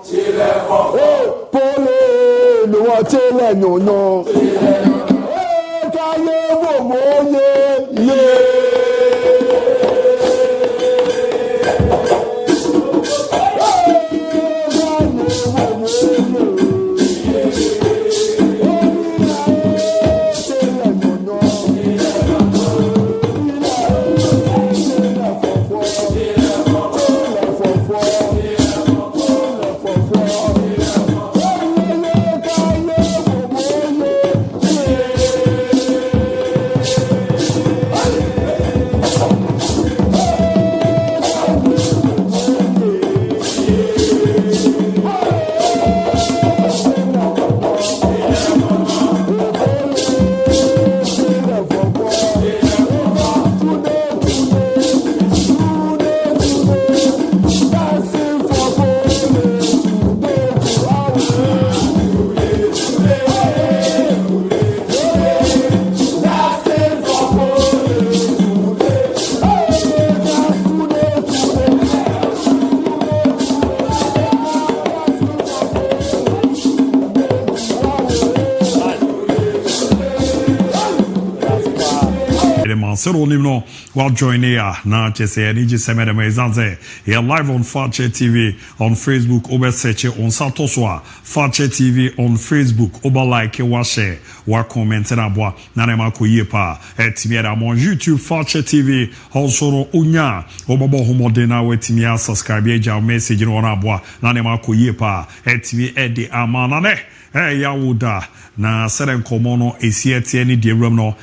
chile fofo pole no wa chile nyonyo kaye wo moye ye no while join here now just say any just send me here live on Fakye TV on Facebook over search on Satoswa Fakye TV on Facebook over like wa share wa comment na boa na na makoye pa etimi da on YouTube Fakye TV also no unya obobo homode na wetimi subscribe eja message no na boa na na makoye pa etimi edi amana ne Yawuda na seren komono esiete ni de rum no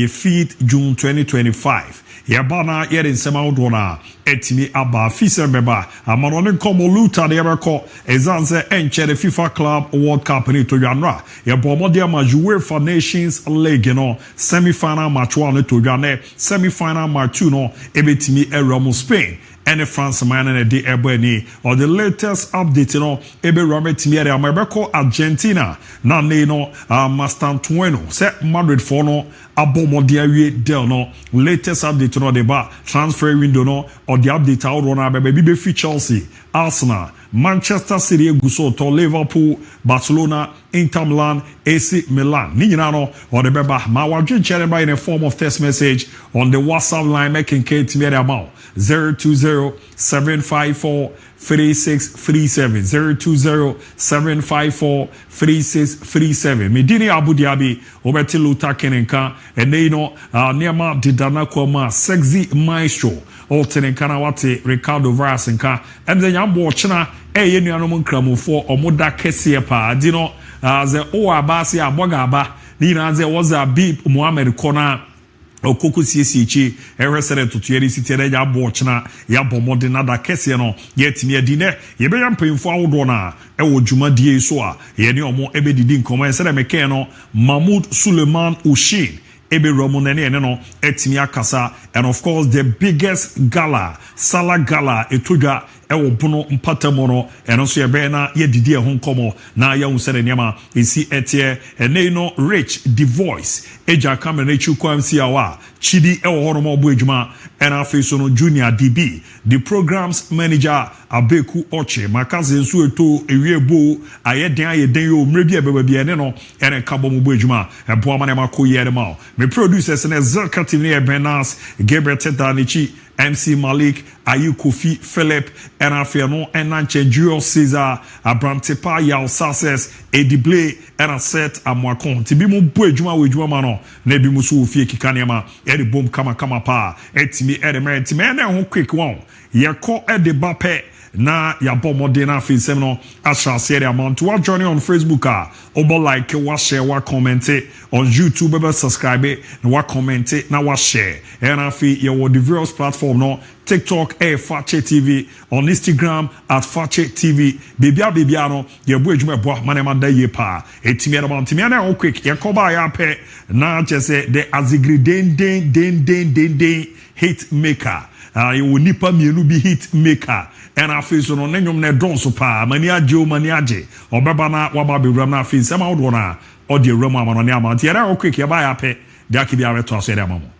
feed June 2025 yabana yere nsema wodona etimi aba fise beba amano ne komo luta de yebeko ezanse enchere FIFA Club World Cup ni to yanra yebomo de ma UEFA Nations League no semi-final match 1 to yane semi-final match 2 no ebetimi eromo Spain and France man and the ebony or the latest update no ebe Robert Miere amebeko Argentina na ne no Master Tueno se Madrid for no abomodia del no latest update no the ba transfer window no or the update out on baby be fit Chelsea Arsenal Manchester City guso to Liverpool Barcelona Inter Milan AC Milan ni nyina no or the beba ma wadwe chere by in a form of text message on the WhatsApp line making Kate Miere amount 020-754-3637 020-754-3637 Medini Abu Dhabi Obeti Luta Kenenka and they know Nema Didana Kwama Sexy Maestro Altenenkana Wate Ricardo Varasenka and then Yambo China yenu anom nkramofo omoda kese pa dino ze o abasi abogaba ni na ze was a bib Muhammad Kona okoko siesichi ehwesere tutueri sitere ya bochna ya bomode na da kese no yetimi adine yebe ya mpemfo awodo na ewo dwumadie so a ye ne omo ebedidi nkomo esere meke no Mahmoud Suleiman Ushin ebe romunene no etimi akasa and of course the biggest gala Sala Gala etodwa ewo bono mpatamono eno so yebe na yedidi ehon komo na ya unsere niama esi etie ene no Rich the Voice eja kamera chukwa msiawa chidi ewo horomo obo ejuma and afiso no Junior DB the programs manager Abeku Oche makaze nso eto ewiebo ayeden yo mrebi ebeba ene no ene kabo mo obo ejuma ebo amane makoye ma me producers na Zakative ne Benas Gabriel Tedanichi MC Malik Ayu Kofi Philip and Afiano and Nanche Jules Caesar Abrantepa Yal Success Edible and a set Amwakon Tibi mo bo ejuma we ejuma no na bi muso ofie kikanema edi bom kama pa etimi edement me na ho quick one yeko edi bape na ya bomode na afisem no asha share amount to join on Facebook obo like wa share wa comment on YouTube be subscribe na wa comment na wa share and afi your the various platform no TikTok Fakye TV on Instagram at Fakye TV bebia no ye bo adwuma bo manema da ye pa etimi amount me na ho quick ye ko ba ya pe na chese the azigri den hit maker you nipa mienu bi hit maker and afi so no nyom na don so pa mani age obeba na waba bewura na afi nsema wodo na audio ram amano ne amount ye na quick ye ba ya pe de akibi abeto aso de amamo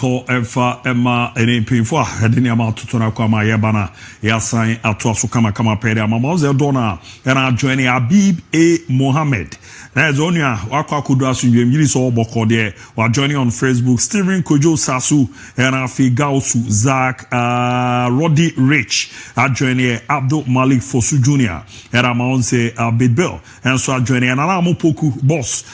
call Emma and Pinfo, heading about to Tonakama Yabana, Yasan, Atuasukama Pedia, Mamozel Donna, and our joining Abib A. Mohammed. There's only Waka Kudasu, Yilis or Bokode, while joining on Facebook, Stephen Kojo Sasu, and Afi Gausu, Zach, Roddy Rich, joining Abdul Malik Fosu Jr., and Amonse Bidbel, and so joining Anamo Poku Boss,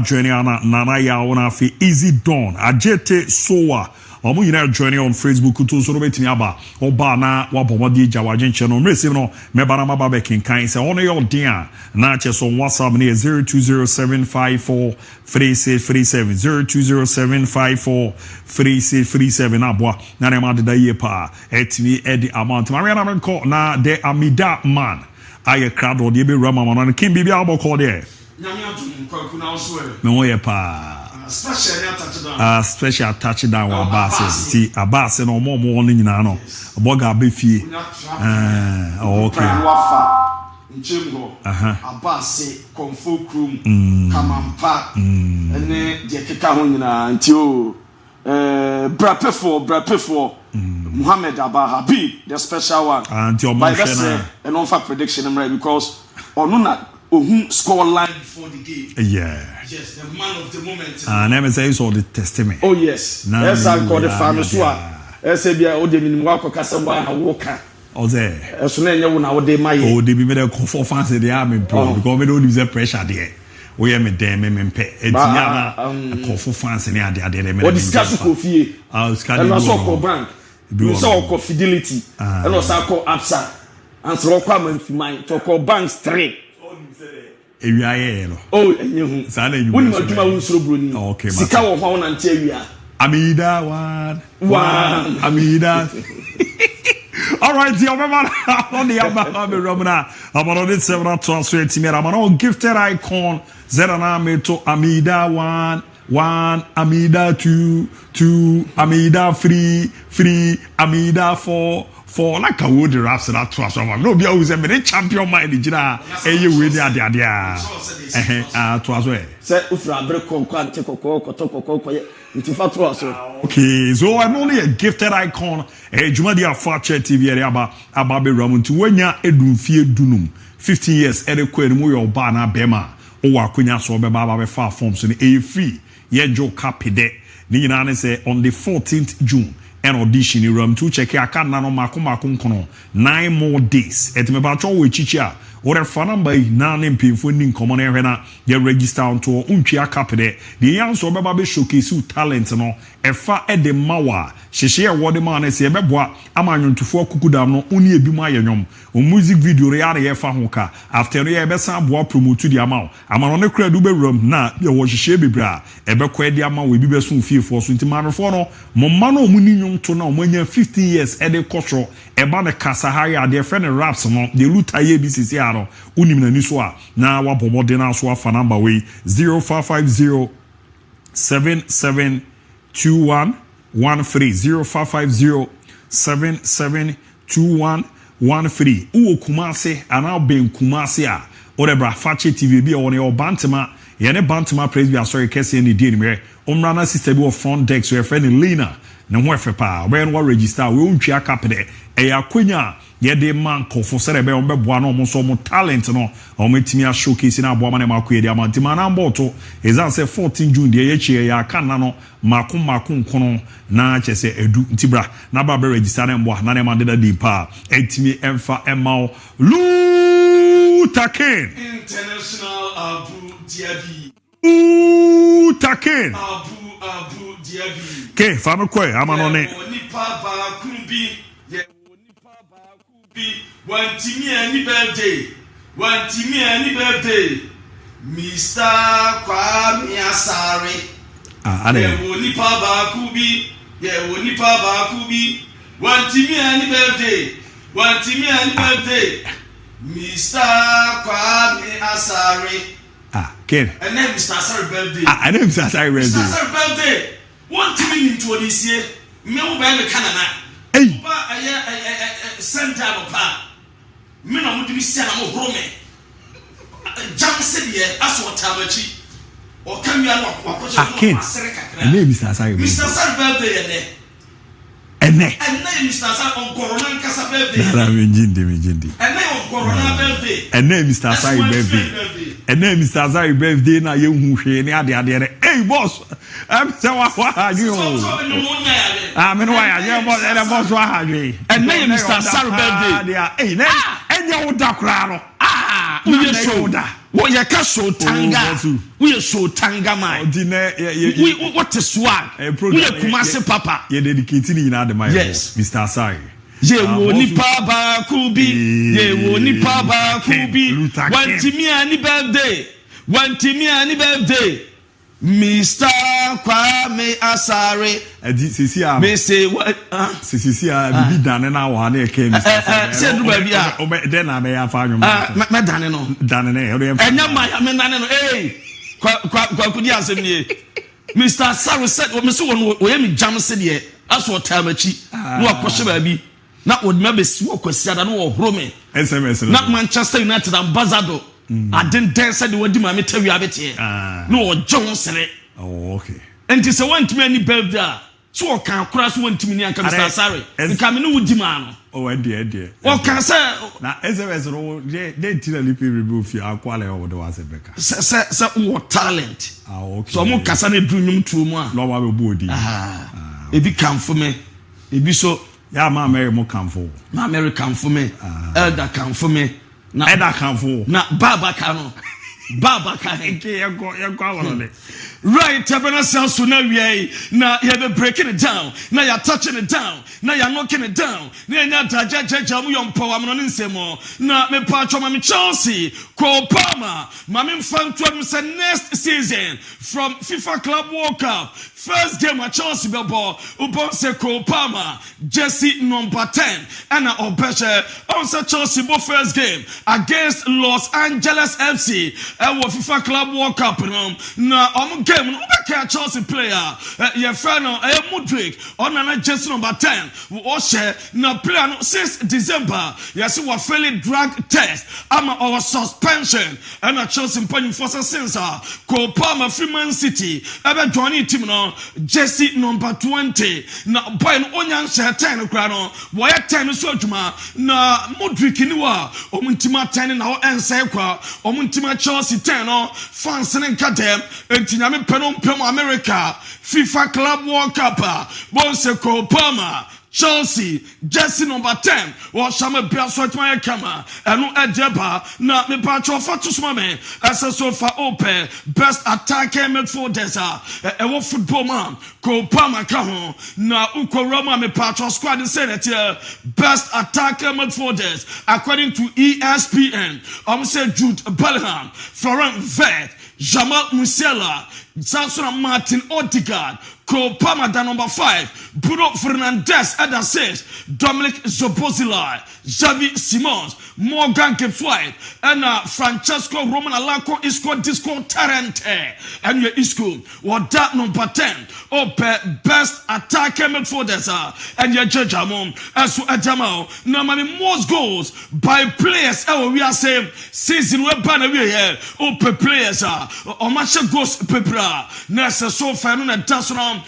joining Nanaya Onafi Easy Dawn, Ajete Soa. Omo yina joining on Facebook to so betimi aba oba na wabomodi jawajen channel receive no me bana maba be kinkan say ono your dia na che so WhatsApp na 0207543637 0207543637 abwa na na ma da ye pa etimi edi amount ma na call na de amida man aye crowd or de be rama man na kin bibia abo call there nyame adum kwaku na so e me wo ye pa special touchdown wa bass ti abase no mo nyina no boga be fie okay nchemgo abase komfo krum kamampa ene de keka ho nyina nti o brapefo Muhammad Habib the special one and your man and on for prediction right because onuna ohun score line before the game. Yeah. Yes, the man of the moment. And let me say it's all the testament. Oh yes. Yes, I call the family so. Esebia o de minimwa ko kasamba na woka. Oze. Eso na enye wo na wo de maye. Oh, they be me the comfort fans they are me bro because me don't use pressure there. We am me dem me mpe. Etinya na comfort fans ni ade me. What discuss ko fie. Scan. And also ko bank. We saw ko fidelity. And also ko absa. And so ko am mind to ko banks 3. Ewia no. Oh, enye hu. Sana yu. Woni maduma wo nsoro broni. Okay, ma. Sika wo ho na ntia ewia. Amida one. Amida. All right, dear man. On the Ababe Romana. I'm on the several transfer team. I'm on gifted icon. Zerana meto Amida one, Amida two, Amida three, Amida four. For like a wood raps that trust of no be always a champion mind jira eye we dia to as well say ufra bre kwante kokoko ntifa trust okay so I'm only a gifted icon juma dia Fakye TV aba be ram nti wanya edumfie dunum 15 years edekwa enu yo ba na bema o wakonya so be ba be fa form so e free ye jo kapide ni nyina ne say on the 14th June an audition in room to check your card no mako 9 more days et me ba cho we chichia or a phone number na name pinfo common area you register on to untwa kapede the young so be ba showcase talent no efa e de mawa sheshe award man se be boa amanyontufu kukudam no uni ebi mu ayenyom o music video re are ye fa hoka after ye be san boa promote di amount amano ne kra du be room na ye wo sheshe bebra e be kwa di ama we bi be so fie for so ntimanfo no mo ma no mu ninyum to na mo anya 15 years e de kotro e ba ne kasa ha ya de friend raps no de luta ye BCC aro unim na ni so a na wa bomode na so afa number we 0550 772113 0550772113 uwo kumase ana ben kumase a whatever Fakye TV bi on your bantama ye ne bantama praise be sorry kese ni di ni me omrana sister bi of front deck so your friend Lena na ho efe pa when we register we untwa kapede e yakonya ye de man kofo sere be on be boa no mo so mo talent no o metimi a showcase na boa ma na makoye de amantima na mboto ezan say 14 June de ye chie ya kana no mako nkono na chese edu ntibra na ba be register na mboa na na ma de di pa etimi emfa emao Taken International ABOU DIABY Taken ABOU DIABY ke fami kwe amano ne nipa ba kumbi wantimi any birthday Mr. Kwame Asare ade nipa ba kubi wantimi any birthday Mr. Kwame Asare Ken and then Mr. Asare birthday I know Mr. Asare birthday one team into this year me wo ba me Canada hey ba center pa me na mo de bi sia na mo horo me jam se de aso tabachi or can you Akin. And name Mr. Asari. Mr. Asari birthday and name Mr. Asari on Corona Casa birthday. And name on Corona birthday. And name Mr. Asari birthday. And name Mr. Asari birthday na you who she any other. Hey boss, I'm so what are you? I mean why are you boss and a boss what you? And name Mr. Asari birthday. Hey, and you da we shoulder. What you can show tanga. We show tanga man. We what a swag. We are Kumasi Papa. You're dedicated in the mind. Yes, Mr. Asari. Ye woni paba kubi. Ye woni paba kubi. One Timmy birthday. Mr. Kwame Asare. Me say what? Sisi bibi dane na wa na eke Mr. Asare. Say do ba bia. O den na me ya fa anwum. Me dane no. Dane na e do. Enya ma me dane no. Hey. Kwa kudi asem nie. Mr. Asare said me so won o ye me jam se de aso time achi. No akoshe ba bi. Na o me be si okwasi ada no wo horo me. SMS na Manchester United ambassador. I didn't dare say the word my me tell you abete. No John sere. Oh okay. And this want me any birthday. So can cross one to me and Mr. Asare. And come no wudi man. Oh dear. O can say na SMS no they tell you people remove you akwale o do was beka. Say what talent. Okay. So mo kasa na du nwum tu mu a. No wa be bodi. Ebi come for me. Ebi so ya ma Mary mo come for. Ma Mary come for me. Elder come for me. Na Elder come for. Na Baba Kano. Baba Kano. You go right, Tabana sounds so now now you have breaking it down, now you're touching it down, now you're knocking it down, now you're jamu yon power, I'm not in semo, now me patch on my Chelsea, Cole Palmer, Mammy Fan to next season from FIFA Club World Cup. First game at Chelsea ball, Ubonse Cole Palmer, Jesse number 10, and Obeshe, also Chelsea ball first game against Los Angeles FC, and FIFA Club World Cup, now game no be Chelsea player your friend Mudrik on na Jesse number 10 we share na player no since December yes we fairly drug test ama our suspension and na Chelsea playing for since Cole Palmer Freeman City ebe join team no Jesse number 20 na boy no onyan share 10 kra no boy 10 so adwuma na Mudrik ni wa omuntima 10 na o ense kwa omuntima Chelsea 10 no fans ne kadem entinyame Penom America, FIFA Club World Cup, Bonse Cole Palmer, Chelsea, Jesse number 10, or Shama Biaswat my camera, and no Edeba, not me patch of Fatus Mame, as a sofa open, best attacker midfielders, a football man, Cole Palmer Cajon, na Uko Roma me patch of squad in Senator, best attacker midfielders, according to ESPN, say Jude Bellingham, Florent Vert, Jamal Musiala, Samson Martin Odegaard, Cole Palmer number 5, Bruno Fernandes at assist, Dominic Szoboszlai, Xavi Simons, Morgan Gibbs White, and Francesco Roman Alako Isco Disco Tarente, and your Isco, what that number 10, best attacker midfielders, and your Jajamon, as to Ajamao, normally most goals by players, we are saying, season we're banner we here, players, or much goals, Pepra, Nessa so far, and that's around.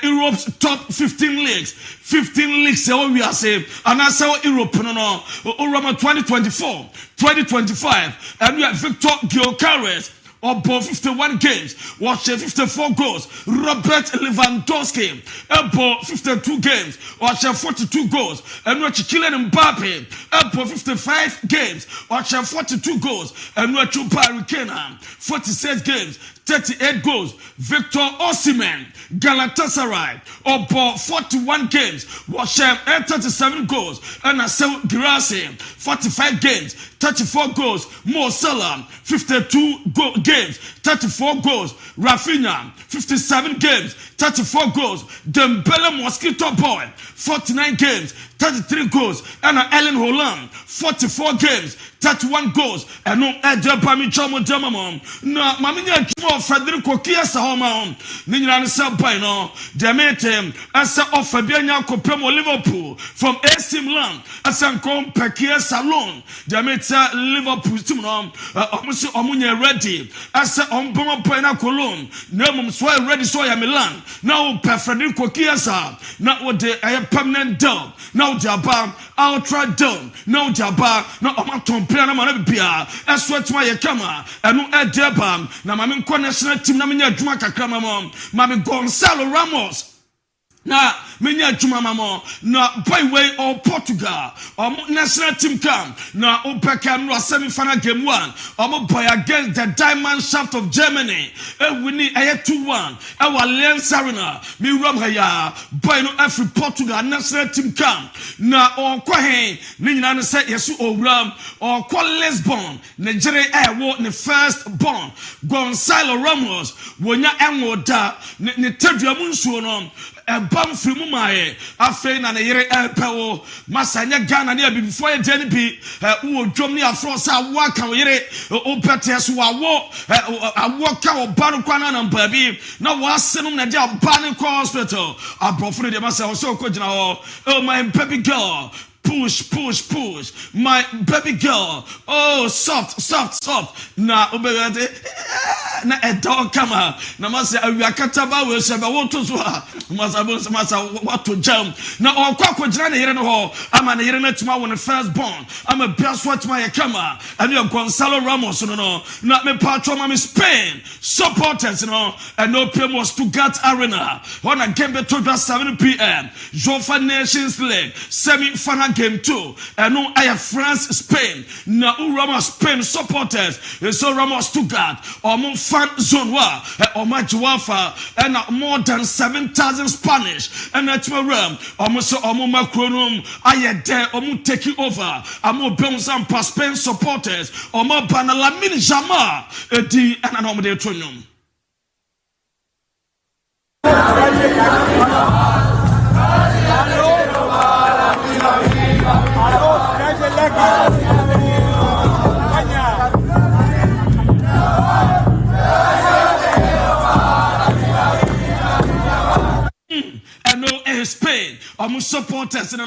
Europe's top 15 leagues. 15 leagues, we are saying, and I say Europe, no, 2024, 2025, and we have Victor Gyökeres. About 51 games, watch 54 goals. Robert Lewandowski, about 52 games, watch 42 goals. And watch Kylian Mbappe, about 55 games, watch 42 goals. And watch Harry Kane, 46 games, 38 goals. Victor Osimhen, Galatasaray, about 41 games, watch 37 goals. And Asel Girassi, 45 games, 34 goals. Mo Salah, 52 games, 34 goals. Rafinha, 57 games, 34 goals. Dembele Mosquito Boy, 49 games, 33 goals. And Ellen Holland, 44 games, 31 goals. And no Edebami Chomo Demamon. No, Mamina Chumo Federico Kiesa Home. Nina Sabai no. Demetem, Asa of Fabiana Copemo Liverpool from AC Milan. Asankom Pekia Salon. Demet Liverpool team no almost omunye ready asa ombomo point na Cologne na mum so ready so ya Milan now perfect Kokiasa na what the permanent down now jaba ultra down now jaba na omaton player na mana bia eswet ma ye kama enu edeba na mame nko national team na menya adwuma kakra mame Gonçalo Ramos na menya adwuma mamo na by way of Portugal national team come na opeka no semi-final game 1 boy against the Diamond Shaft of Germany winning 2-1 our Lens Arena mi ram haya boy no every Portugal national team come na okwa hen ni nyina no say yesu owram okwa Lisbon Nigeria wo ne first born Gonçalo Ramos wonya enwo da ne tadua mu nsuo no bam free mu mae afei na ne yere pewo masanya Ghana ne abi before ye jeni bi wo dwom ne afro sa waka wo yere o pete so awo ka oba no kwana na mbabi na wasenum na dia ba ne hospital abrofo ne de masa o so ko gina ho oh my baby girl push my baby girl oh soft na obeyade na edo kama na masa awiakata ba we se ba wonto so ha masa wato jam na okwa gina na yere no ho ama na yere na tuma won first born ama bia so tuma ye kama anu Gonçalo Ramos no na me patro ma me Spain supporters no and no Premier Stuttgart Arena on a game between 7 p.m. Jofa Nations League semi-final game 2 and no I France Spain na Ramos Spain supporters so Ramos Stuttgart or fan zone wa or my Juafa and more than 7,000 Spanish and that's my room almost Macronum I there taking over bounce and Spain supporters or more banala min jama di and anomaly tronum. Spain, supporters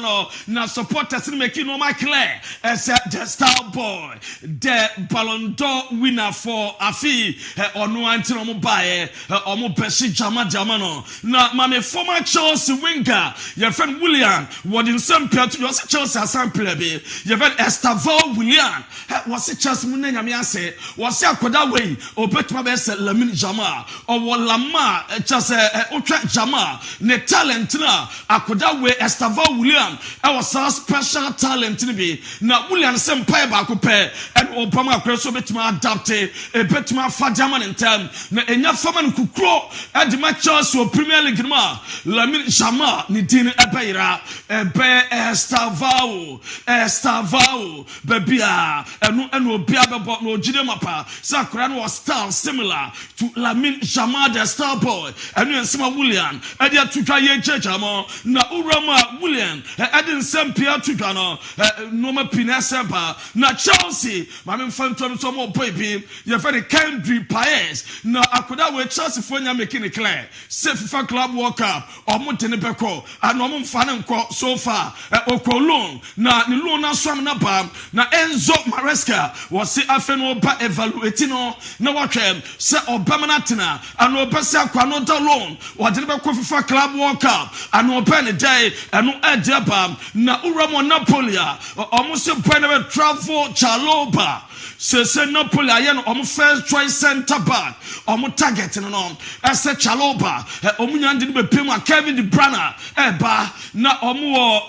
now supporters making no my clear as the star boy, the Ballon d'Or winner for Afi or no anti buy or Beshi Jamano. Now, my former Chelsea winger, your friend William, was in some period to your Chelsea sample, your friend Estavo William was a Chelsea Munamiase, was a Kodaway or bet my best Lamin Jama or Lama just Ultra Jama, ne talent na. Akodawe Estavo William was a special talent to be now William Senpai Bakupe and Obama Creso Betma adapte a Betma Fadaman in term na enya faman kukro at the matches so Premier League ma Lamin Jama Nidini Ebeira Ebe Estavao Bebia and Obia Babo no Jidemapa Sakran was style similar to Lamin Jama the star boy and you Sima William and ya Tukaye Chechamo na Urama William Edin Sempia Tukano Noma Pinesempa na Chelsea Mammy Phantom Tomo baby you're very Kendry Paez na Akoda we Chelsea for making it clear safe club World Cup or Montenegro and no fan so far Okolon na Nilona Swam na Bam na Enzo Maresca was see Afeno ba evaluating na watchem se Obama Natina and Obasa Kwano Dalon or deliver FIFA club World Cup and Open a day and no Edeba na Uramo Napolia almost a brand travel Chaloba. Se Napoli ayen first choice center back target no as a Chaloba omunyandi be pema Kevin De Bruyne eba na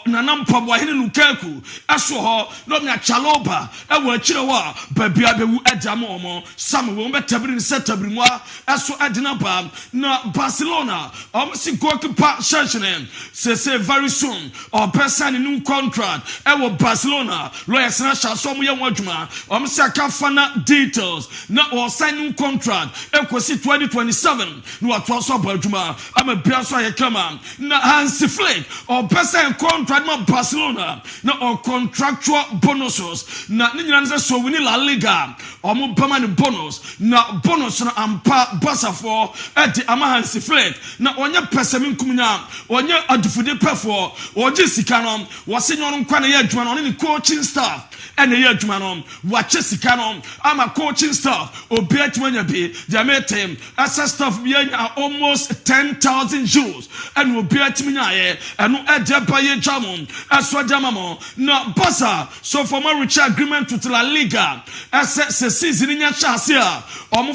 na nampa bo hene Lukaku aso ho no na Chaloba e wa chire wa babia bewu edama omo Samuel betabiri setabiri mu aso adina ba na Barcelona si goalkeeper Shashinen se very soon person new contract e wo Barcelona lawyers na shaso mu ye wadwuma si Fana details na or signing contract ekosi 2027 no atwaso abadwuma ama biaso ayekama na Hansi Flick or person contract ma Barcelona na or contractual bonuses na nyina nse so wini La Liga omo bama ni bonus na bonus na ampa Barca for edi ama Hansi Flick na onye pesemi nkumunya onye adufude pefo oje sika no wose nyon nkwa na ye adwuma no ni coaching staff and the Yajmanon, watch Sikanon, I'm a coaching staff, or Beatmanabi, Jamete, as a staff being almost 10,000 Jews, and will be at Minae, and no Ajapaye Jamon, as Swajamamo, not Bassa, so for my rich agreement to La Liga, as a season in Chasia,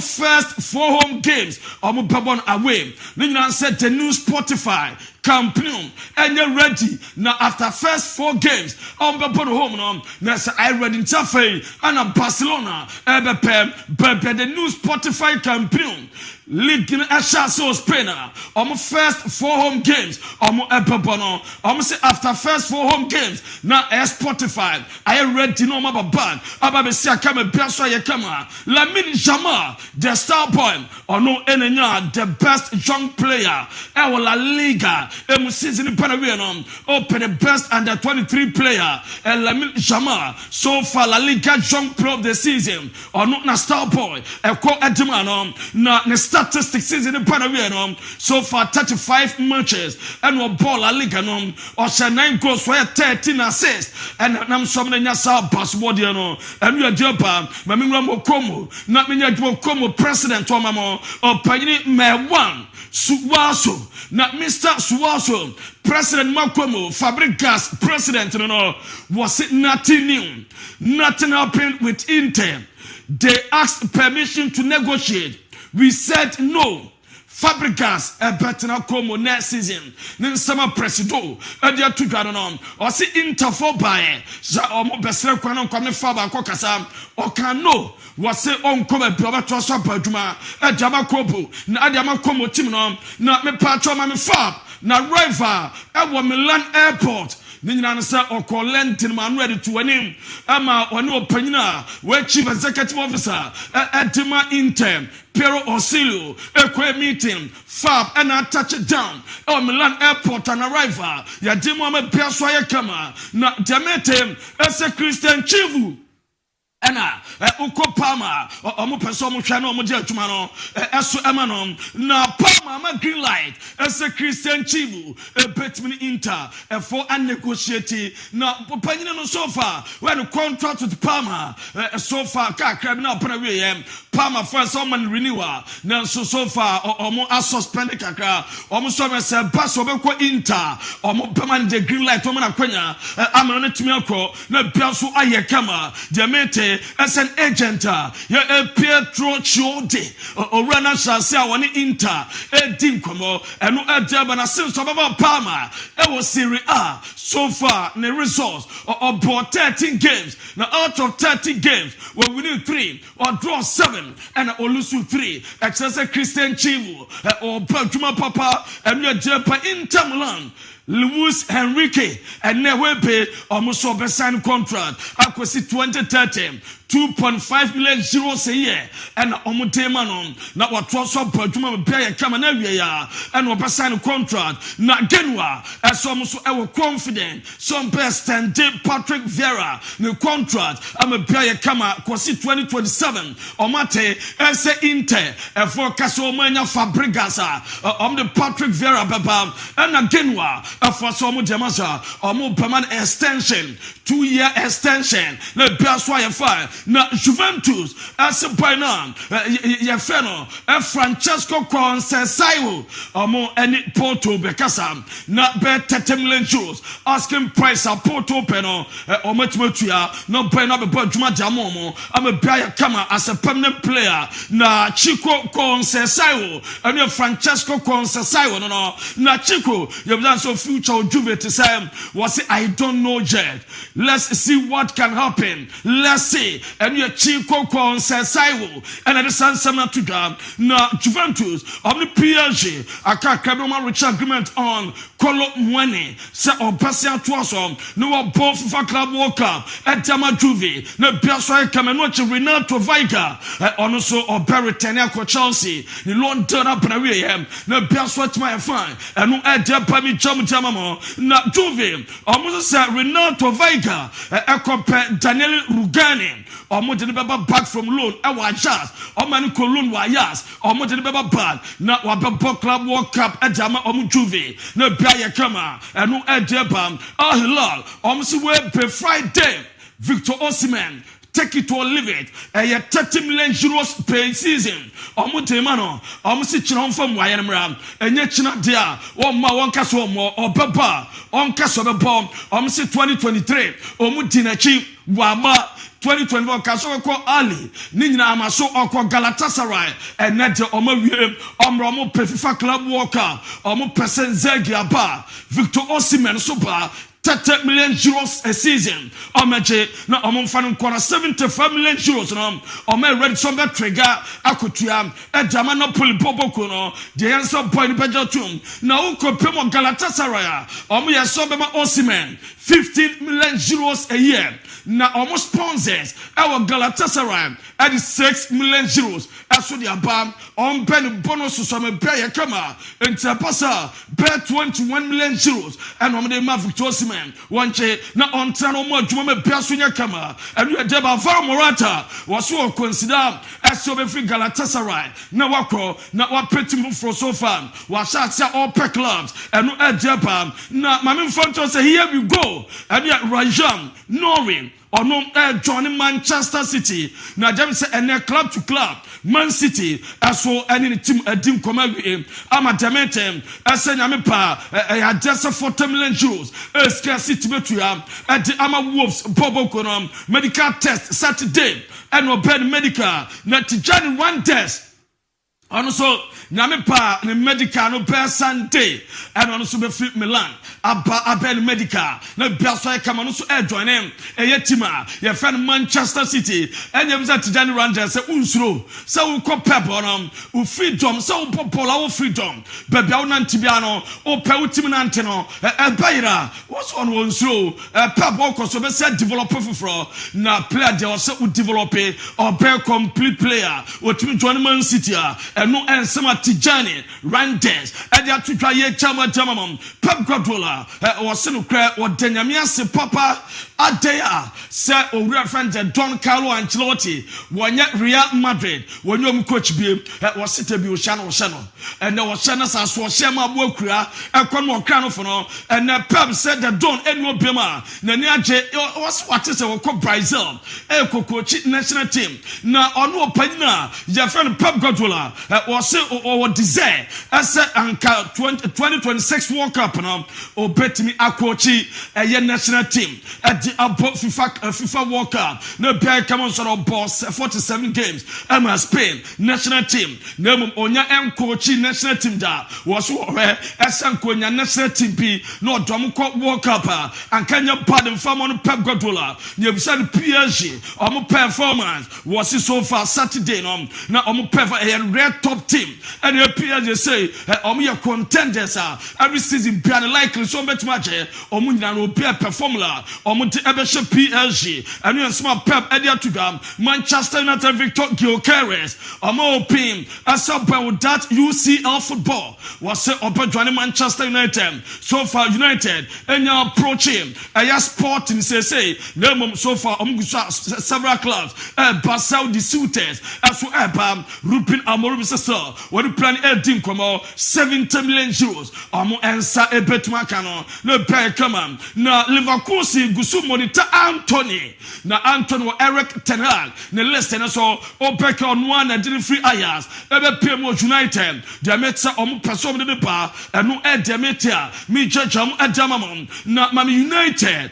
first 4 home games, Babon away. Then said the new Spotify. Campion and you're ready now after first 4 games on the home now I read in Tafe and Barcelona but the new Spotify Campion League in Ashaso Spain first 4 home games say after first 4 home games now Spotify I read no mama bad about see come beso ye kama Lamine Jama the star boy or no enenya the best young player La Liga season Panavian open the best under 23 player and Lamine Jama so far La Liga young player of the season or not na star boy a call Edman na statistics season Panavian so far 35 matches and no ball La Liga or 9 goals for 13 assists and nam some nyasa basketball and we are joba mamimra Komo not me Komo president or mama or panyini me one Suwaso not Mr. Suwaso President Makomo Fabregas president was it nothing new, nothing happened with Inter. They asked permission to negotiate. We said no. Fabregas better now come next season. Then summer presido edia to gano or see Inter for buy za omo besere kwanon kwame faba kokasa or can no was say on come brother to so baduma ejama kobo na adiama komo team no na me patro ma me fab na rival e wo Milan airport Nina say or Colentin man ready to win ama one opanyina we chief executive officer Edema Inter Pero Osilio, a meeting, Fab, and I touch it down. Milan Airport and arrival. Ya Dimome Perswaya Kama, na Demetem, as a Christian Chivu. Ena uko Palma omo person mo hwa na omo je atuma no eso emanom na Palma ma green light as a Christian Chivu between Inter for a negotiate na panyina no so far when contract with Palma so far ka krab na opana we Palma for someone renewal na so far omo suspend kakra omo so me say pass obekọ Inter omo permanent the green light omo na kwanya amano na tumi akọ na bia so aye kama Demete as an agent, Pietro Chiodi, or Rana Shasia, one Inter, Dinkomo, and no Adabana since of Palma. It was Serie A so far, the results or brought 13 games. Now, out of 30 games, we win 3 or draw 7 and or lose 3. Excess Christian Chivu or Pajuma Papa and your Japa Inter Milan. Luis Enrique and Newepe almost over sign contract. Akwesi 2030. 2.5 million euros a year and Omutemanon. Now what was up Pajuma Pay Kamanavia and what sign contract. Not Genua as almost our confident. Some best and Patrick Vieira the contract. I'm a player Kama Kwasi 2027 Omate as Inter and for Casomania Fabregasa the Patrick Vieira Baba and Genua for some Jamasa or more permanent extension 2-year extension. The Biaswaya fire. Na Juventus as a by now Yafeno Francesco Conceição amo any Porto Becasam not bet 30 million euros asking price a Porto Peno or Matmatua no pen up about Juma Jamomo I'm a buyer Kama as a permanent player na Chico Conceição and your Francesco Conceição no na Chico you've done so future Juve to say was it I don't know yet let's see what can happen let's see and your Chico Conceição and at the San Samatuga na Juventus of the PSG a Kakaboma rich agreement on Colo Mwene se Obasia Tuasom no both for Club World Cup at Dama Juve no Biaswaya Kamenochi Renato Veiga also Oberry Tenako Chelsea the London up and away no Biaswaya my fine and no Edapami Jamamo na Juve almost say Renato Veiga Daniel Rugani almost back from loan our jazz or man loan wa yas almost bad na wa Club World Cup at Jama Juve no Biaya Kama and no Edebam Al Hilal almost we Friday Victor Osimhen, take it or leave it. 30 million euros per season. Omutemano, Omusichon from Wyamram, and yet China dia, or Ma one castle more, or Papa, on Castle bomb, Omusi 2023, Omutinachi, Wama. 2024 Kasoko Ali Nina Amaso Oko Galatasaray and Nete Omawie Omromo Pefifa Club Walker Omo Pesen Zegiaba Victor Osimhen Super 30 million euros a season. Omeje na omfanu kwara 75 million euros no. Ome ready sombe trigger akutua ejama no polipopo no. The answer boy ni pejotum. Na ukopem Galatasaray. Ome yesobe ma Osimhen 15 million euros a year. Na almost sponsors our Galatasaray at 6 million euros. As for the abam on pen bonus to some pay kama and Tapasa bet 21 million euros and on the Victor Osimhen one che na on tano mo juma Piasunya kama and you deba Vara Morata was so consider as so be Galatasaray na wako na wapetim for so far was all per clubs and no deba na mamin fanto say here we go and yet Rajam Norway or no joining Manchester City. Now, James said, and club to club, Man City, as well any team a team come with him. I'm a demetem, as a Yamipa, I just 40 million euros, a scarcity between at the Ama Wolves, Bobo Konam, medical test Saturday, and no bed medical, not to join one test. And also, Namipa, the medical, no bear Sunday, and also be flip Milan, Abel medical, no Biasai Kamanusu air join him, a yetima, your friend Manchester City, and you have to Johnny Rangers, say Unsro, so we call pepper on them, freedom, so popular freedom, Babian Tibiano, or Pewutim Anteno, a Baira, what's on Unsro, a pep so be said developer for now player they also develop or bear complete player, or to join Man City. And no answer Tijani, Randes, and they are to try a chama jamamum, Pep Guardiola, or Senukre, or Denyamias, Papa, Adea, Sir, or reference Don Carlo Ancelotti, when yet Real Madrid, when you coach be, was City Channel, and there was Shannas as for Shema Wokra, and Conwell Cranofono, and Pep said that Don Edward Bima, Naniaje, was what is our Brazil, Eco coach national team. Now, on no Pena, your friend Pep Guardiola. Was or desire as a 2026 World Cup now or bet me a coachy a national team at the above FIFA World Cup. No bear come on sort of boss 47 games. Emma Spain national team. No onya and coachy national team da was where as Ankonia national team be no Domuko World Cup and Kenya pardon from on Pep Guardiola. You said PSG or performance was it so far Saturday now a red top team and your peers they say your contenders are every season be likely so much match omunya no be performer omunti ebeshe PSG and you small Pep edia to them Manchester United Victor Gyökeres opim as about that UCL football was say open joining Manchester United so far United and you approach him sporting say so far several clubs Basel the suitors as well Rupin Amorim Sasa, when you plan a team come 70 million euros, Amo Ensa a betmakano, no pay come on. Now Leverkusen Gusumonita Anthony, now Anthony Eric Tenag, the less than so, or back on one and didn't free ayas, ever Pemo United, Demetsa Person in the bar, and no Ed Demetia, me judge Adamamon, not Mammy United,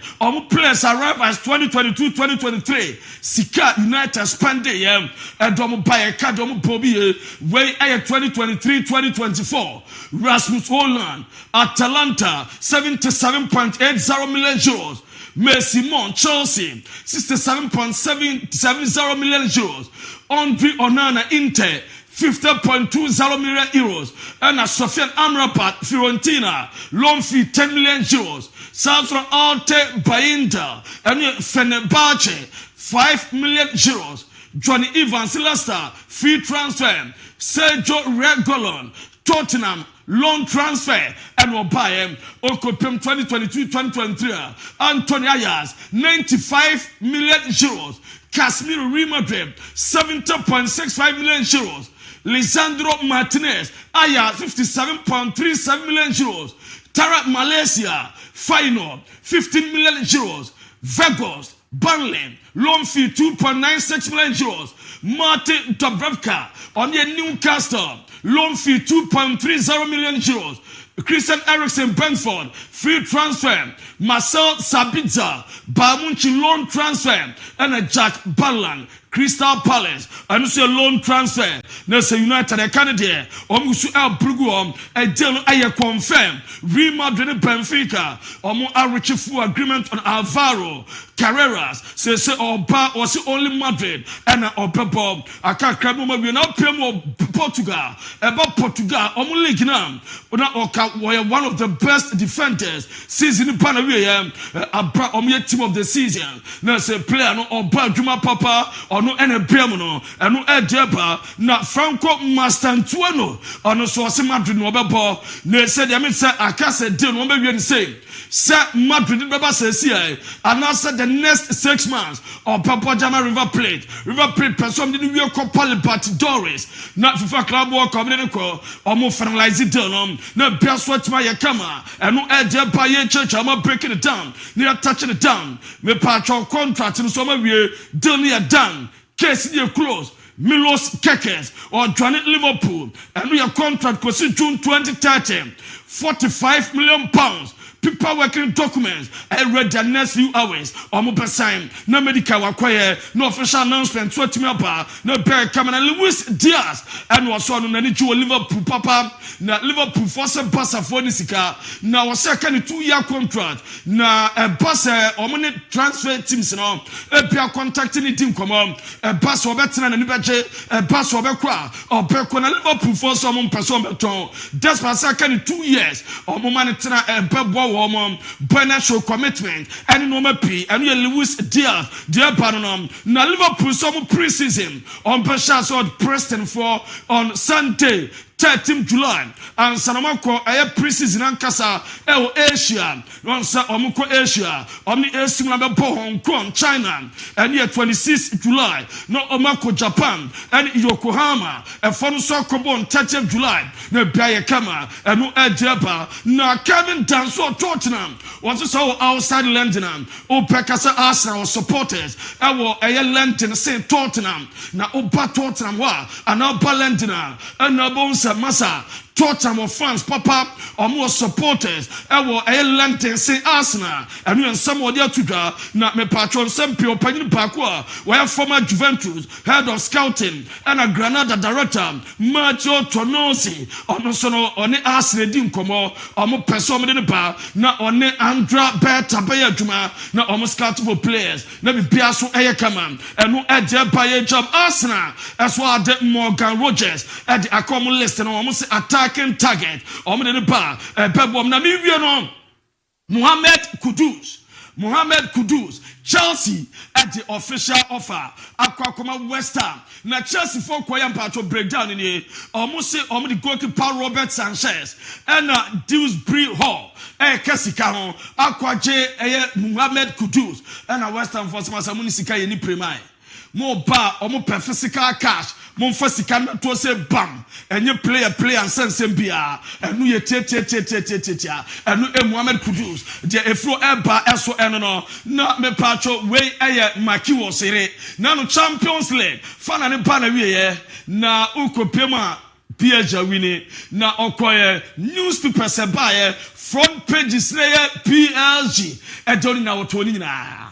players arrive as 2022-2023, Sika United Spande, and Domo Bayer Kadomo Bobby. Way 2023-2024 Rasmus Holland Atalanta 77.80 million euros. Messi Mon Chelsea 67.770 million euros. Andre Onana Inter 50.20 million euros. And Sofian Amrabat Fiorentina loan fee 10 million euros. Sandro Alte Bayinda and Fenerbahce 5 million euros. Johnny Evans Leicester free transfer. Sergio Reguilon Tottenham loan transfer and we'll buy him Okopem 2022-2023 Anthony Ayas 95 million euros. Casemiro Real Madrid 70.65 million euros. Lisandro Martinez Ayas 57.37 million euros. Tarak Malaysia final 15 million euros. Vegas Burnley, loan fee 2.96 million euros. Martin Dubravka on the Newcastle, loan fee 2.30 million euros. Christian Eriksen Brentford, free transfer. Marcel Sabitzer, Bamunchi loan transfer. And a Jack Ballan, Crystal Palace, and also a loan transfer. Nessa United, a Canadian, Omusu El Bruguom, a deal I confirm. Real Madrid and Benfica, Omo Arichifu agreement on Alvaro Carreras, says Oba was only Madrid and Oba. I can't crab we now pay more Portugal. About Portugal, Omo Lignam, one of the best defenders season in Panavia, Abra Omia team of the season. Now say player no Oba Juma Papa. No ene biamono eno edeba na Franco Mastantuano ono so se Madrid no bebo na se de me se akase deal no be wi ni say Madrid beba se see and after the next 6 months or Papa Jama River Plate person de wi Copa Libertadores na FIFA club work come ne ko omo finalize deal no na bia swatch ma ye kama eno edeba ye church am breaking it down na touching it down me patron contract no so ma wi deal ne done. Case is closed. Milos Kekes or joining Liverpool and we are contract for June 2030. £45 million. People working documents. I read the next few hours. Almost sign. No medical acquire. No official announcement. 20 million. No bear coming. Luis Diaz and was on the Liverpool Papa. Na Liverpool force a pass for Nisika. Now a second 2-year contract. Na a pass or money transfer teams now. A pair contacting the team come on. A pass or better than a budget. A pass or Bekwa or Bekona Liverpool for some person beton. That's my second 2 years. Or Momanitana and Pebbo. Financial commitment and no P and you Lewis Diaz, dear Pardon. Now Liverpool some pre-season on Bashas or Preston for on Sunday. 13th July and Sanamako a pre-season and Kasa Asia on Omuko Asia on the Asia Hong Kong China and yet 26th July no Omako Japan and Yokohama a fun soccer on 30th July no Bayakama and no Ajaba na Kevin Danso Tottenham was so outside London o Pekasa Arsenal supporters I will a London St. Tottenham na Oba Tottenham wa and Oba London and Nabonsa Massa Tottenham fans papa or more supporters ewo London say Arsenal and you some of their tuga na me patron Sempio Panyin Pakwa where former Juventus head of scouting and a Granada director Macho Tonosi ono sono oni Arsenal din komo omo person me ba na oni Andra Beta Baya Juma na omo scout for players na be bia so kama and no eje Baya job Arsenal as well the Morgan Rogers at the accommodation list and omo say attack target omede ba pebom na mi wie no Mohamed Kudus Chelsea at the official offer Aquacoma West Ham na Chelsea for kwaya mpacho breakdown ni almost say omede goalkeeper Robert Sanchez and Dewsbury Hall kasika ho akwaje Mohamed Kudus and West Ham for some sika ye ni premier mo ba omo physical cash mon fasika na to say bam enye player and sense bia enu ye tietia enu Mohamed Kudus de efro eba eso eno no na me pacho we eye maki wo sere na no Champions League fana ne ba na wie na ukopema PSG wini na okoye newspaper se bae front pages na PSG edoni na wotoni nyina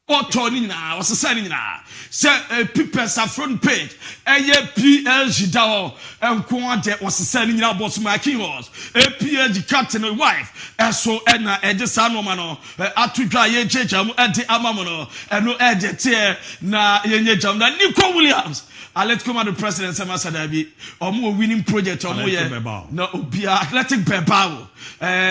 otoni nyina wasesa nyina say people sa front page PSG dawo enko ade wasesa nyina boss making was PSG captain wife eso na ejesa no ma no atudwa ye checha mu ade amamo no eno ede tie na yenye jam na Nico Williams Atletico Madrid president Sama Sadabi omo winning project omo ye na obi Athletic Bilbao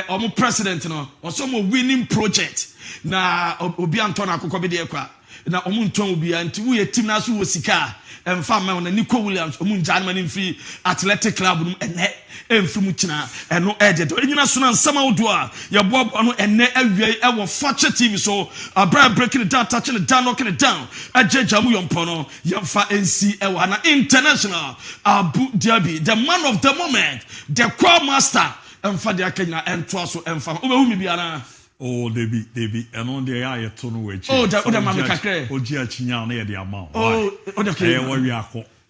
omo president no oso mo winning project na obi Antona akoko be de kwa na omo nton obi anti wo ye team na so wo sika emfa ma na Nico Williams omo njan ma nimfi Athletic club no ene emfum kina eno ejedo enyina so na nsama wodo a ye boabo no ene awiai e wo Fakye TV so abra breaking it down touching it down knocking it down ajeja mu yompo no yemfa NC e wa na international ABOU the man of the moment the core master emfa de akanyina ento so emfa obehu mi bia na Oh, Debbie, and on the eye at Tono. Oh, that would have mamma cacre. Oh, Giachinya near the amount. Oh, okay.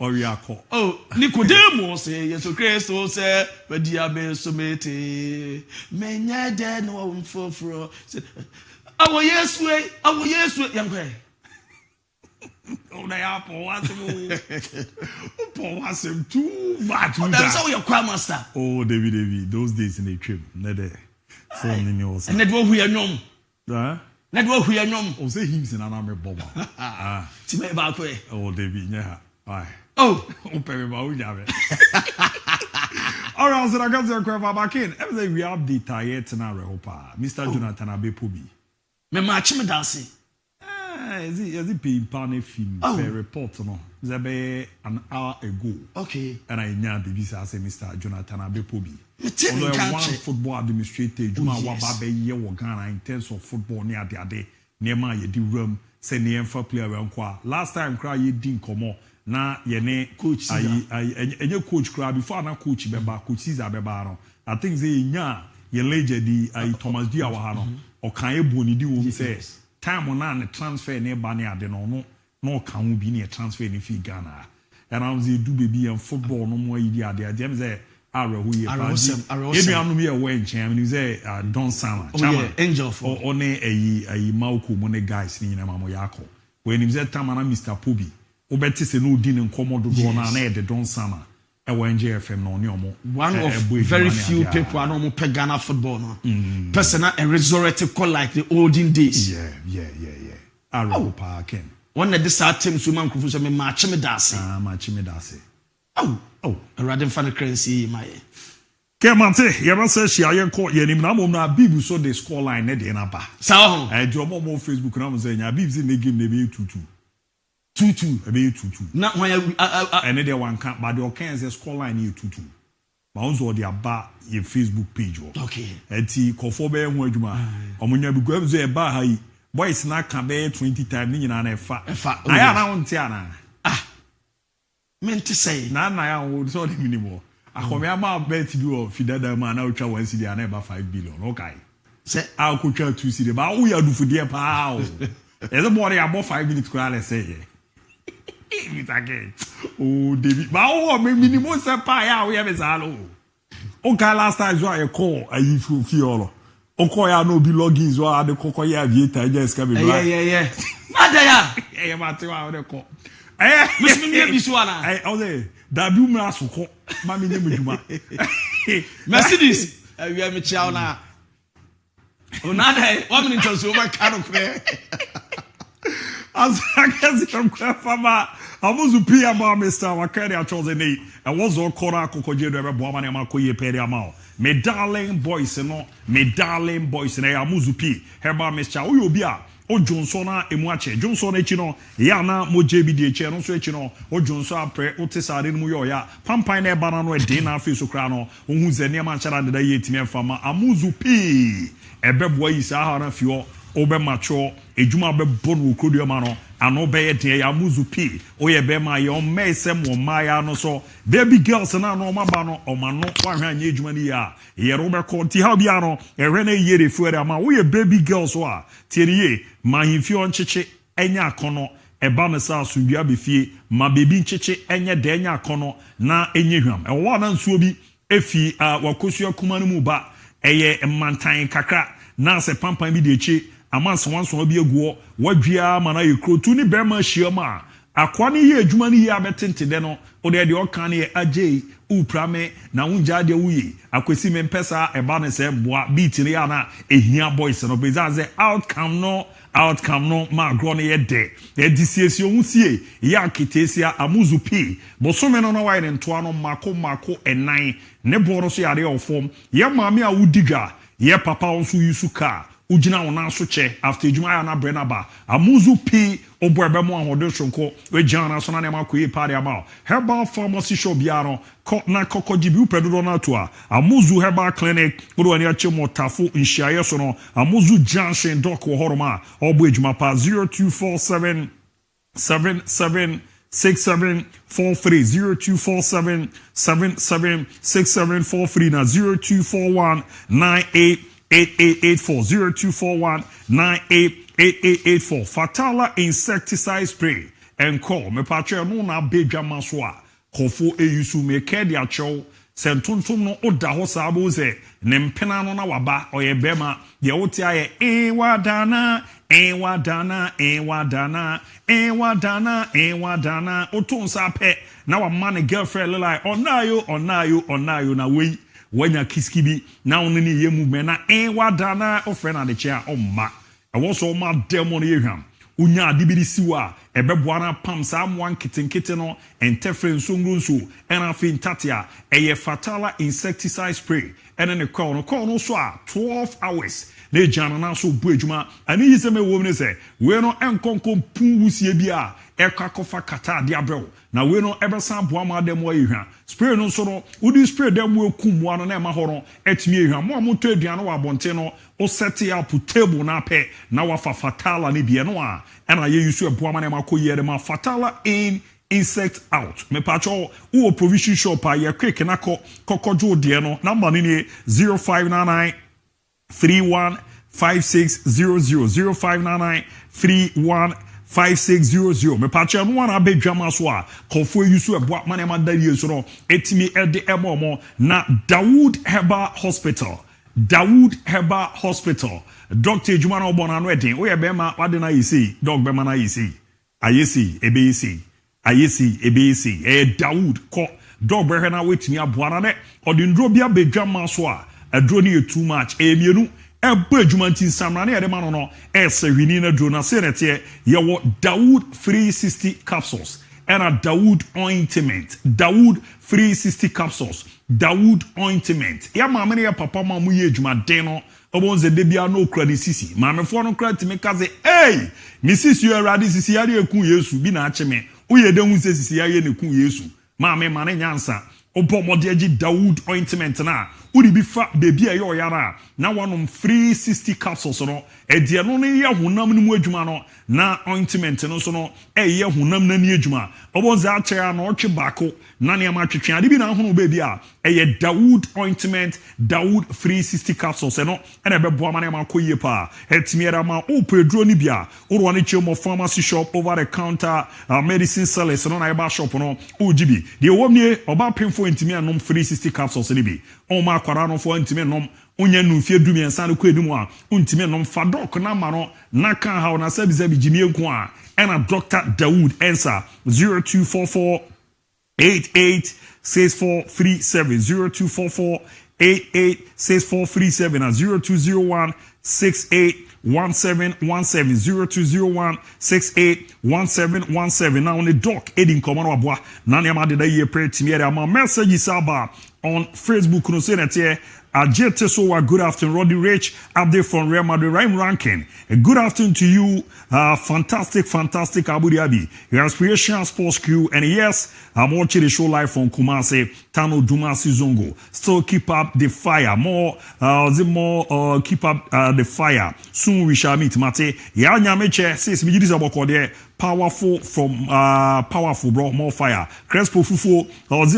Oriako. Oh, Nicodemus, yes, Christo, sir, but DIABY Sumete. Many dead no for. Our yes way, young way. Oh, they are Paul was him too much. That's how your crime master. Oh, David, those days in the trip, Nede. And that what we are known. Huh? That what we are known. Oh, say him in an army bomber. To me about way. Oh, David, yeah. Aye. Oh, Pay me, all right, so I got the crap back in. Everything we update yet now, Mr. Jonathan Abepubi. Me match me dancing. Is it paying panel film? Report no. Zabe an hour ago. Okay. And I know the visa say Mr. Jonathan Abepubi. Although one football administrator, Juma Wababe ye wo Ghana in terms of football near the day. Near my ye di room, say near for player around kwa. Last time cry ye din komo. Na yene coach I coach cry before na coach beba coach Caesar beba no. I think say nya ye legend di Thomas Diawa no. O kan ye boni di wo say time on na transfer ne ba ne ade no kan wo bi ne transfer ne fi Ghana. And I was do baby and football no more idi ade. Dem say Arehu ye pa. Ebi anu me we nchen. I mean say Don Sama. Chama angel for one ayi Mauku mo ne guys ni na mamo yakọ. When him say tamana Mr. Pobi. Obeti se no di ne nkomo dodo na e de Don Sama. E wa NJFM no ne omo. One of very few people I know pe Ghana football no. Person a resurrected call like the olden days. Yeah. Arehu pa ken. One of the sad teams woman could me match me dasi. Match me dasi. Oh, a rather funny currency, my. Kemante, you must say she are caught yen na mom na bibu so the score line ne de na ba. Sao. I do more Facebook na mo say nya bibs in the game na be 2-2. E be 2-2. Na when and there one can but the can say score line e 2-2. Ba unzo de aba your Facebook page. Okay. Enti kofo be ho adwuma. Omonya bi gwa e ba ha yi. Boys na can be 20 times ni na fa. Na ya na won ti ana. Meant to say na ya wo so the minimum. Akomi ama bet bi o fidada ma na utwa 1 cedi na eba 5 billion. Okay. Say I could try 2 cedi ba wo ya du fudie pa o. There's a boy about 5 minutes ko ala say. Me take. Oh David. Ba wo me minimum say pa ya wo ya be salo. Okay, last time so I call ayi fiolo. Oko ya no bi login so ade kokko ya aviator just ka be bra. Yeah. Nada ya. Eh ma te wa wo ko. Miss me bisu ana. I say dabu mra so ko ma me nyem djuma. Mercedes. We am chiao na. Onada, what minute so over caro kre. As I guess from Kwafama, amuzu pia ma Mr. Wakari achoze nei. E wozo kora kokoje do be bo ma na makoye pere ama. Me darling boys no, amuzu pi. Heba Mr. Uyo bia o Johnson na emuache Johnson echi no ya na moje bi de echi no so echi no o Johnson apre o tesare no yo ya pampan na eba na no e de na afi so kra no ohun ze ne ma nchara de da ye timi fama amuzu pi ebebo yi sa ha na fio obe macho ejuma be bonu kodu ma no ano be de ya amuzu pi o ye be ma ye o mese mo ma ya no so baby girls na no ma ba no o ma no wa hwan anye ejuma ni ya ye ro be ko ti ha bia no e hwe na ye refuere ma wo ye baby girls so a tieriye ma himfi on chichi enya akono eba ne sa asubia be fie ma baby nchichi enye de enya akono na enye hwam e wo na nsuo bi efi wakosu akuma no mu ba eye mantan kakra na se pampan bi de echi amanso bi eguo wadua mana yekrotu ni bema shiama akwa ni ye adwuma ni ye abetente de no o de oka ne ajei uprame na unja de wuye akwesi me mpesa eba ne se boa beat ne ya na ehia boys no bezaze outcome no ma gro ne ye de edisiesie onsie ya kitesia amuzu pi bosome no wa ne ntoa no mako enan ne boro so yare ofom ye maame a wudiga ye papa onso yusuka ujina wona so che after ejuma ya na brena ba amuzu pi obo ebe mo ahodo shonko we jana so na ne makoyi party ama herbal pharmacy shop biaro na kokojibi upredo na to a amuzu herbal clinic odo ani ache mo tafo nhyiaye so no amuzu junction doc wo horoma obo ejuma pa 0247 776743 0247 776743 na 0241 8884 0241988884 Fatala insecticide spray and call me patche no na bedwa maswa kofo eyusu me kedi acho sentontom no oda ho sabo ze ne mpena no na waba oye bema de wote aye ewadana otonsa pe na wa man girlfriend like onayo na we wanya kiskibi na onu ni yemu me na ewadana ofre na de chia omma ewo so ma demo no yehwam unya adibiri siwa ebeboa na pam sa amwan kitenkete no entefre nsongunso ena fi ntatia eye Fatala insecticide spray ene ne call no so a 12 hours ne jana na so bu adwuma ani yise me wo ne se we no enkonkom pun wusie bia ekakofa kata de abrɛw na we no ebesan boa ma dem wa yehwa spray no so no udi spray dem wo kumwa no na ma ho no etimi yehwa mo amoto aduane wa bonte no o set up table na pe na wa fa Fatala ne bia no a ena ye yusu eboa ma na ma koyere ma Fatala in insect out me pacho wo provision shop a ye quick na kokojo de no number ni 0599 315600 0599 315600 me pacha no wana abedwama so a kofo yusu eboa mane madari so no etimi ede emomo na Dawood Herbal Hospital Dr. Jumana Obona no eden wo ye bema wade na yisi dog bema na yisi ayesi ebesi Dawood ko dog behe na wetimi aboa na ne odindro bia bedwama so a adro ni too much mienu eba adwumanti samra na yede ma no esehwini na dro na senete ye wo Dawood 360 capsules and a Dawood ointment Dawood 360 capsules Dawood ointment ya maame ne ya papa ma mu ye adwumaden no obonze de bia no kra ni sisi maame fo no kra timi kaze Mrs. you already sisi ya ekun Yesu bi na acheme uye de hu sisi ya ye ne kun Yesu maame ma ne nyansa obo modegi Dawood ointment na uri bi fa baby ayo oyara na wanom 360 capsules no edie no ne ye honam ni mu adwuma no na ointment no so no ye honam na ni adwuma obonze achea na otwe bako na ne ma twetwe ade bi na hono baby a ye Dawood ointment Dawood 360 capsules no ena bebo ma ne ma koyie pa etimiera ma opedro ni bia oro ne chemo pharmacy shop over the counter medicine sellers no na eba shop no ogibi de womnie oba pemfo entimi anom 360 capsules ni bi on ma kwara no fo ntime nom onye nu fie dumi ensa ne ko edum a ntime nom fadok na ma no na kan ha na sabi jimi enku a ena Dr. Dawood ensa 0244 886437 0244 886437 and 0201 681717 0201681717 now on the doc edin komano aboa na ne ma de da ye pray timi ere ama message saba on Facebook no say that here Ajete Sowa, good afternoon. Roddy Rich, update from Real Madrid. I'm ranking. A good afternoon to you. Fantastic ABOU DIABY. Your aspirational sports crew. And yes, I'm watching the show live from Kumasi, Tano Dumasi Zongo. Still keep up the fire. Keep up the fire. Soon we shall meet. Mate. Ya nyameche says me jidis abokode. Powerful bro, more fire. Crespo Fufo,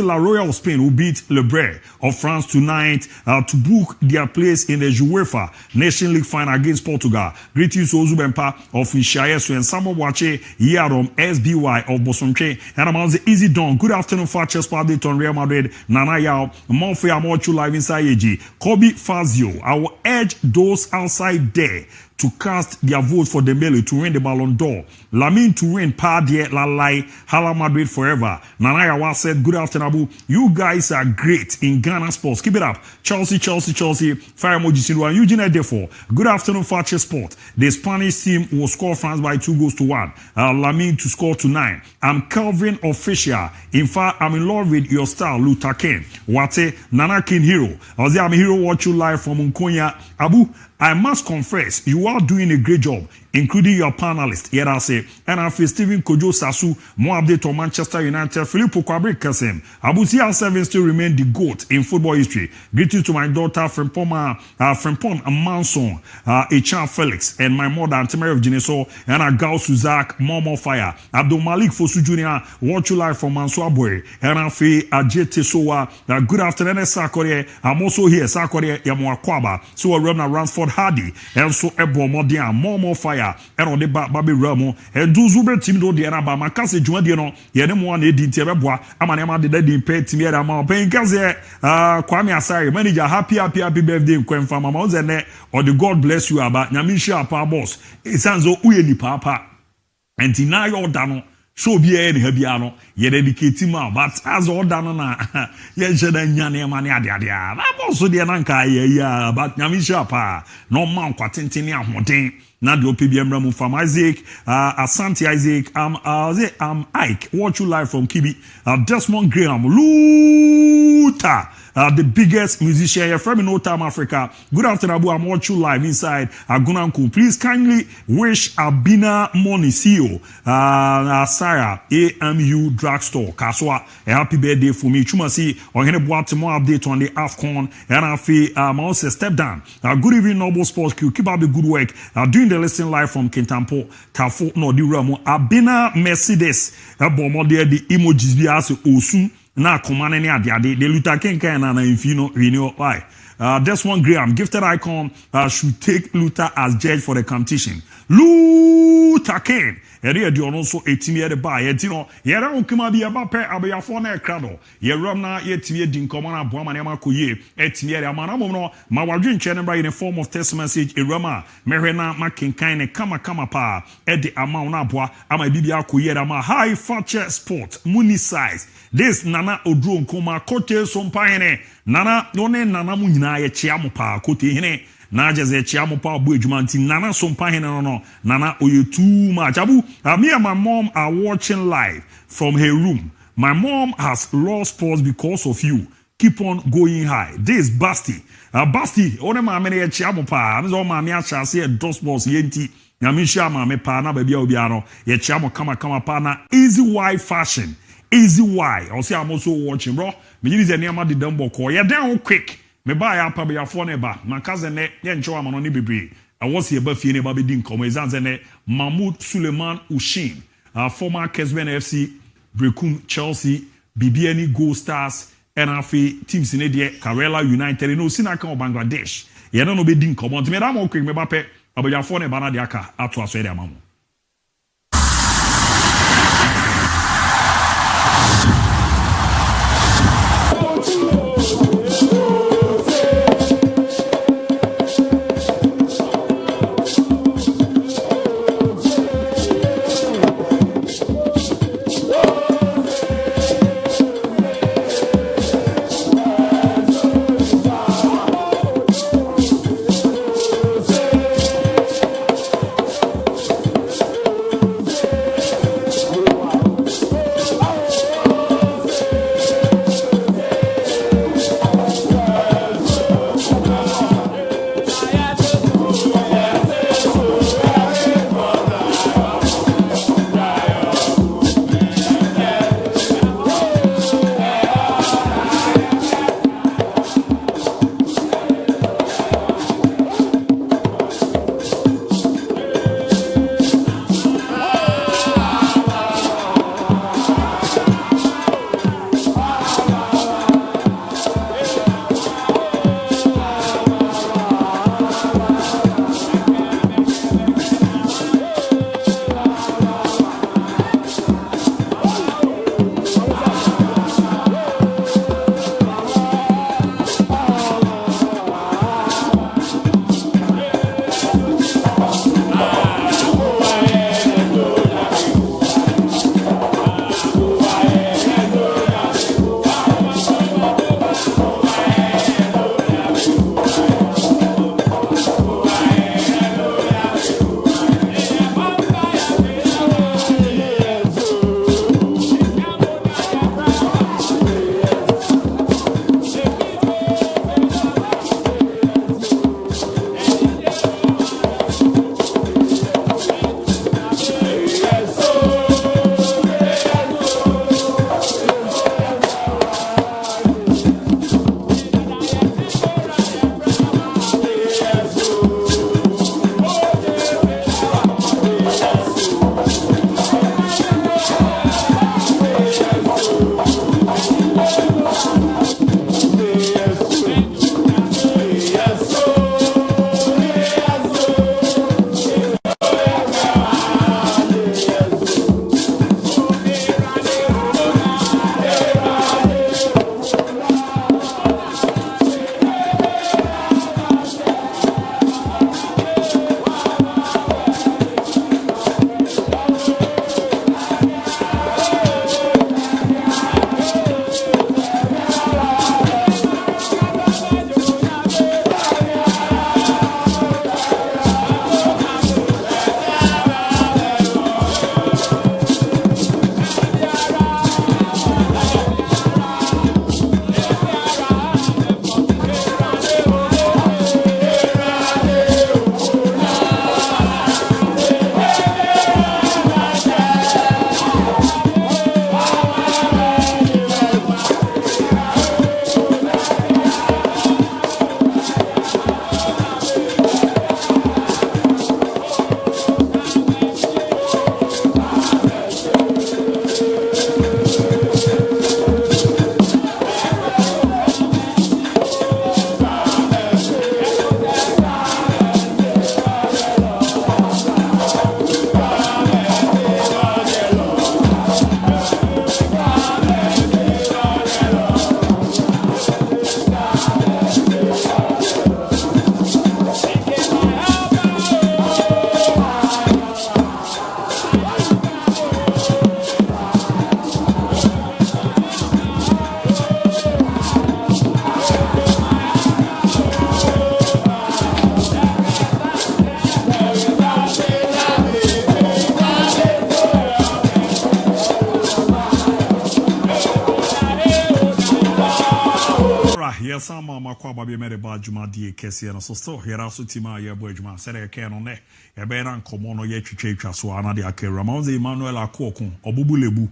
La Royal Spain will beat Lebre of France tonight to book their place in the UEFA Nation League final against Portugal. Greetings to Ozubempa of Ishayesu and Samo Wache Yarom SBY of Bosonche. And I'm on the Easy Dawn. Good afternoon, Fatches Party on Real Madrid. Nana Yao, MON-FRI Amochu live inside AG. Kobe Fazio, I will urge those outside there to cast their vote for Dembele to win the Ballon d'Or. Lamine to win Padie Lalai Hala Madrid forever. Nanayawa said, good afternoon, Abu. You guys are great in Ghana sports. Keep it up. Chelsea. Fire emoji Sinua. Eugene Edefo. Good afternoon, Fatche Sport. The Spanish team will score France by 2-1. Lamine to score to 9. I'm Calvin Official. In fact, I'm in love with your style, Luther Ken. Wate Nana King Hero. I was there, I'm a hero watch you live from Nkonya. Abu, I must confess, you are doing a great job, including your panelists. Here I say, and after Stephen Kojo Sasu, more update on Manchester United, Philippe Kwabre Kasem. Abu CR7 still remain the GOAT in football history. Greetings to my daughter, Frimpon Manson, Echan Felix, and my mother, Antimary of Geneso, and a Gal Suzak, MON-FRI. Abdul Malik Fosu Jr., watch you live from Mansoaboy, and Afi Ajete Soa. Good afternoon, Sakore. I'm also here, Sakore Yamuakwaba. So a Remna Ransford Hardy, and so Ebo Modia, MON-FRI, and on the Baby Ramo, and do Zube Team do the Anaba, Macase Juadiano, Yenemoan Edin Terebois, Amanema de Dead in Pay Timia, Mount Payne Kaze, Kwame Asari, manager, happy birthday, Quen Fama, or the God bless you about Namisha Pa boss. It sounds so Uyeni Papa, and deny your dano. So be any hebiano, ye dedicate him out, but as all done na ye shed and yanny money adia. I'm also the ananka, yeah, but Namisha Pa, no man quatintinia mountain. Nadio PBM Ramu from Isaac, Asante Isaac, I'm Ike, watch you live from Kibi, Desmond Graham, Luther. The biggest musician here from No Time Africa. Good afternoon, Abu. I'm watching you live inside Agunanku. Please kindly wish Abina Moni CEO, Sarah AMU Drugstore, Kaswa, a happy birthday for me. Chumasi, or any more update on the AFCON, and I feel also step down. Good evening, Noble Sports Q. Keep up the good work. Doing the lesson live from Kintampo, Tafo, no, the Ramo, Abina Mercedes, Bomode, the emojis, be as Osun. Na komane ni ade the Luther King na infino renew why Desmond Graham gifted icon should take Luther as judge for the competition. Luther King ere de ono so etimi ere ba ye ti no ye ra onkuma bi eba pe abeyafo na ekrado ye ram na ye timi di nkomo na boa mane makoye etimi ere amana mom no ma wadwe nche ne bra in the form of text message erama mehwe na makenkan ne kama pa e de ama na boa ama bibia akoye ama high Fakye sport muni size this nana odro nkoma kote so mpahene nana no ne nana mu nyina ye chia mo pa kote hene na jeze chia mo pa bu adwuma nti nana so mpahene no nana oye too much abu me and my mom are watching live from her room. My mom has lost sports because of you. Keep on going high. This Basti Basti one ma me ye chia mo pa me so ma me a chance e dos sports yenti na me sha ma me pa na ba bia obi ano ye chia mo kama pa na easy wide fashion. Easy why. I'll say I'm also watching, bro. Me use the name of the dumbo call. Yeah, down quick. Me buy a pabe ya phone eba. My cousin ne yen chowa manoni bebre. I was here buffy ne baby din come. Ezanzene Mahmoud Suleiman Ushin, former Kesben FC, Brekum Chelsea, BBNE Gold Stars, NFA teams in India, Kerala United. You know, Sinaka or Bangladesh. Yeah, don't know be din come. Me da mo quick me bape. Abe ya phone eba na diaka atwa so ede mamu. some mama kwa baby made ba juma die kesi and so still here also tima ye boy juma said e ken on e be na nkomo no ye twetwa so ana de akera ma ze Emmanuel Akokun obubu lebu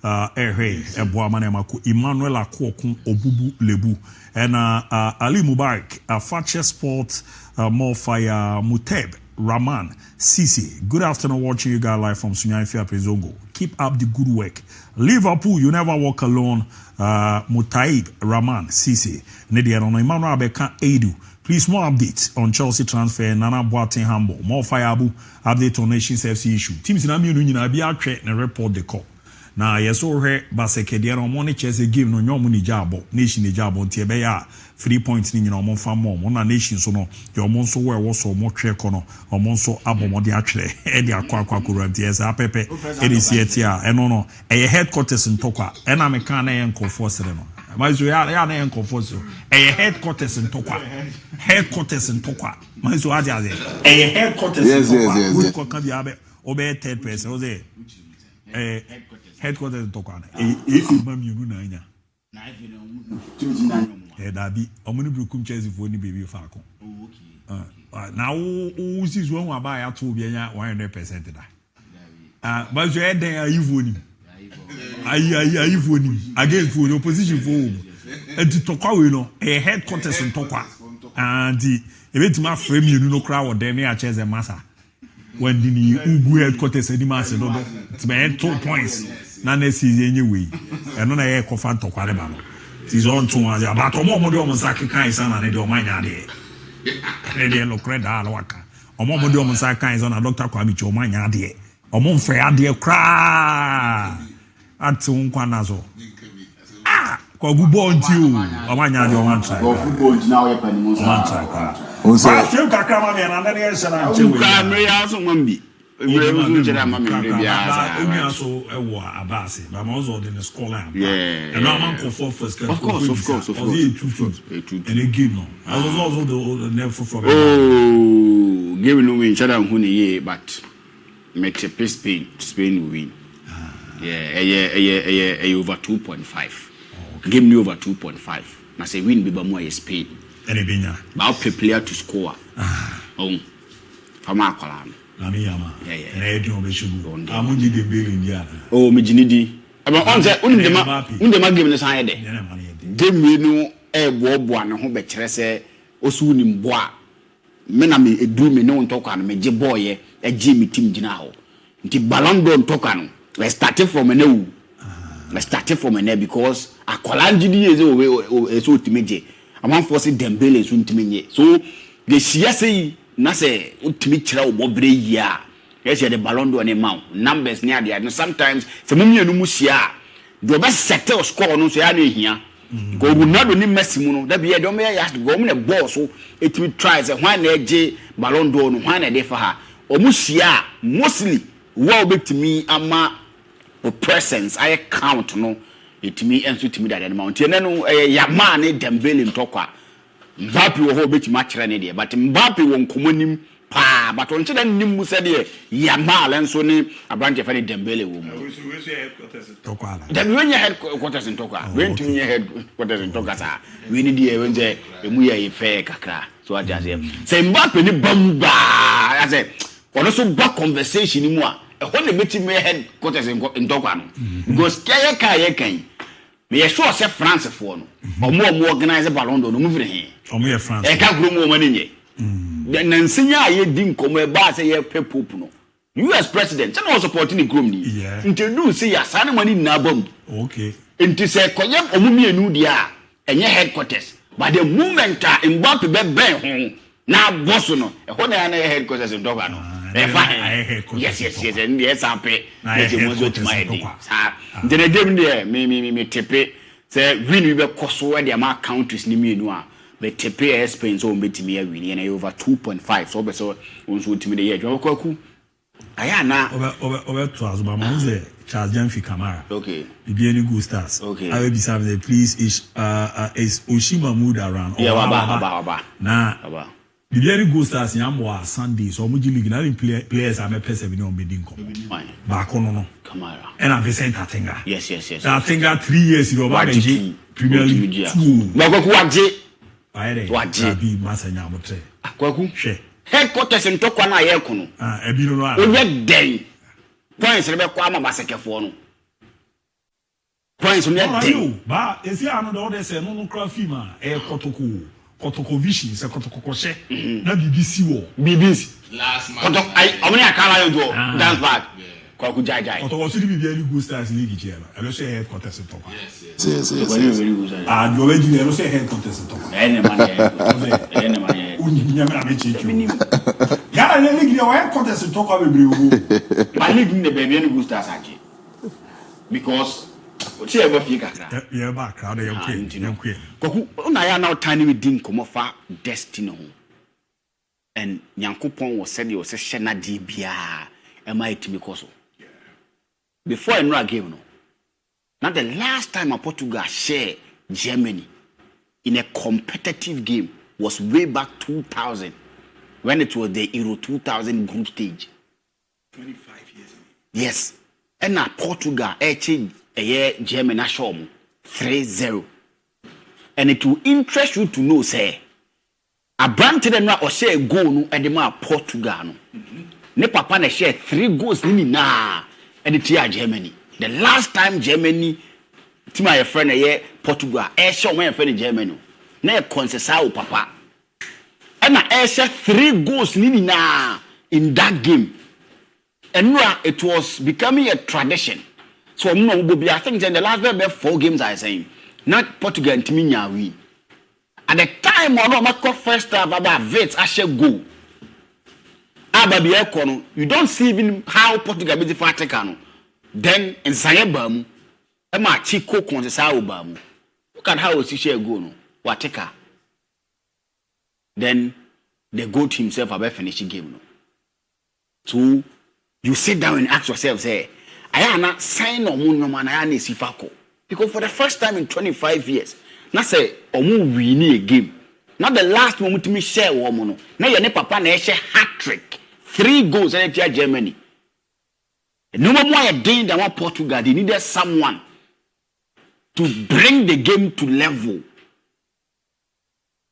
ebo amane mako Emmanuel Akokun obubu lebu and Ali Mubarak Fakye Sport MON-FRI Muteb Rahman Sisi. Good afternoon, watching you guys live from Sunyafia Prezongo. Keep up the good work. Liverpool, you never walk alone. Mutaib Rahman Sisi. Nediano Emmanuel Abeka Edu. Please, more updates on Chelsea transfer. Nana Boateng Hambo. MON-FRI ABOU update on Nations FC issue. Teams in Aminu be out and report the call. Now, yes, or Baseke, dear, on money Chelsea give no money jabo. Nation the jabo on Tiabeya. 3 points in your MON-FRI more. On nation, so no, your monso where was more check on or monso abo de actually. Eddie Aqua Current, yes, a pepe, Eddie Sietia, and no, a headquarters in Toka, and I'm a can and conforce. My Zoya and conforce. A headquarters in Toka. Headquarters in Toka. My Zoya, a headquarters in Toka. Good Cocabiabe, obey 3rd person, Jose. Headquarters in Toka. If you mum, you know. Dabi omuni brukum Chelsea for ni baby faako now who's this one buy at 100% da but you head there you voting ayi voting again for the opposition for and to Tokwa we know a headquarters in Tokwa and the event ma frame you no crowd or dem near Chelsea massa when the ugu headquarters any massa no to be 2 points na next season anyway and no na e ko fan Tokwa ba no is on to us about Omomodo Monsaki Kaisan and the Omania de. Ready look red alwaka. Omomodo Monsaki is on a Dr. Kwamicho Mania de. MON-FRI de cry at Unquanazo. Ah, Kogubon to Omania de one side. Go football now, you're penny one side. Also, I feel Kakama and another answer. You can't be also one be. So Abasi, but also in the school. Yeah, and I'm for first. Of course. And again, no. I was also the never for. Oh, giving away each other on but make a Spain will win. Yeah, over 2.5. Give me over 2.5. I say win be more Spain. And it be now player to score. Oh, from our column. Namiyama. And I don't be sure. I'm only the bill in Indiana. Oh, Mijinidi. About on the Undema given us higher day. Give me no air bob one who betresse or soon in bois. Menami a do me no token, me boy, a Jimmy Tim Dinao. The Ballon d'Or token. I started from a no. I started from a no because a Colangidi is over so to me. I want for say Dembele soon to me. So the CSA. Na say ultimi kira obobre ya yes the Ballon d'Or amount numbers near there and sometimes some mienu mu sia do be settle score no so ya na ehia go Ronaldo ni Messi mu no da be do me ya go mu na ball so etimi try say hwan na eje Ballon d'Or no hwan na dey fa ha o mu sia mostly wo betimi ama o presence I count no etimi enso timi da the amount ene no ya man ne Dembele ntokwa Mbappe wo ho beti match ne de but Mbappe won komonim pa but on cheda nim mu se de Yamal enso ne abranche fa ne Dembele wo mu we headquarters Tokwa da we nya headquarters Tokwa we ntumi nya headquarters Tokwa sa we ni de we nje emu ye fair kakra so aja say Mbappe ni bamba I say ono so back conversation ni mu a e ho ne beti me headquarters Tokwa no because kaya kan me sure say France for no omo organize Ballon d'Or no mu vire he omo France e ka gro mu omo nye na nsinya ye di nkomo e ba say ye pope no US president no supporting the group ni introduce say ya sane mani na bam okay enti say konye omo mienu dia enye headquarters but the moment Mbappe be ben ho na boss no e ho na headquarters in Doga no yes and yes happy let you mo to my day the dem there me tepe say win we be koso e ma countries ni mienu a be tepe Spain so betimi a win na over 2.5 so be so onso timi dey adwa kwaku aya na over to azuma manze Charles Janfi Kamara okay Bibiani Good Stars okay I will be serving please is Oshima mood around yeah baba na Bibiani Good Stars yamwa Sunday so muji league na players am person bi no mbedi nko ba kono no Kamara and I Vincent Atenga yes Atenga 3 years ago ba Premier League 2 ba kwaku waje Waje bi masanya motre. Akwaku. Hwe. Headquarters in Tokwa na ye kono. Ebi no o ye den. Points be kwa ma basekefo no. Points no ye den. Ba esi anu do de se no kra fima kotoko vision se kotoko koshe na BBC wo. BBC. Last match. Kotoko omni akala yo do. Dance back. Kwaku jai. Kotoko si bi any good stars league je na. Elo se headquarters in Tokwa. Yes. Very good. You already elo se headquarters in Tokwa. Ene man. Unya me na chechu. Ya na league dey headquarters in Tokwa bebre wo. My league ne baby any good stars aje. Because what's ever fee kakra. Yeah, back crowd dey queen. Kwaku una ya now tiny with din komo fa destiny ho. And Nyankopon was said you was say na di bia am I to because before I know a game no. Now the last time a Portugal share Germany in a competitive game was way back 2000 when it was the Euro 2000 group stage. 25 years ago. Yes. And now Portugal change a year Germany show 3-0. And it will interest you to know say a brand to them or share a goal no and the Portugal no. Ne papa na share 3 goals ni na and it here Germany. The last time Germany team my friend here Portugal share when friend Germany. Na consesa papa. And na share 3 goals ni na in that game. And it was becoming a tradition. So I think in the last 4 games I saying not Portugal and Timinya win. At the time when I first half about Vets I share goal. ABOU you don't see even how Portugal be the Fatikano. Then in Sayabam, Emma Chico Consesau. Look at how she share go no. Wateka. Then the goat himself about finishing game no. So you sit down and ask yourself, say, I am not sign or moon man I am Sifako. Because for the first time in 25 years, not say omu win a game. Not the last moment to me share woman. Now your papa na share hat-trick. 3 goals against Germany. No more a day than one Portugal. They needed someone to bring the game to level.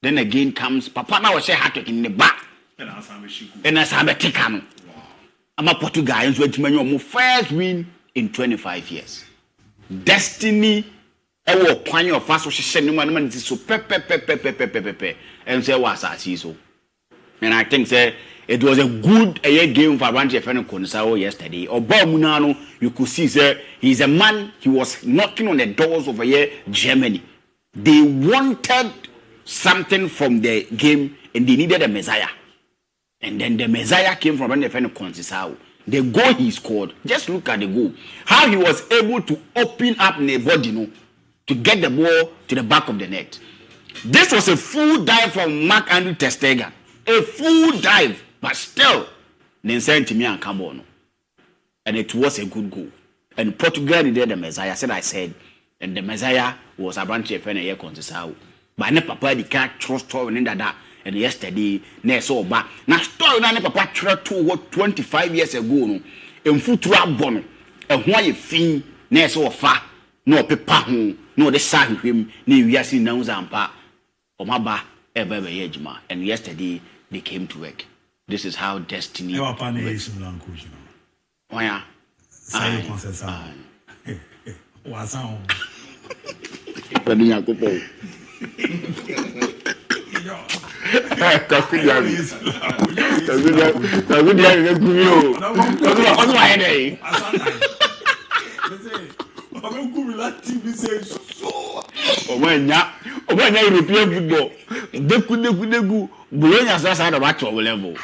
Then again comes Papa now share hat-trick in the back. And as I'm a Tikano. I'm a Portugal. And so first win in 25 years. Destiny. I will plan your fast social man so pepe and say was as so. And I think say it was a good game for Randy Feno Consao yesterday. Or Munano, you could see say he's a man, he was knocking on the doors of Germany. They wanted something from the game and they needed a Messiah. And then the Messiah came from Randy Feno Consao. The goal he scored, just look at the goal. How he was able to open up the body to get the ball to the back of the net. This was a full dive from Marc-Andre ter Stegen. A full dive, but still, they sent to me and Cabono. And it was a good goal. And Portugal needed the Messiah. I said, and the Messiah was a branch of a year consistent. But I papa the can't trust story in that. And yesterday, ne so back. Now, story na papa tried to 25 years ago. No, and football bono. And why you think ne so far? No pepa ho. No the sang him. Ne we are seeing now zampa. Omaba ebe yejima. And yesterday they came to work. This is how destiny. Ewa pa ne yesu language no. Why? Say consesa. Wasan. Pedi yakopo. Kakudiari. Kakudiari gumi o. Odu wa yede. Omo gumi la TV say so. Omo nya European football. Deku. Bologna sasa na ba to level.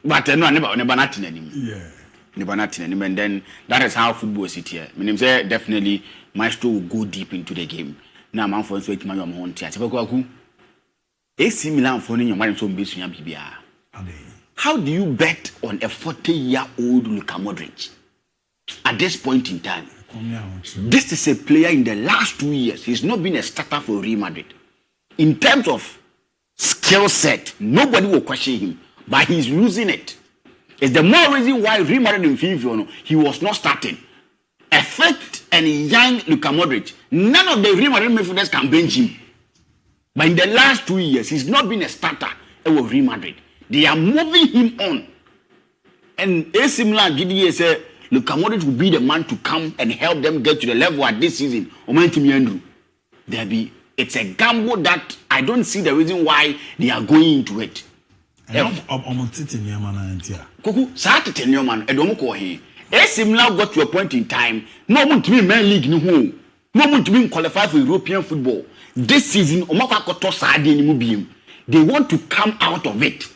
But no ne ba na tinani. Yeah. Ne ba na tinani and then that is how football is here. Meaning say definitely Maestro will go deep into the game. Now man for so etima yo mo hontia. Tebekwaku. AC Milan for your money so mbesua bibia. How do you bet on a 40-year-old Luka Modric at this point in time? This is a player in the last 2 years. He's not been a starter for Real Madrid. In terms of skill set, nobody will question him, but he's losing it. It's the more reason why Real Madrid in FIFA, he was not starting. A fit and young Luka Modric, none of the Real Madrid midfielders can bench him. But in the last 2 years, he's not been a starter with Real Madrid. They are moving him on. And AC Milan, GDA said, Luka Modric will be the man to come and help them get to the level at this season. It's a gamble that I don't see the reason why they are going into it. AC Milan got to a point in time, no one to be main league, no one to be qualified for European football. This season, they want to come out of it.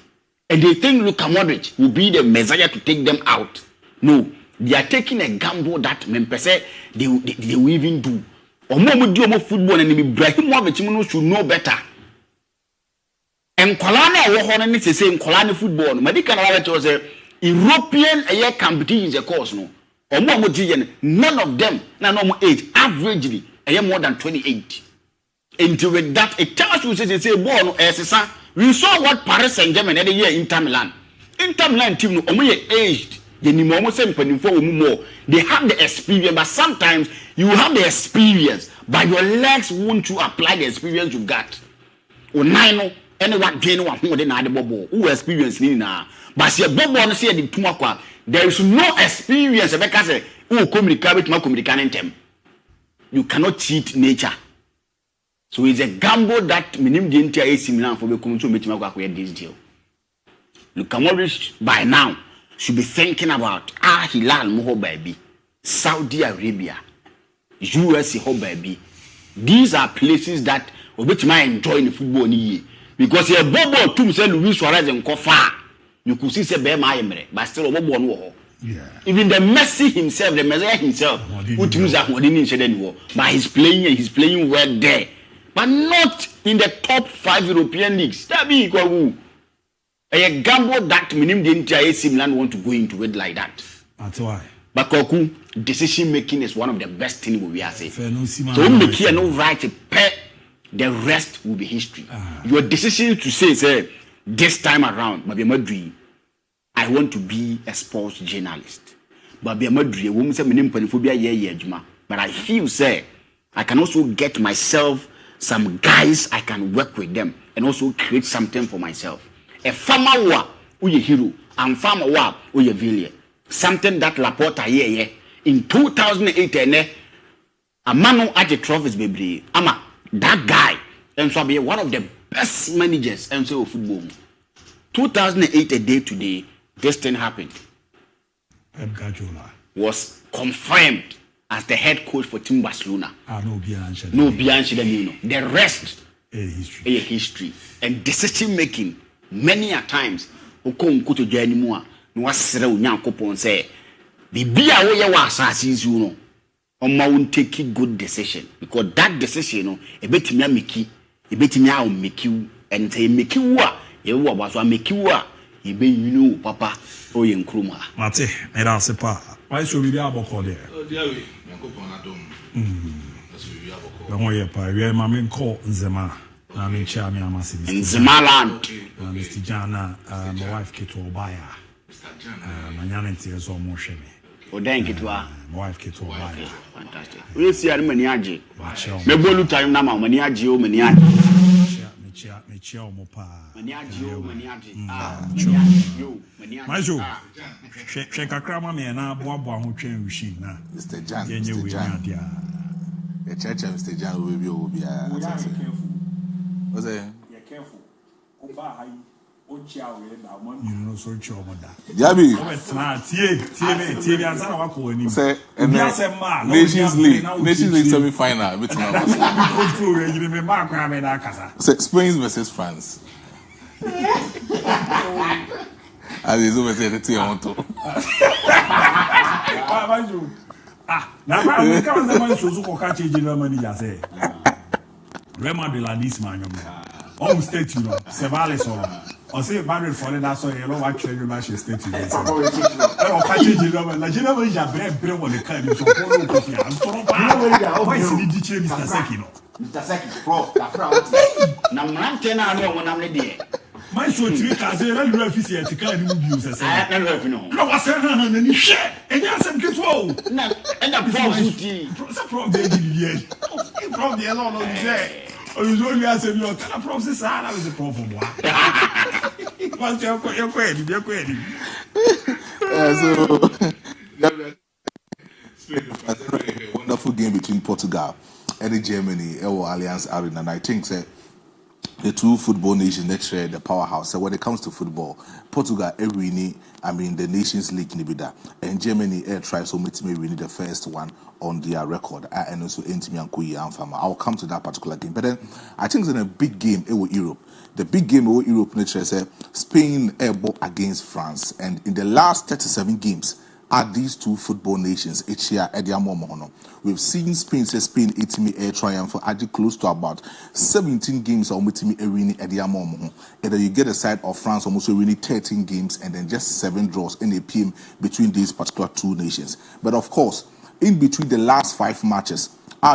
And they think Luka Modric will be the messiah to take them out. No, they are taking a gamble that they will even do. Or more do football and Ibrahimovic should know better. And Kolana needs to say in Kolana football. Medical was a European competition is a course no. Or more none of them now normal age averagely more than 28. Until with that, it tells you say ball as we saw what Paris Saint-Germain had a year Inter Milan. Inter Milan team no aged. They have the experience, but sometimes you have the experience, but your legs won't you apply the experience you got. Anyone gain one who didn't have the bubble, who experience now. But see a bubble say the Tumakwa, there is no experience because who communicate with my communicating. You cannot cheat nature. So it's a gamble that minimum the entire AC Milan for becoming to meet this deal. Luka Modric by now should be thinking about Hilal Moho baby, Saudi Arabia, US Ho baby. These are places that which might enjoy the football year. Because a bobo to say Luis Suarez and Kofa, you could see say Bema Emre, but still a bobo no. Even the Messi himself, the Messiah himself, who use that one didn't but he's playing well there. But not in the top 5 European leagues. That be equal. A gamble that minimum the entire AC Milan want to go into it like that. That's why. But Koku, decision making is one of the best things we are saying. So make here no right to pay. The rest will be history. Your decision to say this time around, I want to be a sports journalist. But I feel I can also get myself some guys I can work with them and also create something for myself. A farmer wa uye hero and farmer wa uye villain. Something that Laporta here in 2008 a man at the trophies baby. Ama that guy and so be one of the best managers and so football. 2008 a day today, this thing happened. Pep Guardiola was confirmed as the head coach for Team Barcelona. No Bianchi. The rest is history. And decision making, many a times, Okon to join anymore. No was Nyankopon say, the be away was assassins, you know. Won't take a good decision. Because that decision, a bit me make you, and say make you was what make you he be you know, Papa, or in Kruma. Mate, and I'll say, why should we be able to call there? We are my call Zema. I mean, Chami Amasi in Zemaland. Mr. Jana, my wife Kito Obaya. My nanny is almost shame. Oh, thank you, my wife Kito Obaya. Fantastic. We see a maniaji. Maybe time now, maniaji, maniaji. Michel Mopa. Maniaji. Majo. Check a crama me and I boa who train machine now. Mr. Jan. The church of Mr. Jan will be what's it? You're careful. you know, so sure about that. DIABY. Nations League semi-final. Spain versus France. As is over there, the want to. Now, I'm going to catch Germany. Real Madrid like this man, home state, you know, Sevales or say Madrid for that, so you know what training match is state. I don't catch Germany. Like Germany is a very on the kind of coffee. I'm so why is the DJ Mr. Sekino? Mr. Seki, Prof. Now, I'm 10 hours when I'm ready. My so three cars, I don't know if he's here to carry the use. I don't know. No, I said, and you share, and you have some good woe. And the Prof. Prof. They did, yes. Prof. The alone on there. you told me I said your kind of process that was a problem. What's your question? So wonderful game between Portugal and Germany, Alliance Arena, and I think that the two football nations next year, the powerhouse. So when it comes to football, Portugal the Nations League nibida, and Germany tries to meet me winning the first one on their record. And also I'll come to that particular game. But then I think it's in a big game with Europe. The big game with Europe next year, Spain airball against France, and in the last 37 games at these two football nations, each year at the we've seen Spain air triumph at close to about 17 games or winning at the either you get a side of France almost winning 13 games and then just 7 draws in a PM between these particular two nations. But of course, in between the last 5 matches,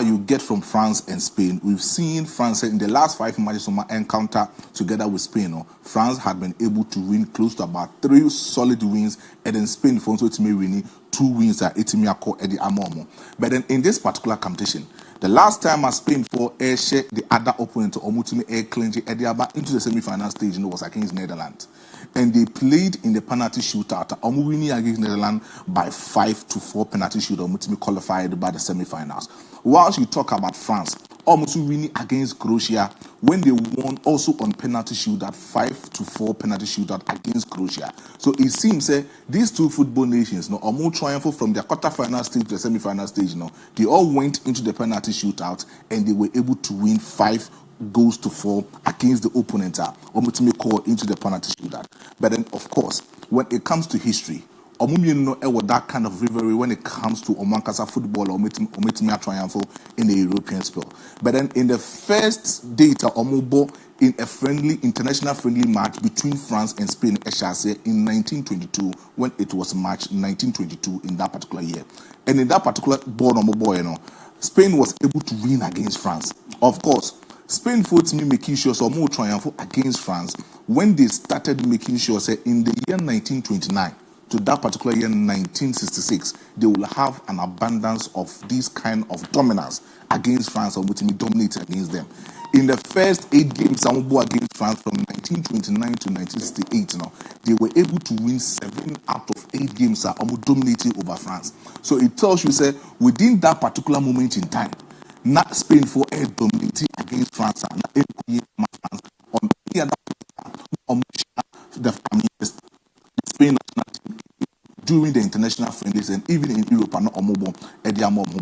you get from France and Spain. We've seen France in the last 5 matches of my encounter together with Spain. France had been able to win close to about 3 solid wins, and then Spain for also to winning 2 wins at Etimiako at the Amomo. But then in this particular competition, the last time Spain for air share the other opponent or Mutimi air clinching at the into the semi-final stage, was against Netherlands. And they played in the penalty shootout. Winning against Netherlands by 5-4 penalty shootout. Mutimi qualified by the semi-finals. Whilst you talk about France, almost winning against Croatia when they won also on penalty shootout, 5-4 penalty shootout against Croatia. So it seems these two football nations, almost triumphant from their quarter-final stage to the semi-final stage. They all went into the penalty shootout and they were able to win 5-4 against the opponent or call into the penalty shootout. But then, of course, when it comes to history, that kind of rivalry when it comes to Omankasa football or Metimia triumphal in the European spell. But then in the first data, Omobo in a international friendly match between France and Spain, in 1922, when it was March 1922 in that particular year. And in that particular board, Spain was able to win against France. Of course, Spain fought me making sure so more triumphal against France when they started making sure in the year 1929 to that particular year 1966, they will have an abundance of this kind of dominance against France or dominate against them. In the first 8 games against France from 1929 to 1968, they were able to win 7 out of 8 games dominating over France. So it tells you, within that particular moment in time, not Spain for air dominating against France, on any other the Spain during the international friendlies and even in Europe and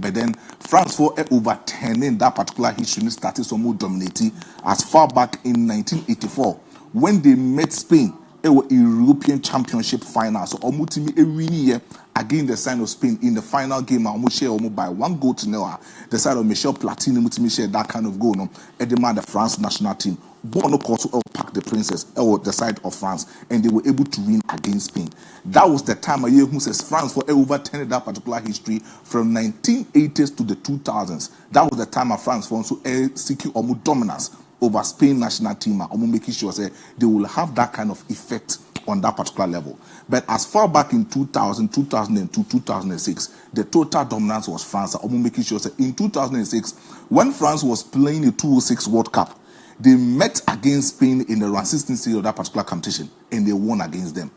but then France for overturning that particular history started some more dominating as far back in 1984 when they met Spain European Championship final. So Omutimi every year against the side of Spain in the final game, almost share by 1-0. The side of Michel Platini Mutimi share that kind of goal. At the France national team. Born of course to pack the princess or the side of France, and they were able to win against Spain. That was the time a year who says France for overturning that particular history from 1980s to the 2000s. That was the time of France for also seeking almost dominance over Spain national team and making sure they will have that kind of effect on that particular level. But as far back in 2000, 2002, 2006, the total dominance was France. Making sure in 2006, when France was playing the 2006 World Cup, they met against Spain in the round 16 series of that particular competition, and they won against them.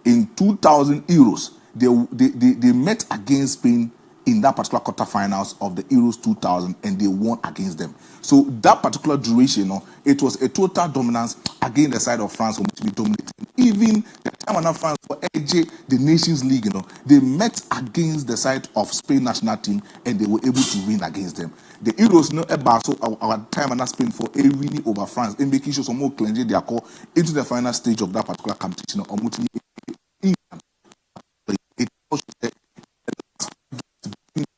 In 2000 Euros, they met against Spain in that particular quarterfinals of the Euros 2000, and they won against them. So that particular duration, it was a total dominance against the side of France, which be dominating. Even the time when France for AJ, the Nations League, they met against the side of Spain national team, and they were able to win against them. The Euros so our time and Spain for a winning over France and making sure some more cleansing their call into the final stage of that particular competition.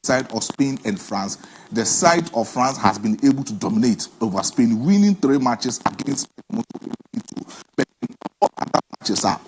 Side of Spain and France, the side of France has been able to dominate over Spain, winning 3 matches against Spain. But other matches are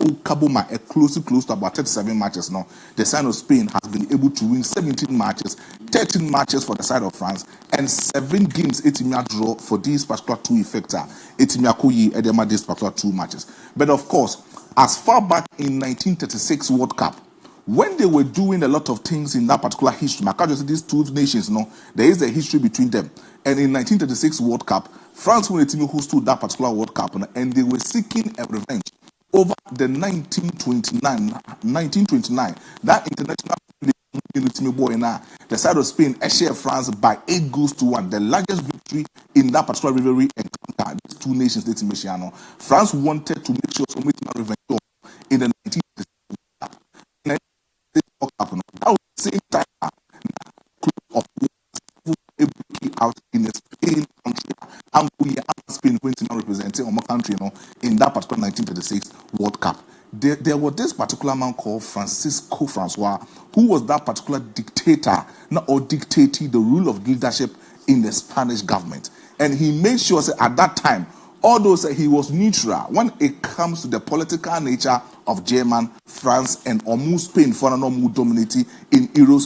close to about 37 matches now. The side of Spain has been able to win 17 matches, 13 matches for the side of France, and 7 games etimia draw for these particular 2 effector. Etimia koyi these particular 2 matches. But of course, as far back in 1936 World Cup, when they were doing a lot of things in that particular history, I can't just say these two nations, there is a history between them. And in 1936 World Cup, France won a team who stood that particular World Cup, and they were seeking a revenge over the 1929, that international the side of Spain share France by 8-1, the largest victory in that particular rivalry encounter. These two nations, France wanted to make sure some revenge in the 1936 World Cup. That was the same time of out in the Spain country, and we are Spain going to represent our country, in that particular 1936 World Cup. There was this particular man called Francisco Francois, who was that particular dictator, or dictating the rule of leadership in the Spanish government. And he made sure that at that time, although he was neutral when it comes to the political nature of German, France, and almost Spain for an almost dominating in Europe.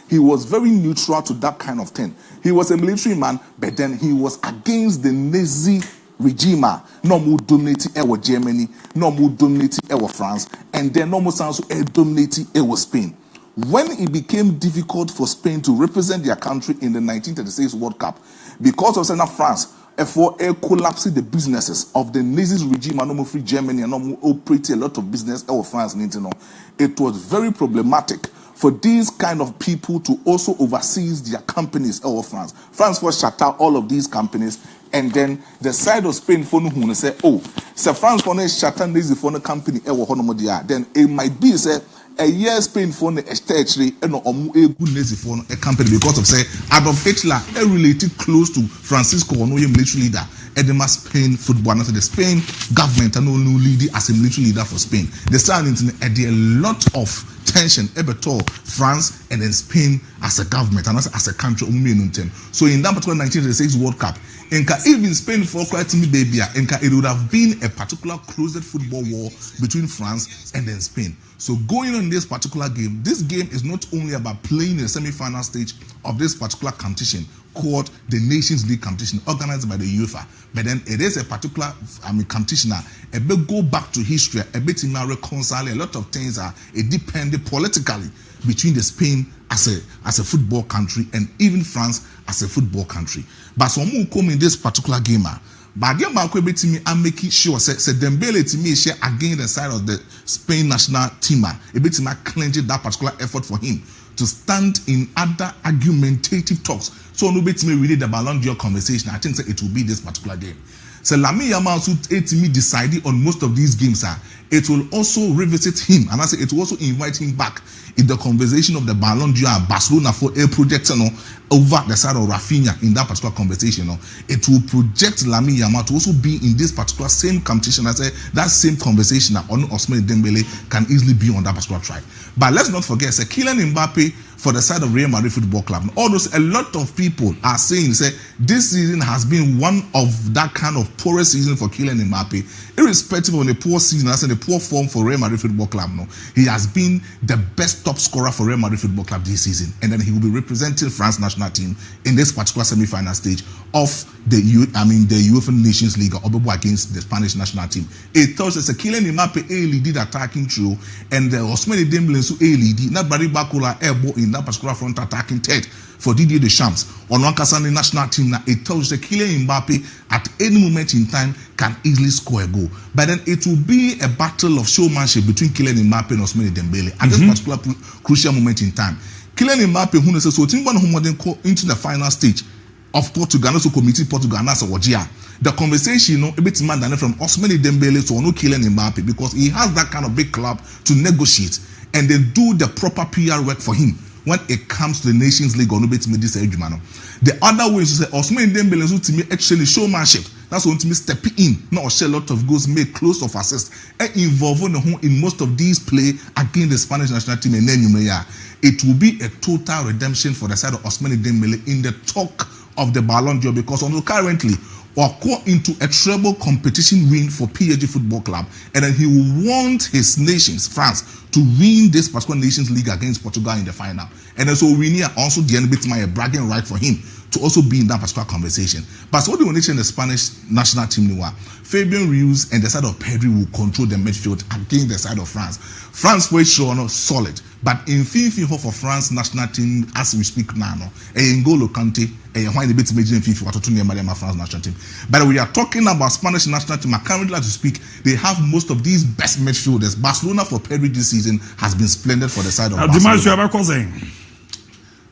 He was very neutral to that kind of thing. He was a military man, but then he was against the Nazi regime. No more dominating our Germany, no more dominating our France, and then no more also dominating our Spain. When it became difficult for Spain to represent their country in the 1936 World Cup, because of Senate France, for collapsing the businesses of the Nazi regime and free Germany and operate a lot of business over France, it was very problematic for these kind of people to also oversee their companies over France. France was shut out all of these companies, and then the side of Spain for who say, so France for shut out this for the company then it might be say a year Spain for the estatuary and a good Nazi for a company because of say Adolf Hitler related close to Francisco or no military leader. Edema Spain football, and the Spain government and no leader as a military leader for Spain. They started a lot of tension between France and then Spain as a government and as a country. So in that particular 1936 World Cup, even Spain for quite me baby, it would have been a particular closed football war between France and then Spain. So going on this particular game, this game is not only about playing the semi-final stage of this particular competition called the Nations League competition organized by the UEFA, but then it is a particular competition. A bit go back to history, a bit in reconcile a lot of things are dependent politically between the Spain as a football country and even France as a football country. But some who come in this particular game, but again, I'm making sure say Dembele to me share against the side of the Spain national team. A bit clenching that particular effort for him to stand in other argumentative talks. So no bit me really the Ballon d'Or conversation. I think it will be this particular game. So Lamine Yamal decided on most of these games. It will also revisit him, and I say it will also invite him back in the conversation of the Ballon d'Or Barcelona for a project over the side of Rafinha in that particular conversation. It will project Lamine Yamal to also be in this particular same competition. I say that same conversation on Ousmane Dembele can easily be on that particular track. But let's not forget, Kylian Mbappe for the side of Real Madrid Football Club. Although a lot of people are saying, this season has been one of that kind of poorest season for Kylian Mbappe. Irrespective of the poor season, I say the poor form for Real Madrid Football Club, he has been the best top scorer for Real Madrid Football Club this season. And then he will be representing France national team in this particular semi-final stage of the UEFA Nations League against the Spanish national team. It tells us Kylian Mbappe lead attacking trio, and the Ousmane Dembele lead, not Barry Bakula airborne in that particular front attacking third for Didier Deschamps on one Kasani national team. Now it tells the Kylian Mbappe at any moment in time can easily score a goal. But then it will be a battle of showmanship between Kylian Mbappe and Ousmane Dembele at this particular crucial moment in time. Kylian Mbappe, who says so, into the final stage of Portugal, also committee Portugal, and the conversation, a bit man than from Ousmane Dembele to no Kylian Mbappe because he has that kind of big club to negotiate and then do the proper PR work for him when it comes to the Nations League or no bit this man. The other way is to say Ousmane Dembele to me actually showmanship. That's what to me step in, not share a lot of goals, make close of assists, and involve in most of these play against the Spanish national team. And then it will be a total redemption for the side of Ousmane Dembele in the talk of the Ballon d'Or because currently or call into a treble competition win for PSG Football Club, and then he will want his nations, France, to win this particular Nations League against Portugal in the final. And then so we need also the end bit my bragging right for him to also be in that particular conversation. But so the nation, the Spanish national team, Fabian Ruiz and the side of Pedri will control the midfield against the side of France. France was sure solid. But in FIFA for France national team, as we speak now, N'Golo Kante, why the bit major in FIFA, what to name France national team. But we are talking about Spanish national team. Currently, as we speak, they have most of these best midfielders. Barcelona for Pedri this season has been splendid for the side of Barcelona.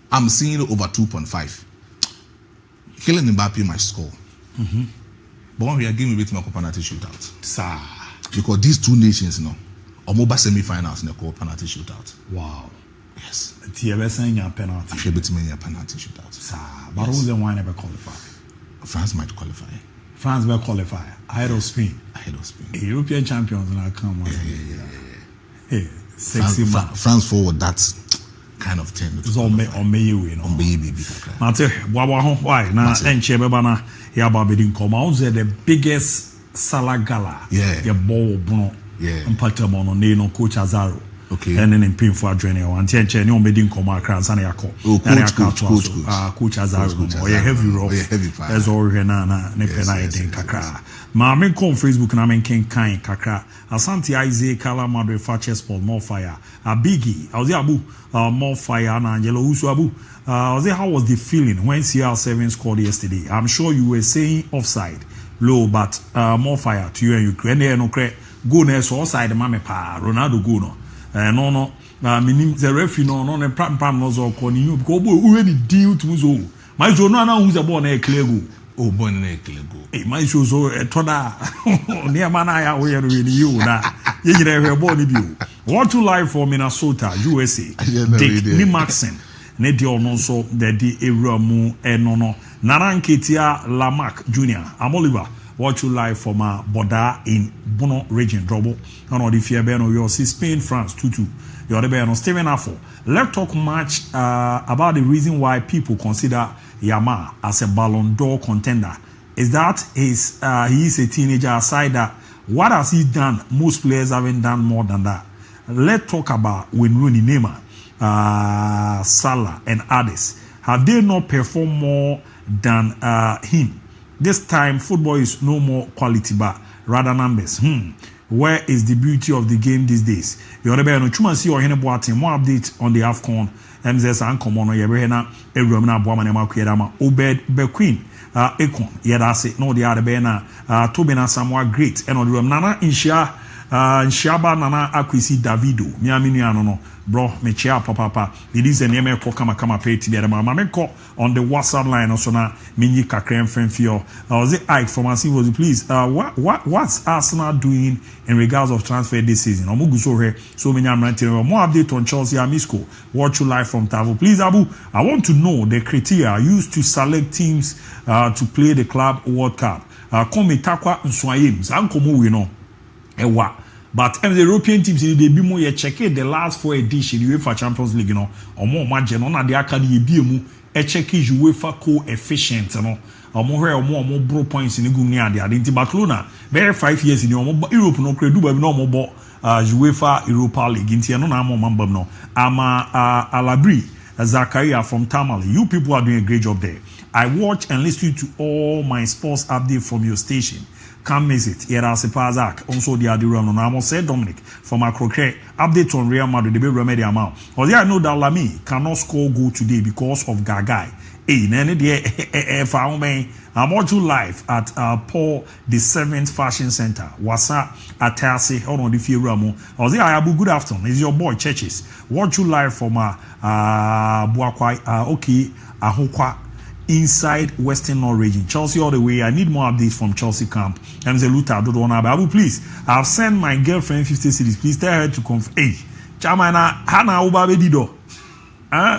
I'm seeing over 2.5. Kylian Mbappe might score. But when we are giving it to my penalty shootout. Sir. Because these two nations, Omoba semi-finals in the penalty shootout. Wow. Yes. TBS penalty. I should be a penalty shootout. Sir, but who's the one ever qualify? France might qualify. France will qualify ahead of Spain. Ahead of Spain. European champions now come on. Hey, sexy man. France forward, that's kind of 10. It's on me, you know. On baby. Mate, why? Now, enche bebana ya babedin koma. Who's the biggest Salagala? Yeah. Your ball, Bruno. Yeah. Mpatamono, no Coach Azaro. Okay. And then in painful journey, one tenche, no medin koma crowns and yako. Oh, Coach Azaro. Or a heavy rock. Heavy fire. There's all Renana, Nepena, den kakra. Ma men come Facebook na men ken kind kakra. Asante Isaac Kala Madre Fakye Sport MON-FRI. A biggie. I was there Abu MON-FRI and Angelo Usu Abu. I was there, how was the feeling when CR7 scored yesterday? I'm sure you were saying offside. Low, but MON-FRI to you and Ukraine. No credit. Go near so offside mame pa Ronaldo go no. No. Meaning the referee no pram no so ko ni you because we any deal to so. My jo no na who's the ball na clear go. Oh, boy, na clear go. Eh, my show so toda. Near man I we really you na. Ye nyere ball ni bi o. Watch you live for Minnesota, USA. Dick Nimaxen. Ne di ono so de di ewura mu no. Naranketia Lamarck Jr. I'm Oliver. Watch you live from Boda in Bono region. Trouble. And on the Fiabeno, you'll see Spain, France 2-2. You're the Beno Steven Affo. Let's talk much about the reason why people consider Yamal as a Ballon d'Or contender. Is that he is a teenager aside that what has he done? Most players haven't done more than that. Let's talk about when Rooney, Neymar, Salah and others. Have they not performed more than him? This time, football is no more quality, but rather numbers. Where is the beauty of the game these days? You are no chuma see or more update on the AFCON. MZS and Common, Yabrena, Erumna, Boamanema, Kuyama, Obed Bequeen, Econ, Yadase, no, the other Bena, Tobina, somewhat great, and on the Nana Shaba Nana Akwisi Davido, Miaminiano, bro, Mechia Papa, it is an email for Kama pay to the Mamako on the WhatsApp line also now, Mini Kakrem Fenfio. I was it Ike from Asivo, please. What's Arsenal doing in regards of transfer this season? So many more update on Chelsea Amisco. Watch you live from Tavo. Please, Abu, I want to know the criteria used to select teams to play the Club World Cup. Come Takwa Nswayim, Sankomo, you know. But the European teams they be more check the last 4 editions UEFA Champions League, or more margin on the academy be mu check UEFA coefficient, or more bro points in the Gunia. They are Barcelona. Very 5 years in Europe no credit, but no more UEFA Europa League. Into no more no. Ama Alabri Zakaria from Tamale. You people are doing a great job there. I watch and listen to all my sports update from your station. Can't miss it. Here are Sepazak. Also, the Adiran on Amos said Dominic from Acroque. Update on Real Madrid. The big remedy amount. Or I know that Lamy cannot score goal today because of Gagai. Hey, nene de found me. I'm watching live at Paul the 7th Fashion Center. Wasa Atase. Hold on the few Ramo. Or Abu. Good afternoon. It's your boy Churches. Watch you live from Buakwai. Okay, Ahokwa. Inside Western North region. Chelsea all the way. I need more updates from Chelsea camp. Mz Luta, Abu, please. I've sent my girlfriend 50 cities. Please tell her to come. Hey, Chamana, Hana Ubabe Dido.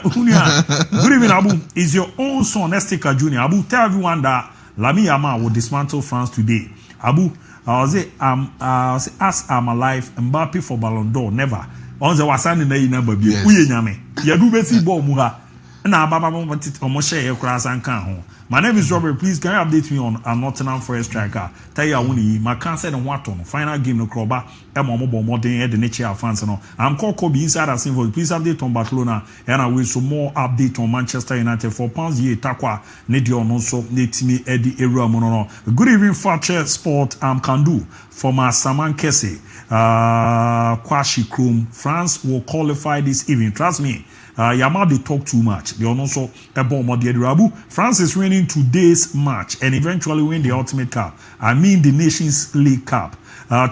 Good evening, Abu. Is your own son, Estika Jr. Abu, tell everyone that Lami Yama will dismantle France today. Abu, as I'm alive, Mbappe for Ballon d'Or, never. On the Wasan in the Inababi. Uye Nyame. Yadu Besi Bo Muha. na baba mo share cross and can. My name is Robert. Please can you update me on a Nottingham Forest striker? Tell you Awuni, my cancer and what on final game no kroba. Mobile modern the nature fans no. I'm called Kobe inside as info. Please update on Barcelona and I will some more update on Manchester United £4 ye takwa nedio no so netimi Eddie Eru Monono. Good evening, Fakye Sport can do for my Saman Kese. Kwashi Krum. France will qualify this evening. Trust me. Yamal they talk too much. They are also a bomb of the Rabu. France is winning today's match and eventually win the Ultimate Cup. I mean the Nations League Cup.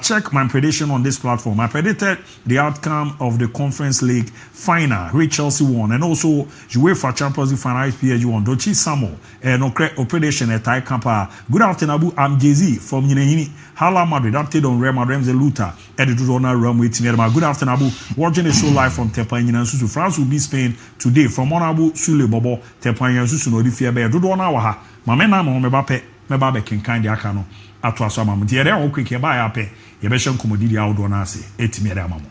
Check my prediction on this platform. I predicted the outcome of the Conference League final, which Chelsea won, and also UEFA Champions League final, PSG won. Dochi Samuel and prediction at Tai Kampa. Good afternoon, Abu. I'm Jay-Z from Yinehini. Hala Madrid, update on Real Madrid, Luta, edited on our run with me. Good afternoon, Abu. Watching the show live from Tepanyina Susu. France will be Spain today from Monabu Sule Bobo, Tepanyina Susu, no Difia Bear. Do on our Mamena Mebape, Mebabe can kind of Akano. Atwa so amam tie o quick e ba ya pe ye be hye nkomodi awdo na ase etimi ere amam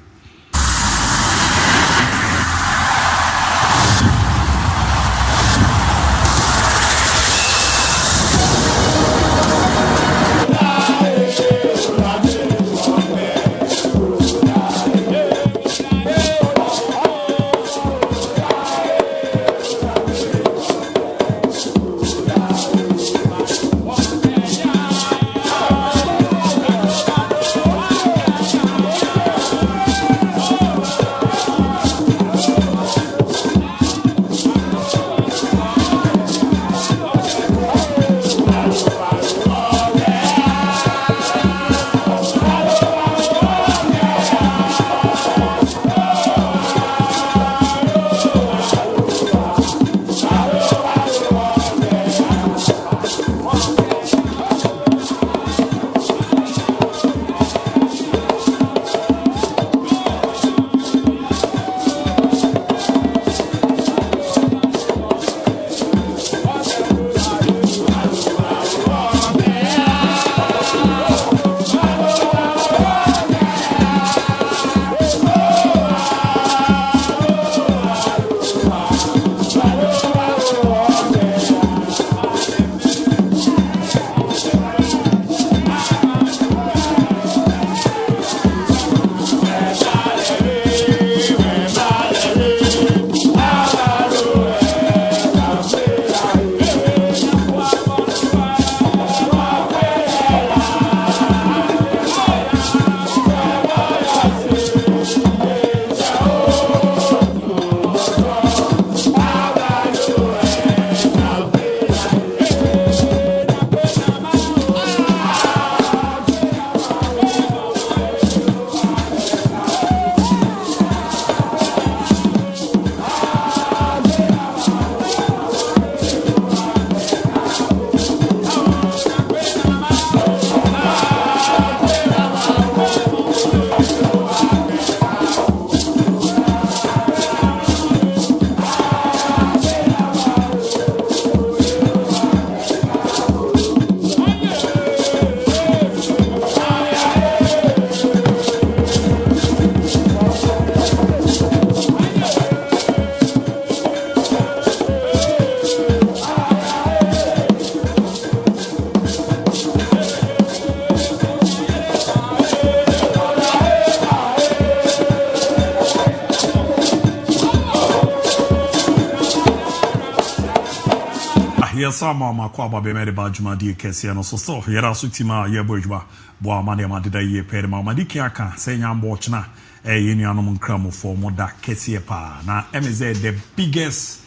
Sama makwaba be mede ba djuma di kese no so yera so tima ye bojuma bo amade ma deda ye pere ma madiki aka se nyambo chna yenuanom nkramofo moda kese pa na MZ the biggest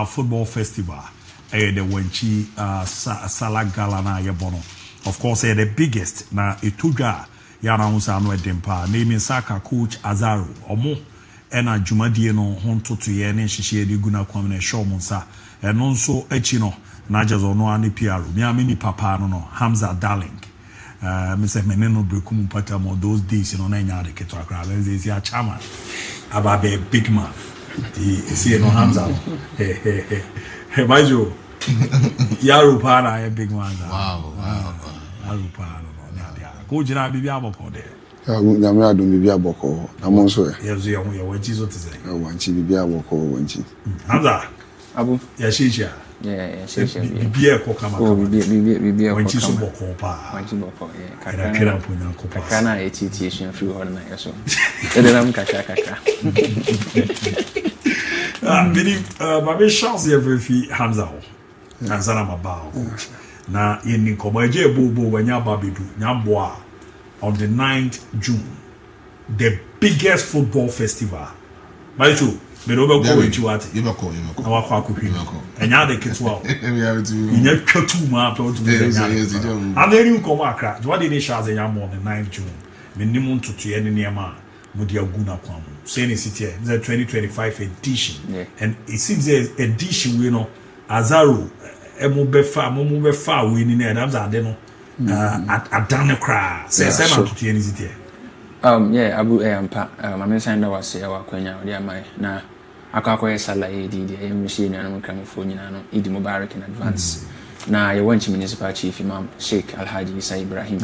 football festival the Wanchi Sala Gala na ye bono of course the biggest na etudwa yana unsa no edempa naming Saka coach Azaro omo ena djumadie no hontoto ye ne hihie de guna kwam na show monsa eno nso achi no na jazo no ani piaro mi amini papa no Hamza Darling me say me no brekum pata mo those days you know na nya de keto akra be say a chairman ababe big man the see no Hamza hey majo yaro pa na big man wow yaro pa no nya dia ko jira bibi aboko de na me adum bibi aboko na mo so yezu ye wanchi so te say wanchi bibi aboko wanchi Hamza Abu. Yeah, she's yeah. Be a cockama. Oh, be a when she's a boko. When she boko, yeah. Kakana, ATT, free order, so. Then I'm kaka. Baby chance every fee hands out. Hands on my bow. Now, in Komaje Bobo, when your baby do, Nyamboa, on the 9th June, the biggest football festival. By two. But over go into what you call our Faku, and now they can swallow. You never cut 2 months or 2 days. And then you come back. What did they share the yam on the 9th June? Minimum to the end near man, Mudia Guna Kwam. Saying it's here, the 2025 edition. And it seems the edition, you know, Azaro, Mobefa winning there. That's Adeno. At Danakra. Say 7 to 10 is it here. Yeah, Abu Ampa, my son was here, Quenya, dear my now. Akako salary, the machine and Cramophone, Idi Mubarak in advance. Now, I went to Municipal Chief Imam Sheikh Al Haji Isa Ibrahim.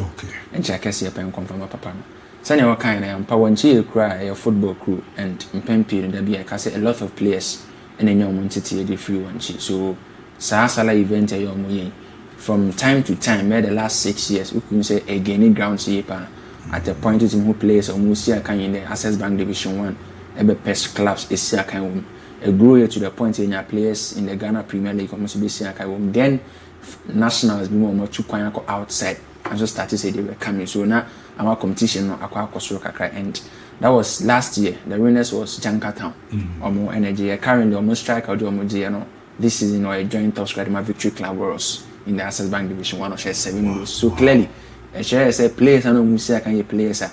And Chakasi upon confirm papa. Sanya wa kind of Pawanchi cry a football crew and Mpempi and there be a lot of players and in your entity the free one. So Sasala event from time to time, made the last 6 years, we couldn't say a gaining ground at the point who plays almost here in the Access Bank Division 1, a best clubs is here kind a grow to the point in your players in the Ghana Premier League almost be here kind then nationals be more to outside and just started to say they were coming. So now our competition no akwa and that was last year. The winners was Janka Town. Omo energy currently almost strike out the this season or a joint top squad my Victory Club Warriors in the Access Bank Division 1 or share 7 goals. So clearly a share say players and no can you players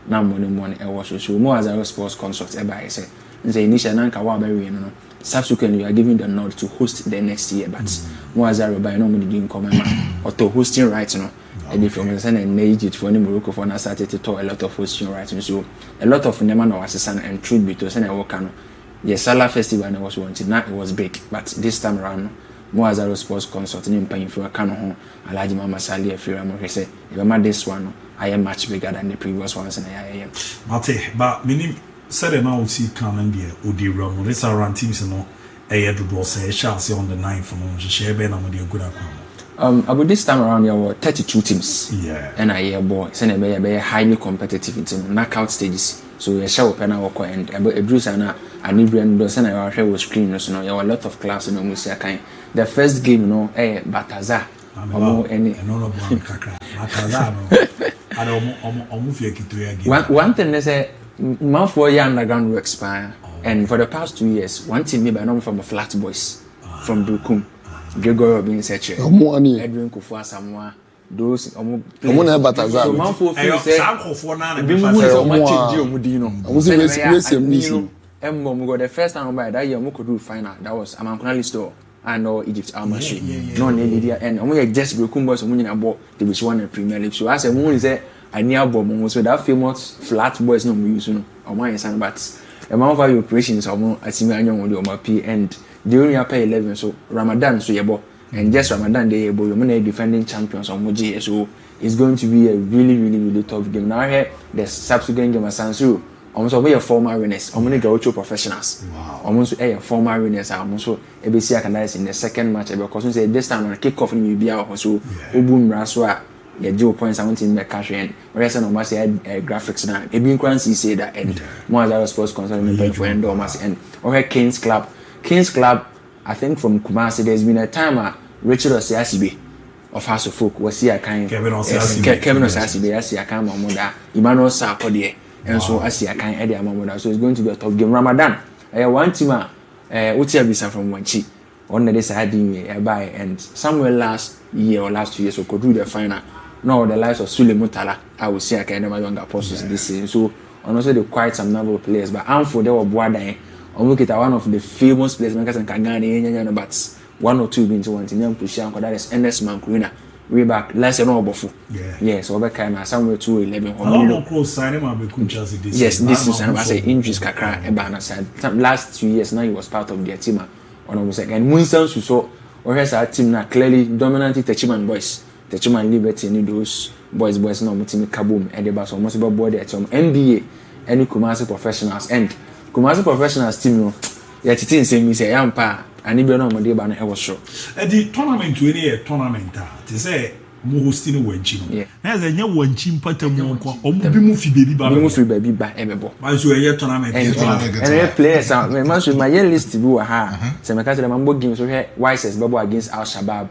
now money so more as a sports consult by say the initial nanka wa very no subsequently you are giving the nod to host the next year but more as a by no money doing come or to hosting rights no. And if you send an Egypt for any Morocco for started to talk a lot of hosting rights, so a lot of them are assistant and truth be to send a work on the Salah Festival and was wanted. Now it was big, but this time around, more as a sports consulting in paying for a canon, a large Mama Sally, if you remember, say, if I'm at this one, I am much bigger than the previous ones, and I am. But meaning, said an out see canon beer, Udi Rum, this around teams and all, a year to do say, shall say on the 9th from share Ben and with good account. About this time around, there were 32 teams. Yeah. And I hear boy, send a highly competitive in knockout stages. So we show up and our and about Bruce and I need to send our show with screen. So there were a lot of clubs in the kind. The first game, Bataza. One thing they say, month for year underground will expire. And for the past 2 years, one team maybe known from the Flat Boys from Dukum. Gregory being such a Edwin Kufua Samoa, those Omuna Bataza. So, man for the first time by that year, we could do final. That was Amankali store and or Egypt Almashi. No, Nigeria and we just Broken Boys of Munina bought the which one in Premier League. So, as a moon is there, I near bomb so that famous Flat Boys no use on my son, but amount of your operations are more as Simon with your P and the only pay 11 so Ramadan so yebo and just Ramadan day yebo you defending champions on Moji so it's going to be a really tough game. Now here the subsequent game at San Siro almost be a former winners almost go professionals. Wow. Almost a former winners almost ABC Akandice in the second match because we say this time on kick off in UBA so Obum Raswa yeah 0 points I want in the cash and rest of us had graphics now e bin kwansi say that and more as our sports concern page for end almost and okay Kings Club, I think from Kumasi, there's been a time Richard Osiasibe of House of Folk was here kind Kevin Osiasibe, I see a kind of Moda, Emmanuel Sarkodie, and so I see a kind Eddie Amamoda. So it's going to be a top game. Ramadan, one team, Utia Bisa from Wanchi, on the side by and somewhere last year or last 2 years, we could do the final. No, the lives of Sule Mutala, I will see a kind of younger apostles this season. So, and also the quite some number of players, but I'm for they were Boada. Look at one of the famous players makers in Ghana, but 1 or 2 being to one team push out that is Ernest Mankurina. Way back last year, no Bofu. Yes, over kind of somewhere 2-11. Yes, this is I say injuries Kakra and Bana side. Last 2 years now he was part of their team. On almost and Munson so or has our team now clearly dominantly Techiman boys. Techiman Liberty and those boys no team Kaboom and the bus almost about board at NBA and Kumasi professionals and Kumasi professionals team no yet it is same say yampa ani be no mo de ba no e wo so the tournament we ne tournament to say mo hosting wanchi no na ze nya wanchi mpatamu ko omo bi mu fi bebi ba mu fi bebi ba e bebo ba so ye tournament and players me man so my list bi wa ha se me ka se man bo game so he Wises bebo against Al Shabab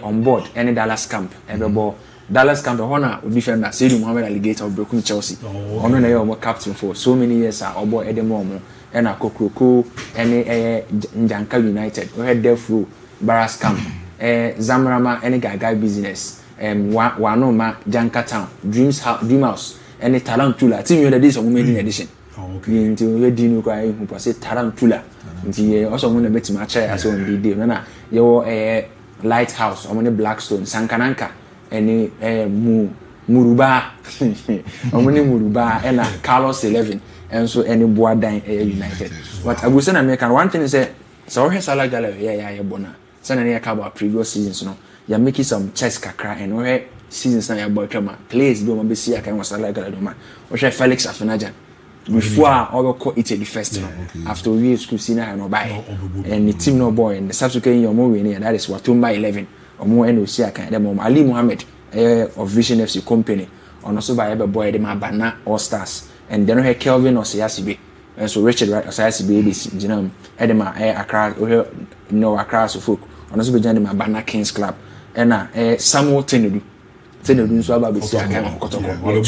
on board any Dallas camp e bebo Dallas camp hona defender Sidi Mohammed Alligator of Broken Chelsea ono na ye omo captain for so many years obo edemo omo and Kokroko any Njanka United we had there through Barras camp Zamrama any guy business Wanoma Janka Town Dream House any Tarantula team you this on women edition into we dinu kwa who say Tarantula nti also mo na beti ma chair as on the day na your Lighthouse on Blackstone Sankananka any Muruba omuni Muruba and Carlos 11 and so any Boadan United but I was saying American one thing is so here Salah Gallery yeah bona sana na yakaba previous seasons no ya making some chess kakra and we seasons na ya boy kama players do ma be see aka was Salah Gallery man we share Felix Afenajan before all call Italy first after we school senior no buy and the team no boy and the subsequent year mo win that is Watumba 11 omo NOC aka dem Ali Mohammed of Vision FC company on also by ebe boy dem Abana All Stars and then we Kelvin Osayasibe and so Richard Osayasibe ABC jinam edema Accra no Accra so folk on also be dem Abana Kings Club and Samuel Tenedu so aba be see aka Kotoko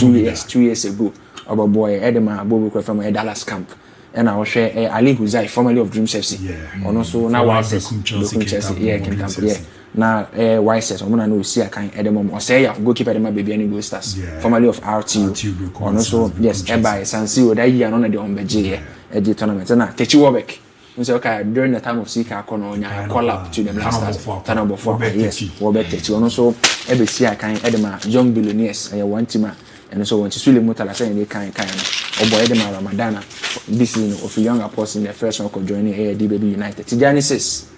2 years ago about boy edema Bobo from Dallas camp and I was share Ali Huzai formerly of Dreams FC on also now Wises Chelsea camp na Wises omuna no see akan edemom o say ya goalkeeper dem baby any Gold Stars formerly of RTU on also yes by Sansi that year no na de on beje e tournament na Techi Wobek so okay during the time of Sika Kono nya call up to the Blasters Tanabo for yes Wobek Techi on also e be see akan edema young billionaires one team and so when Chisule Mutala say they kan o boy edema Ramadana this is of young apostle in the first one joining DIABY United Tijani says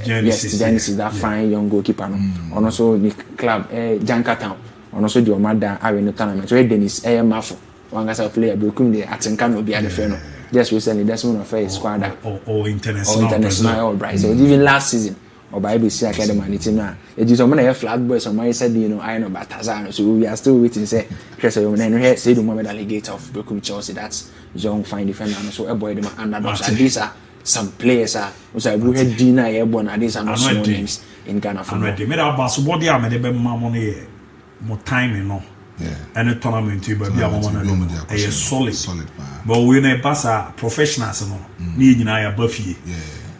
yes, Tijani is that fine young goalkeeper no. And also the club Janka Town. And also the Omada are in the tournament. So Dennis Mafo. One guy player Brokum the Atenkan will be at the final. Just recently that's one of a squad or international or bright. So even last season or by ABC Academy team now. It is on a flag boys on my said I know Batazan. So we are still waiting say say the Mohammed Alligator of Brokum Chelsea that's young fine defender and so a boy them underdogs and these are some players are we had dinner airborne and these are not small names in Ghana for me so body am dey be money more time no and a tournament be a solid but we na pass professionals no ni nyina ya bafie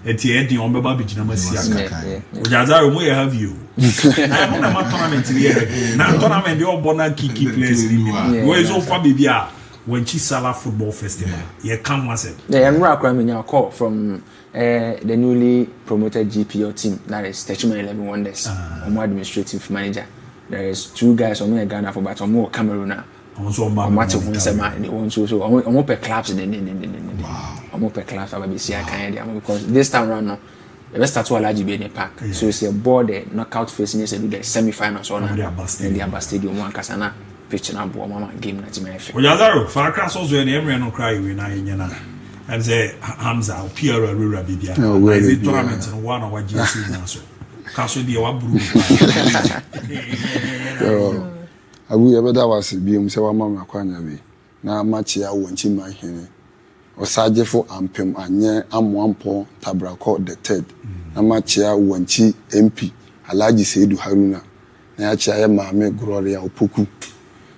enti e di on be ba be gina masi aka o jazaro mo ya have you na na ma tournament here na tournament dey obona key players ni we so fa bibia when Chisala Football Festival, come was it? Yeah, I'm a call from the newly promoted GPO team, that is Techman 11 Wonders, more administrative manager. There is 2 guys on me Ghana for but more Cameroon. Also, much of they want to I'm per clubs I'm per clubs because this time around now. The start to large be in the park. So it's a board knockout facing yes the semi-finals on the Abba Stadium one Kasana. Pitching up mama game na timefe. Oyazaro for class also any emre no cry we na nyana. And say Hamza o Pierre Rura bibia. The tournament no one or GC na so. Kaso dia wa buru. Abu yebeda was bi se wa mama kwanya bi. Na match ya wonchi man hene. Osagefo ampem anye amoampo Tabrakọ the third. Na match ya wonchi MP Alhaji Seidu Haruna. Na ya chia ya Maame Gloria Opoku.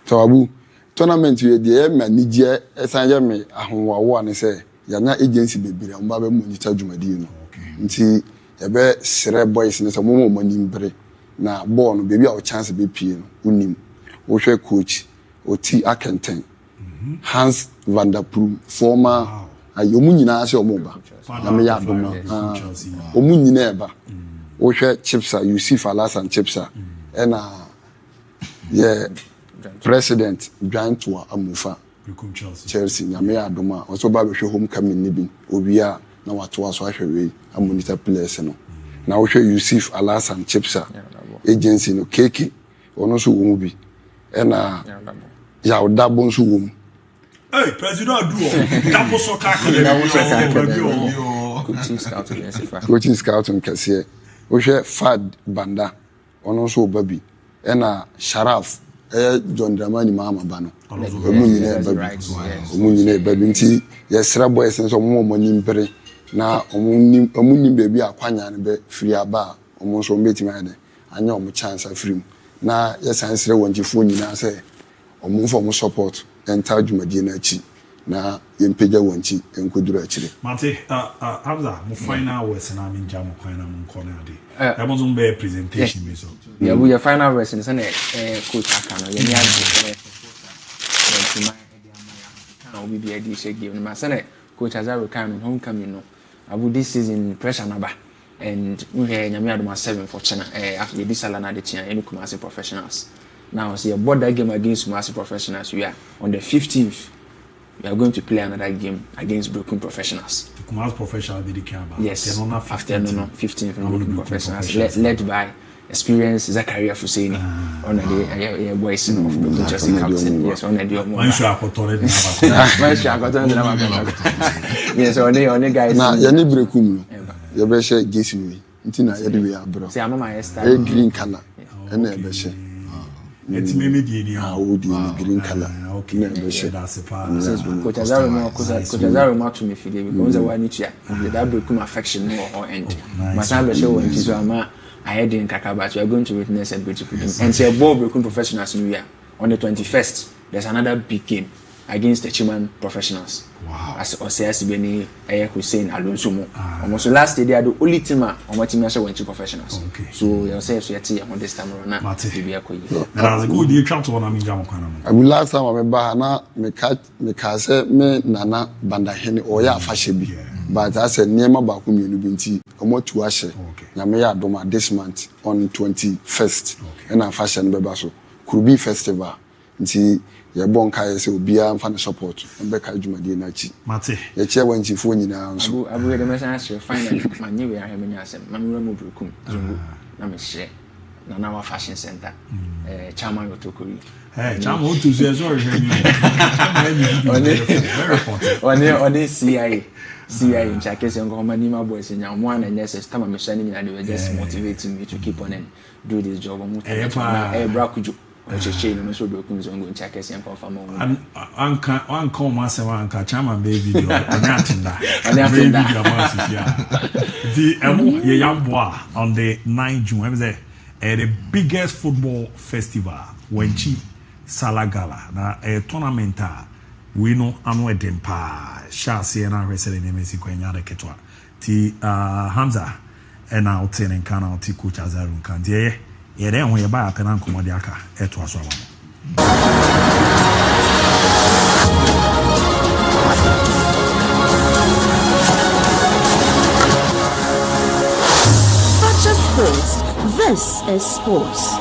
So Abu tournament we dey manage esanje me ahonwawo ane say yanya agency bebere mba be monitor dwumadi no nti e be sere boys ne so mo manim bere na ball no bebi a o chance be pie no unim wo hwe coach Oti Akenten Hans van der Ploem former ayomu nyina se omoba na me ya doma omu nyina eba wo hwe Chipsa Yusuf Alasan Chipsa ena yeah President Ghanaian Amufa Chelsea na me adoma also ba be hwe homecoming ni bi obia na wato aso ahwe we monitor players no na wo hwe Yusuf Alasan Chipsa agency no KK ono so wo mu bi ena ya odabo nso wo mu hey president do double soccer Chief Scout MON-FRI. Coaching scout nkɛseɛ wohwɛ Fad Banda ɔno nso ɔba bi ɛna Sharaf John Dramani Mahama ba no ɔmu nyinaa ɛba bi nti yɛsrɛ boys nso ɔmo nim pere na ɔmo nim baabi akwanya no bɛ firi aba ɔmo nso ɔmbɛtumi ayɛ anya ɔmo chance afiri mu na yɛsan srɛ wɔnkyefo nyinaa sɛ ɔmo mfa ɔmo support enter dwumadie no akyi na yɛmpagya wɔnkyi ɛnkɔduru akyire Mate, Hamza, mo final words na minja mo kwan na mo nkɔ na ade. Ɛ mo zo be presentation bi so. Yeah, we your final words and say coach aka no yɛn ya de supporter. Can obi be adi share game. Ma say coach Azaro kan homecoming no. Abu this season pressure na ba. And we hear nyame adoma 7 for China after the sala na de tia any Kumasi professionals. Now see a border game against Kumasi professionals. We are on the 15th. We are going to play another game against Broken Professionals. The Kumasi professionals be the camera. Yes. After 15th Broken Professionals led by experienced Zakaria Fusaini. On the boys of Broken Chelsea captain. Yes, on the yes, on the guys. Na yani brekum no. You be share Jesue. Nti na yede we abro. Say am my style. Green color. And e be share. Eti me di ni ah o di green color. Okay. That's a part. Coach Azaro ma to me fide because I need to that brekum affection or end. Masan be show when so ama I had in Kakabat. We are going to witness a beautiful game. And say ball breaking professionals in here on the 21st. There's another big game against the Chiman professionals. Wow. As Osias Beni Hussein Alonso. Almost last day they are the only team on my team went to professionals. Okay. So you say so you on this time around. That's a good deal. Come to one of them. I will last time I remember na me kase me nana banda hene oya afashebi. But I said Nema Baku Munubinti, Omo to Ashe, Yamea Doma this month on 21st, and a fashion bebaso. Kurubi Festival. Nti Yabon Kaya se Ubia and fan support, and Becca Jumadi Nachi. Mate, your chair when she phone now. I will the message find my new year. Mamma Mubukum, Namish, Nanawa Fashion Center, Chairman Otokuri. Hey, Chairman to say sorry. On this CIA in Chakes and Gomanima boys in one and yes, time I'm shining and they were just motivating me to keep on and do this job. Brakuju, which is chain and so broken on going Chakes and confirm. Uncle Master Anka Chama baby. The young boy on the 9th June, the biggest football festival when Chi Salagala, na a tournament. We know anwe dempa shasi na wrestle in Messi kwenya de ketwa ti Hamza na otene kana oti coach Azaro kan de ye de ho ye ba aka na nkomode aka eto aso awa Fakye Sports. This is sports.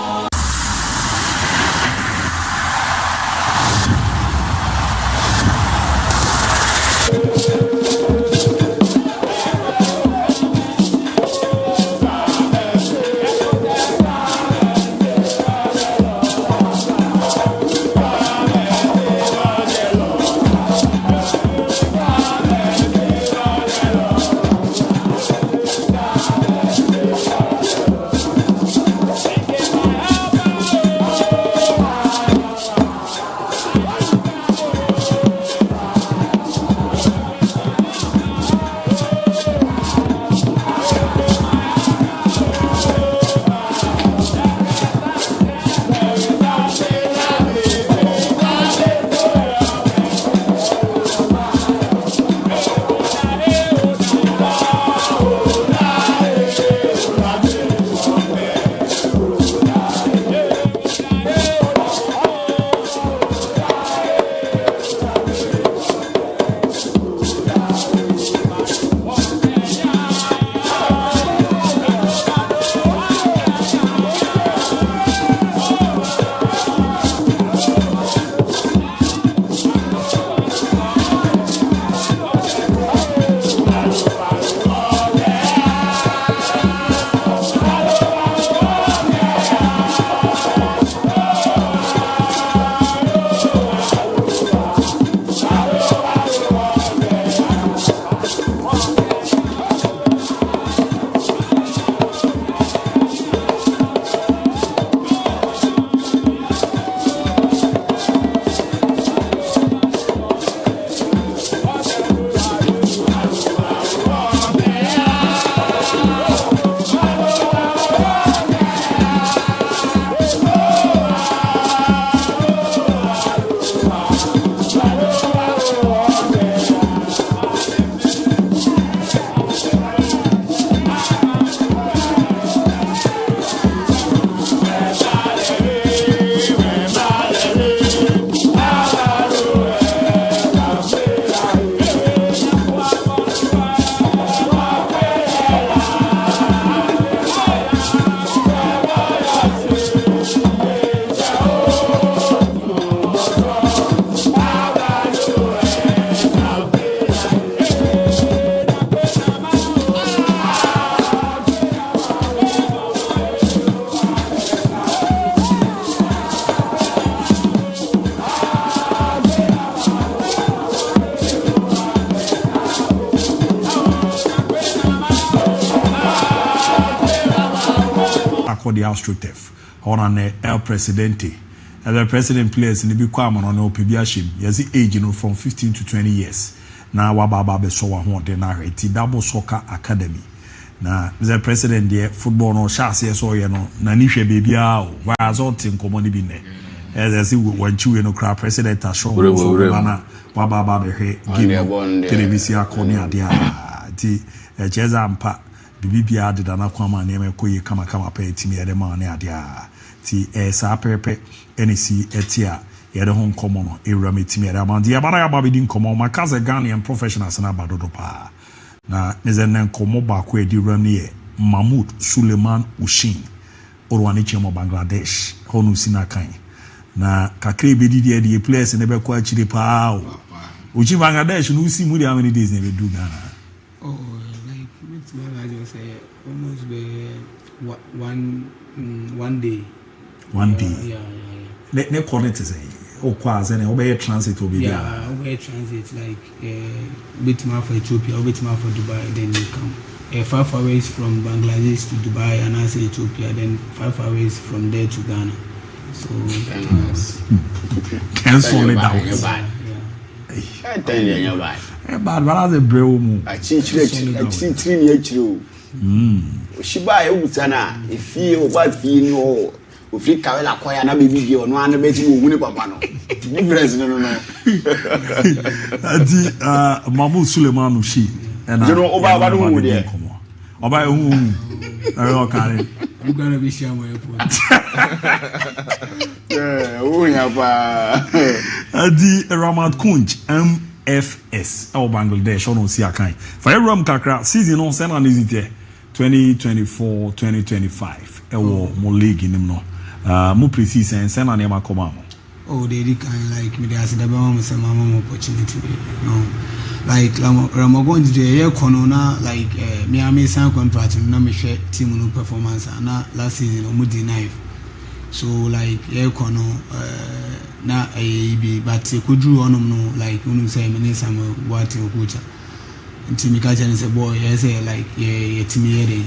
called the AstroTurf on an El Presidente. The president players in the big kwama on Opibiashim. Yes, the age from 15 to 20 years. Now Wababa Besoa Hontenare, Double Soccer Academy. Now the president there football no chassis so you know Nanisha baby was all team common bine. As I see when you no crowd president has shown Wababa Game Televisia Konya dia ti Jeza Ampa Bibia did an aquaman name Koye Kama pay Timmy Ademania dia ti sa pepe NC etia yede hon komo no ewrame timi yede amandi abana ya babidin komo makaze Ghanaian professionals na badodo pa na nezenen komo ba ko edi rane Mahmoud Suleiman Ushin orwani chemo Bangladesh honu sinakan na kakre bedi die players ne be ko achire pa uchi Bangladesh no si mu how many days ne be do Ghana like I just say almost be one day. Yeah. Ne connect say o kwa say ne obey transit obi bia. Yeah, obey transit like bit more for Ethiopia, bit more for Dubai, then you come. 5 hours from Bangladesh to Dubai and I say Ethiopia, then 5 hours from there to Ghana. So and solid out. I tell you bad. Bad but as a brew mu. I change 3 years through. Shiba Ubutana, if you what feel no. Ofi kawela kwaya na baby girl no an beti wo huni papa no difference no adi Mahmoud Suleiman Ushi and you know oba no hu there oba hu na kare I'm going to be share my airport oh ya ba adi Ramad Kunj MFS au Bangladesh on si akan for rom kakra season on send an easy 2024-2025 ewo mo league nim no mo precise and send an ema come am oh they kind like me as the mama say mama opportunity no like Ramagon the year kono na like me am sign contract na me hwe team no performance na last season mo deny so like year kono na be but could do onom no like unum say me some what coach until me catch and say boy yes like yeah team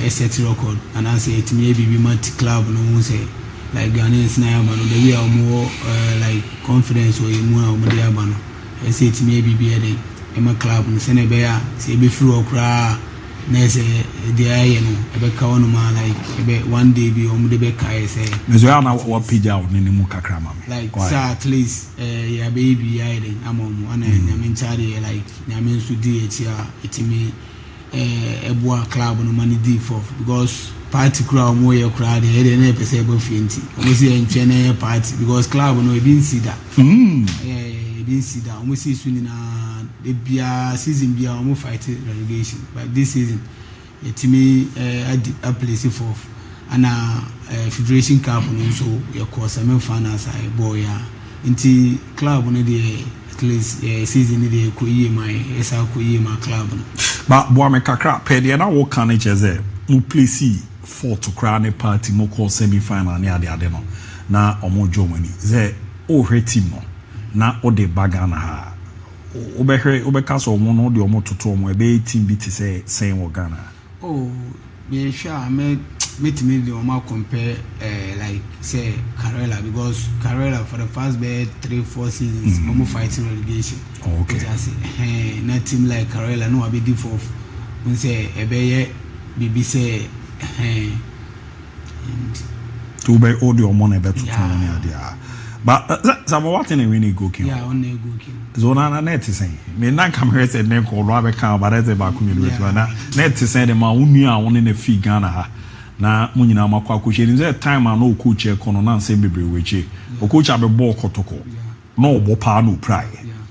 set record and I say it may be multi club no say like Ghanaians na man the way more like confidence or more dey abano I say it may be there e club no say na be ya say be free okra na say dey no e be ka ono ma like e be one day be dey be kai say mezo ya na wa page out ni mu kakra ma like so at least ya baby ya dey amomo ana nyame chari like nyame su di etia itimi Eboa club no money D4 because party crowd more your crowd here na pese ebo fienti we see enchene party because club no e bin see that e bin see that we see swing na the bia season bia we fight relegation but this season it me a place for and Federation Cup no so your course semi finals I boy ya inti club no dey at least season dey ko yi my esa ko yi my club no but boy me kakra pe dey na wo kan cheze mu place for to crown party mo call semi final ne ade no na omo jomani ze o hwe team no na o de bagana ha obeka so omo no de omo toto omo ebe team bi te say wo Ghana oh be sure me me the omo compare like say Karela because Karela for the first 3-4 seasons omo fighting relegation okay just say na team like Karela no abi D4 we say ebe bibi say to be audio money better to money there but some what in a winning goalkeeper yeah on a goalkeeper zona net is saying me na camera said name called Robert Can but that's about community na net is saying the man unu a won in the fee Ghana ha na munyina makwa coach in that time and no coach e kono na nsem bebre wechi o coach abe ball kotoko no obo pa no prai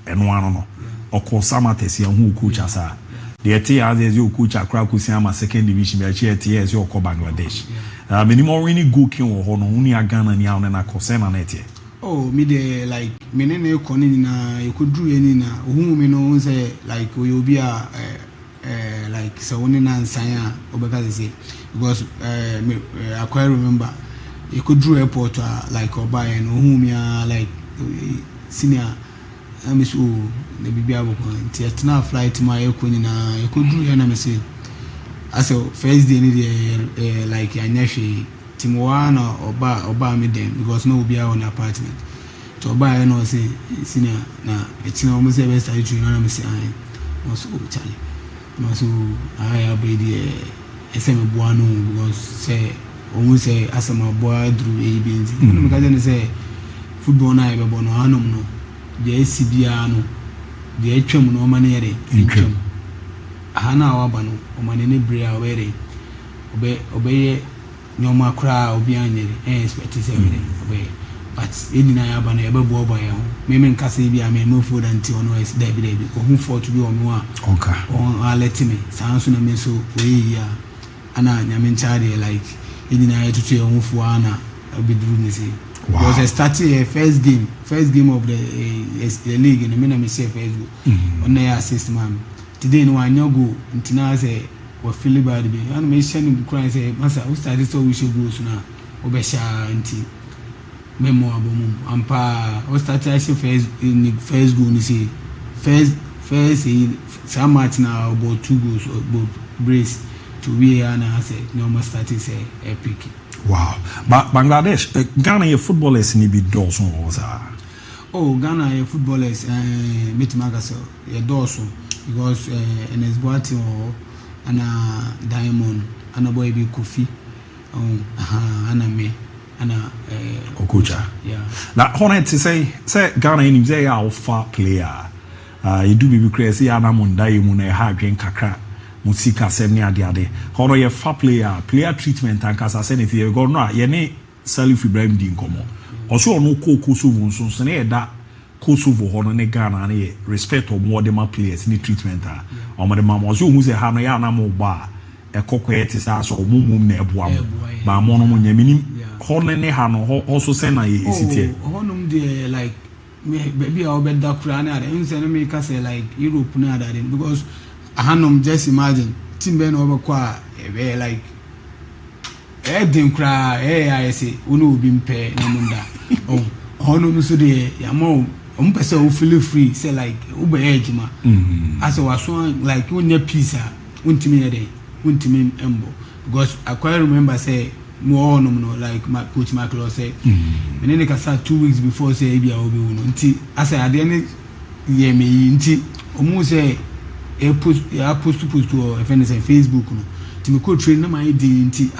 eno ano no okọ samatesi hu coach asa the eti as you coach akra kusiama second division be chi eti as you okọ Bangladesh minimum winning goalkeeper wo ho no uni Ghana ni awon na kosema na eti oh me de like me ne ko ni na you could do any na ohu me no say like we obi a like so woni na nsan obeka say because I quite remember you could do airport like oba and ohu me like senior amisu the bibia boko nti etna flight ma ekoni na you could do na me say as a first day ni like anyahwe team 1 oba me dem because no be on apartment to oba no say senior na etina o mo say best I try na me say I no so chale no so I abedi eseme boa no because say o say asama boa dru ebinzi no me ka say football na ebe bo no anom no de sibia no de atwam no ma na yere atwam ahana awaba no o ma ne bre a were obe nyoma kra obi anyere expect say obe but edina ya ba na ebe bo oba ya ho me nka say bia me no food anti ono is there be o hu for to be o no a okay on let me sanso na me so we ya ana nyame nchaade like edina ya tutu e hu fu ana obi duru ni say was a starting first game of the league in the me say first go on na assist man today no anyogo ntina say we feel bad be and me send cry say masa we started so we should go so na obesha nti memo abom ampa we started first go ni say first some match now about 2 goals about brace to we and I say no more starting say epic. Wow. But Bangladesh, Ghana footballers ni bi doso oza. Oh, Ghana footballers meet magaso ye doso because NS Boati or ana Diamond ana boy bi Kofi ana me ana Okocha. Yeah. Na honet say Ghana ni say ya ofa player. You do be crazy ana munda mu na ha adwen kakra. Musika semni ade hono ye fa player treatment and kasa say nethi go no ye ne Salif Ibrahim di nkomo oso ono Kosovo nso ne da Kosovo hono ne Ghana ne respect of more dem players ni treatment a omode ma mo so hu se ha no ya na mo ba ekokwete sa so mumum na eboa mo ba mo no mo nyamini hono ne ha no also say na ye esitie hono de like maybe I obed da kura na dem say no me ka say like Europe na da because ahanom just imagine team be no obekwa e like dem kra I say unu obi mpe na munda honom so de yamo ompese o feel free say like ube ejuma as was one like unya pizza untimi yede untimi embo because I quite remember say more no like my coach Michael say me ne ka start 2 weeks before say bia obi unu nti as I dey ne ye me nti omu say post to Facebook no ti me ko train na my dey nti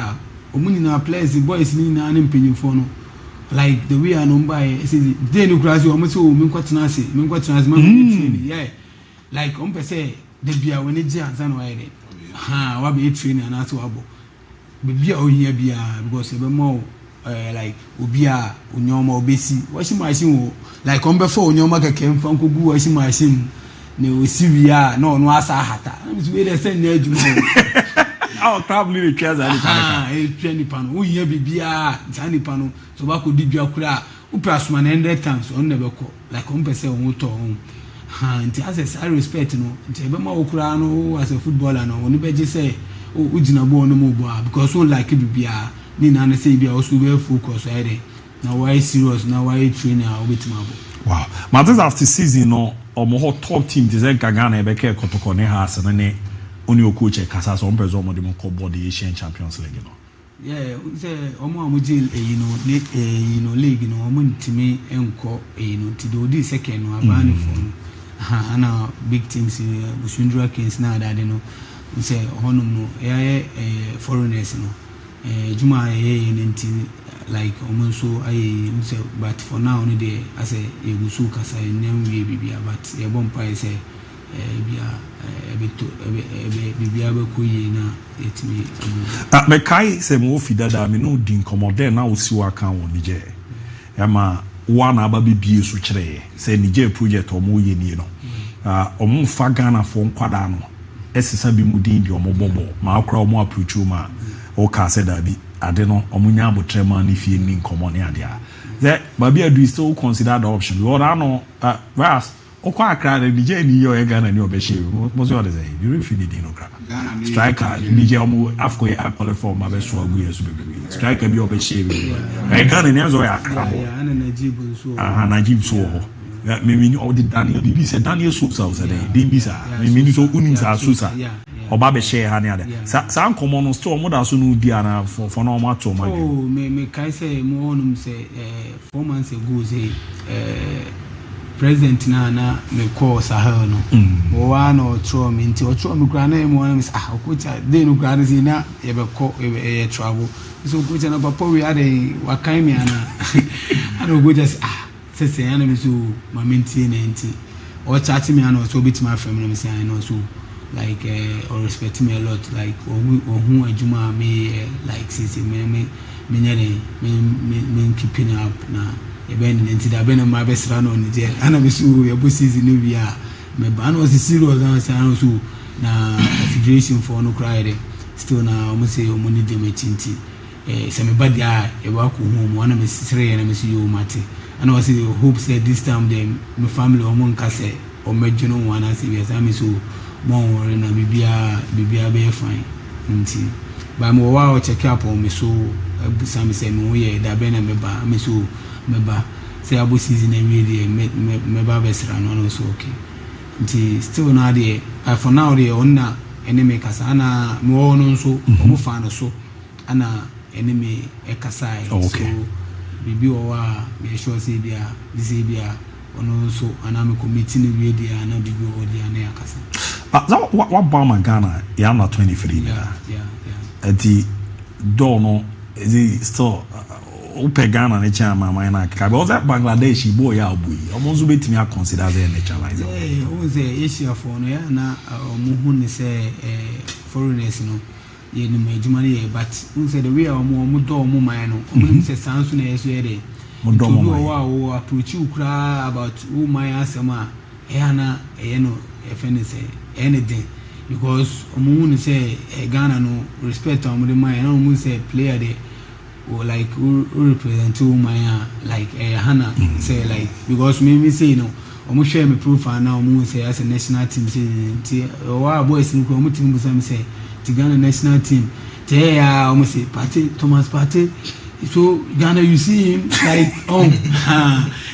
omuni na players the boys ni na na mpenyin fo no like the way I know by say dey no grass o mo say o me kwatena ase ma train yeah like on per say the bia when e ji ansa no why dey wa be train na so abo be bia o hia bia because e be mo like obi a onyoma obesi washing machine o like on be for onyoma keke mfa nkogu washing machine ne osivia no asa hata we dey send na adwuma oh probably the chairs are the pano wo hia bibia tani pano so ba ko didua kura wo prasuma na 100 times on never call like on person won to nti as I respect no nti be ma wo kura no as a footballer no oni be je say o ugina bo no mo bo because so like bibia ni na say bia also be focus right now why serious now why trainer obetima bo wow matters after season no omo top team design Ghana e be ke kotoko ne ha ase ne oni okoche kasa so mpezo omo de mo ko body Asian Champions League no yeah say omo amuji league no omo ntimi enko no ti do di second no abani for ana big teams Bushundra Kings na adade no say honum no foreigners no juma nti like almost so I say but for now only there as a egusu kasa nem we bibia but e bompa say bia bibia be koyi na etimi me kai se mo fidada me no din commode na osi waka won nije ma wana aba bibie so kire say nije project omo ye ni no omo fa Ghana for nkwada no esesa bi mudin di omo bobo ma akra omo approach ma o ka se da bi ade no omunya abotrema ni fie ni nkomo ne ade a that baby do still consider the option we are no ras o kwa akra de nije ni yo e Ghana ni obehye mo so de say you really feel the no kra striker nije omo afko e akole for ma be so agu yesu bebe striker bi obehye bi e Ghana ni azo ya akra bo ana najibu so najibu so me all the Daniel bibi say Daniel Sousa say dey bisa me so unim sa Sousa oba be share ha ne ade sa nkomo no store mo da so no di ana for no ma to ma oh me kai say mo onum say 4 months ago say president na me call Sahel no o wa no tro me nti o tro me kra na mo onum say okocha dey no kra na na ye be ko ye travel so okocha na papa we ade wa kai me ana ana okocha say say ana me so ma menti na nti o chat me ana so bit my family me say I know so like or respect me a lot like who adwuma me like say me nyane me keeping up na even nti da be na ma be sra no ni je ana me so ya bo season no wi a me ba no serious and say so na federation for no cry still na o say o money de me tinti say me bad ya e wa ko hu mo na me sere na me so yo mate and I say hope say this time them my family o mon ka say o medjuno wana say yes am so mon worry na bibia be fine nti ba mo wa o check up on me so busa me say no ye da be na me ba me so me ba say abo season e really me ba be sra no so okay nti still na dey for now dey onna enemy kasa ana me wo no so o mo fa no so ana enemy e kasa okay. So bibi o wa me sure say bia this bia ono so ana me committee ni we dey ana bibi o dey ana yakasa what Bama Ghana ya na 23 yeah the dono is still upe Ghana ne chama na ka because that Bangladesh boy ya obu almost betimi a consider as a naturalizer o say Asia for no ya na omo hu ne say foreigners no ye ni majuma ne but un say the way omo do omo man no omo say sanso na yeso ye de mo do omo wa approach ukra about who my asema ya na no e say anything because omo say Ghana no respect omo the man na omo say player there or like who represent who my like Hannah say like because me say no omo share me profile now omo say as a national team say wa boys no omo team say the Ghana national team te ya omo say party Thomas Party so Ghana you see him like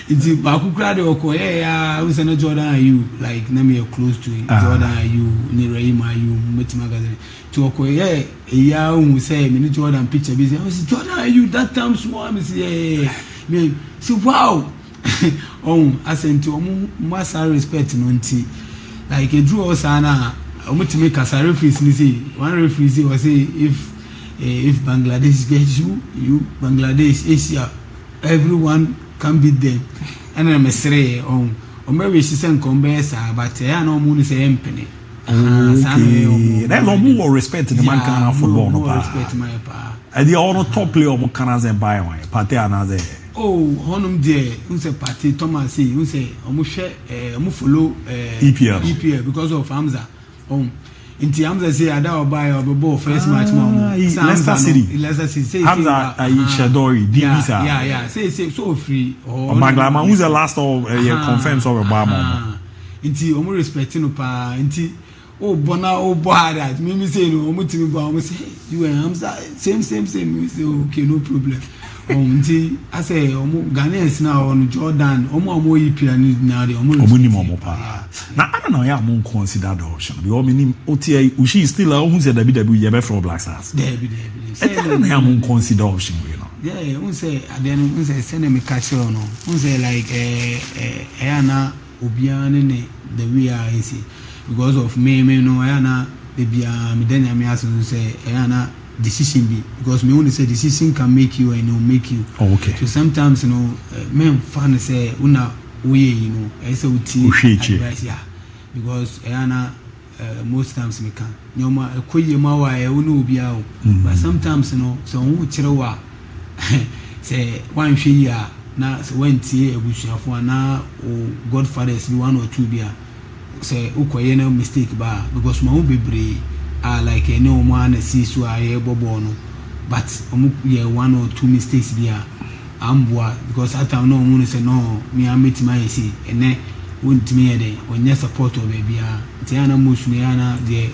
it's baku crowd oko ya we say no Jordan are you like na me close to him Jordan are you ni Raima you meet magazine to oko ya we say me Jordan picture be say Jordan are you that time small me say me say wow asenti omo massa respect no nti like e drew us ana omo timi kasa referees ni say one referee say was say if Bangladesh gets you Bangladesh Asia everyone can beat them and I'm say maybe she send conversa but I no money say empene that's all more respect the man can football no respect my pa and the all top player of can say buy one party another honum there who say party Thomas say who say omo share omo follow EPL because of Hamza inti Hamza say ada obai obebo first match ma Leicester City say Hamza Shadori Divisa yeah say so free Banglama who's the last of confirms of Obama inti omo respect no pa inti bona bohada me say no omo timi bo omo say you and Hamza same we say okay no problem inti I say omo Ghanaians now on Jordan omo EPL now omo ni momo pa na I don't know ya mon consider the option because me OTA she still who say WWE you be from Black Stars Debbie I don't know ya mon consider option you know yeah who say then who say send me catch no who say like na obiane ne the way I see because of me no na the bia me then me ask say na decision be because me only say decision can make you and it will make you okay so sometimes you know men fan say una we you know I say advice yeah because most times me can nyoma ekoye ma wa e unu obia o but sometimes you know so hu kire wa say one hwe ya na so wentie ebusuafo na o godfathers be one or two bia say ukoye na mistake ba because ma hu bebre like no man see so I bobo no but one or two mistakes there amboa because at time no one say no me am meet my see and won't me there when you support of baby tiana musuniana the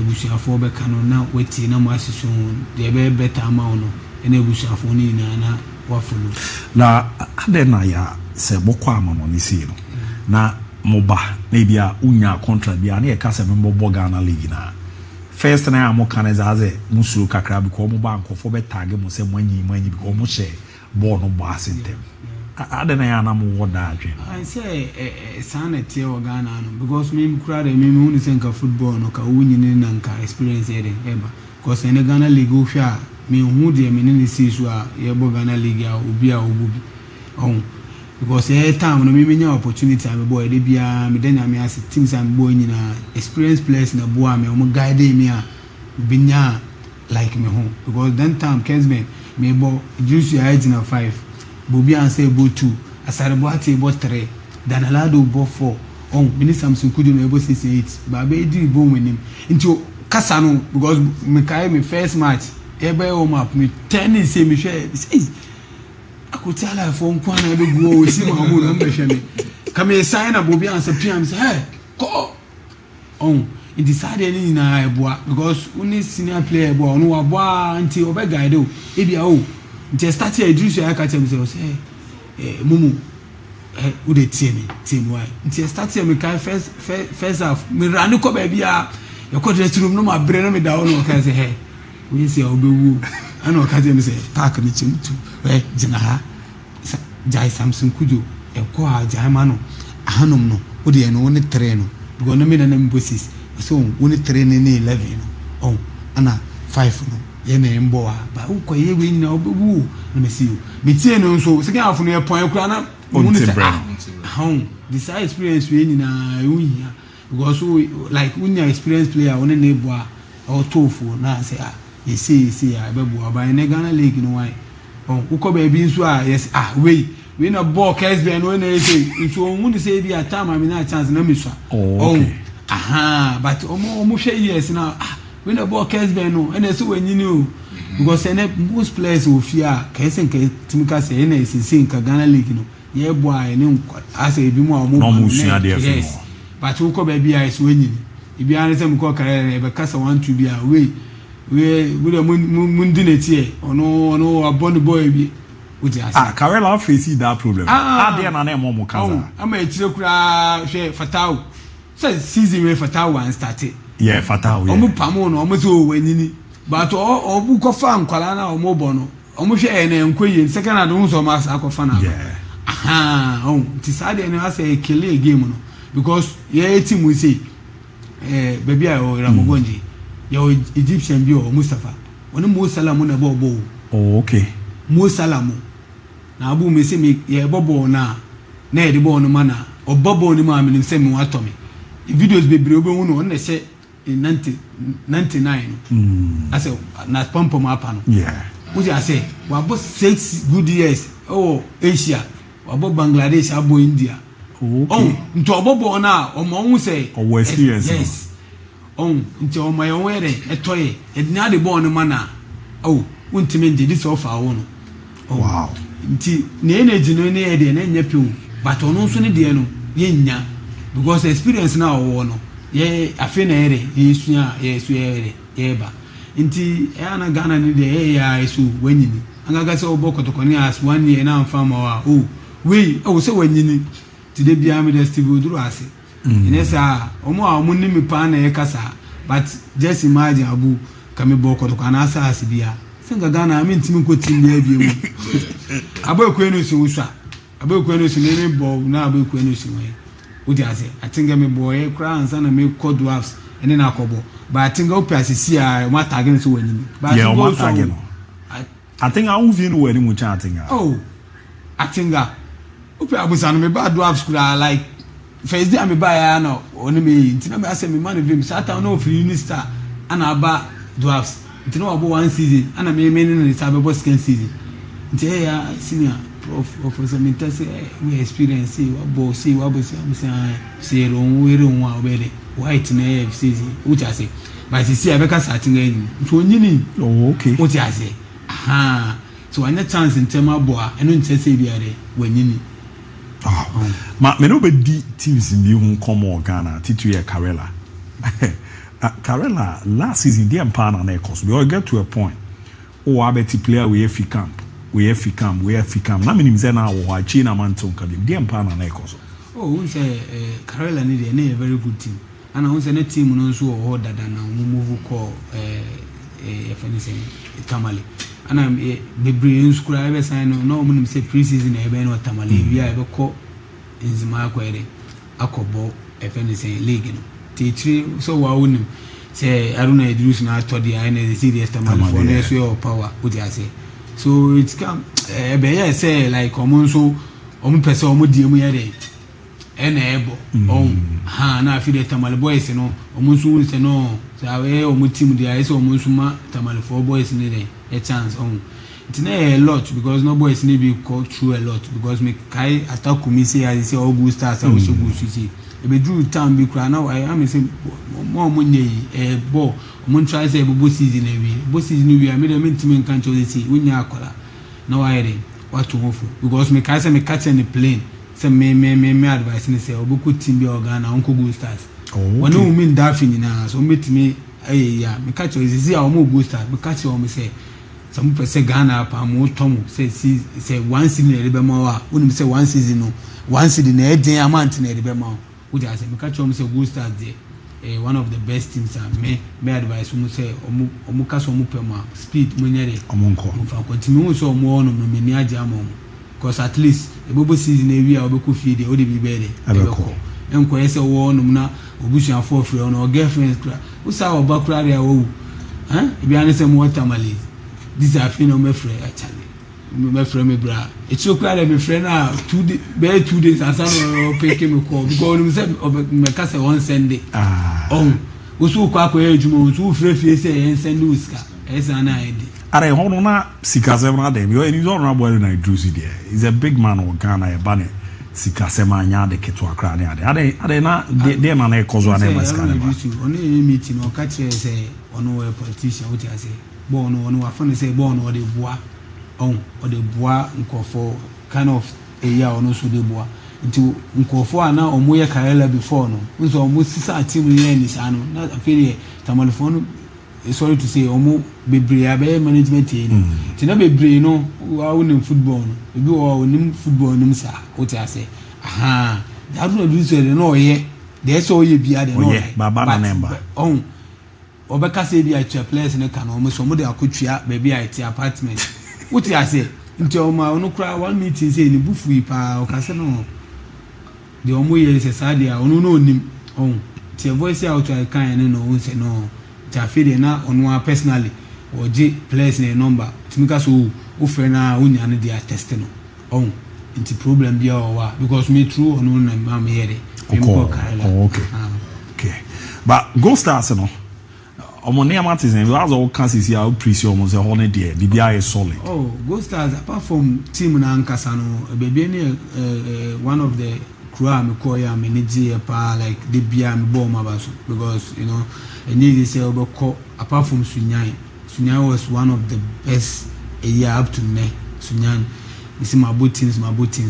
busuafo be kanu na weti na masison the be better amount no and busuafo ni na wa follow na ade na ya se bokwa amamo ni see no na moba maybe a unya contract bia na e ka se membo Ghana league na first na amo kan ezaze musuru kakra because mo ba nkofo be tag mo se manyi because mo share ball no boss intem adena ya na mo woda adwen I say sanity o Ghana no because me kura de me hu say nka football no ka wunyini na nka experience ede eba because in Ghana league o hwa me hu de me ni see so a ye bo Ghana league a obi a obubi on because time no me nya opportunity am boy de bia me denya me as teams am boy nyina experience players na boy me o guide me a binya like me home because then time Kesben me bo juice ya na 5 bobi an say bo 2 asarebo ati bo 3 danalado bo 4 on mini Samson kudu no ebo 68 ba be di bo wenim into kasa no because me kai me first match ebe o map me 10 say me share say akutala fo nkwana be go si ma mo no be hwe me kama sign na bobi an say piam say hey ko on it decided ni na eboa because uni senior player eboa no wa boa nti obe guide o e bia o nti start here juice ya ka tell me say mumu u de team why nti start here me kai first half me run ko ba bia e ko dress room no ma bre no me da no ka say hey we say obewu ana ka tell me say park ni chimtu jina ha jai Samson kujo e ko a jai ma no ahanom no o de no ne train no because no me na bosses so when 3 and 11 oh ana 5 no ye na mbo ba ukọ ye we na obewu na me see you me tie no so second half no e point kura na on this experience we ni na ehia because like unya experience player one na ebo a o tofu na say you see abebu aba in Ghana league no why oh ukọ ba bi nso a yes we na ball Kesben no na say nso hu ni say bi a time am na chance na me so okay. Aha, but almost years now. When the ball Kesben no, and so when you know, because most players will fear. Kesen Timika say, and is in Ghana league, no. Yeah, boy, no, I say be more. Yes, but who come baby is winning. If you are some call career, because I want to be away. We the Mundinity or no, a bond boy be. Karela face that problem. There na name mo kaza. I'm a chokra fatao. So season we fatao one started. Yeah, fatao. Omo pamo no omo so wenini. But obu ko fa nkwala na omo bono. Omo hwe na enkoye second and one so ma sa ko fa na. Yeah. Aha, ti sade no asa e kele game no because ye team we say baby o Ramogonji. Yo Egyptian bi o Mustafa. Oni Mo Salamu na bo. Oh, okay. Mo Salamu. Na abu me say me ye bobo na e de bo no mana. Obobo ni ma me say me wato me. Videos bebre obe hu no na say in 99 I say na pompo ma pa no. Yeah. Uji I say we about 6 good years. Oh, Asia. We about Bangladesh, abo India. Okay. Oh, nto obobo na o mo hu say oh experience. Yes. Oh, nti o my were etoye. E na de bo no mana. Oh, untime ndi this offer wo no. Oh. Wow. Nti na energy no na e de na nya pew. But ono so ne de no ye nya because experience na wo no ye afi na ere ye sua ye ba nti e ana Ghana ni de ya esu wanyini anga se obokotokoni as 1 year na amfa ma oh we o se wanyini ti de bia me de Steve Oduro ase ine sa omo a omo ni mi pa na e kasa but just imagine abu kame bokotokoni asa ase bia singa Ghana mi ntimi ko tim bia bia mu aboku enu so usua aboku enu so ne bo na aboku enu so we udi ase I think me boy kra ansa na me code dwarfs ene na akobo but I think opi asisi a ma target so wani but yeah ma target I think I won't no wani mu cha think oh I think opi abusa no me bad dwarfs kra like first day me buy ya no oni me ntina me ase me man dream satan no free minister ana ba dwarfs ntina obo one season ana me ni sabe bo second season ntia ya senior of some interest we experience what see I'm saying we don't want obede white na season which I say but see I better starting again so nyini oh okay what I say aha so any chance in tema boa eno nche say bia de wanyini ma me no be di teams bi hu come Ghana titu ye Karela Karela last season dey empower na ekos we all get to a point oh abeti player we fi camp we have become na minim ze na wo achi na manton ka dem dey empower na ekos oh we say Karela need a very good team ana won say na team no nso o dada na mo move call if anything Tamale ana bebre nskura ebe sign no mo nim say pre-season e be no Tamale wi a ebe ko Nzima akwere akobo if anything league no teachri so wa wonim say Aruna Idris na atodi I na the serious Tamale for na so power what you say so it come ebe say like omonso omo pese omo die mu yere ena ebo ha na afi de Tamale boys no omonso won say no say we omo team dey say omonso ma Tamale for boys ni dey a chance it's not a lot because no boys need be go through a lot because me kai attack me say I say all good stars I also go see e be do time be cry now I am say more money ball mon try say bo season we I made a team can choose see we nya akola now I dey what to go for because me kai say me catch any plane say me advice ni say oboku team be Ghana onko go stars when no mean that fini na so meet me yeah me catch see how mo go stars me catch o me say some person Ghana pa mo tom say one season e be ma wa unim say one season no one season na eden amount na e be ma wo just say me catch o say go start there one of the best teams me advice mo say omo kaso mo pema speed mo nyere omo fa continue so mo no me ni aja mo because at least e bobo season e wi a obeko fie dey o dey be better ebeko enko yese wo no na obusuan for free no girlfriend kra wo sa obakura dia wo e bi an say mo Tamale this I feel no me friend actually me friend me bra it's so clear me friend na 2 days as I pick me call because me say me ka say one Sunday usu kwa kwa ejumo usu frefie say send uska esa na ide are hono na sikasema dem yo any don't know na drusi there is a big man of Ghana e bane sikasema anya de keto akra ne ade na de na na ekozo na maskana ba oni meeting no ka che say ono a politician what you say born on wa fun say born or the bois or the bois nkofo kind of a year or no so the bois into nkofo ana omo ye karela before no nso omo sisa team ye ni sa no na afiri Tamale phone sorry to say omo bebre abe management ye ni tina bebre no wa won football no ebi wa won football no sa what you say aha that no do say no ye dey so ye bia dey no baba na number obeka say bi a players ne kan o so mo de akotwia baby a ti apartment what you say nti o ma onu kra one meeting say ni bufu ipa o ka say no de o mo ye say sadia onu no onim ti voice out I kan ne no won say no ta feel na onu personally o je players ne number ti mi ka so o fe na unya ne dia test no nti problem bia o wa because me true onu na ma me here okay but go stars no omo ne amatis and as all cases here pressure omo say honey there bibia is solid go stars apart from team na ankasa no baby one of the crew am call ya manage pa like the bia me ball mabaso because you know and you say obeko apart from Sunyan was one of the best a year up to now Sunyan is my both teams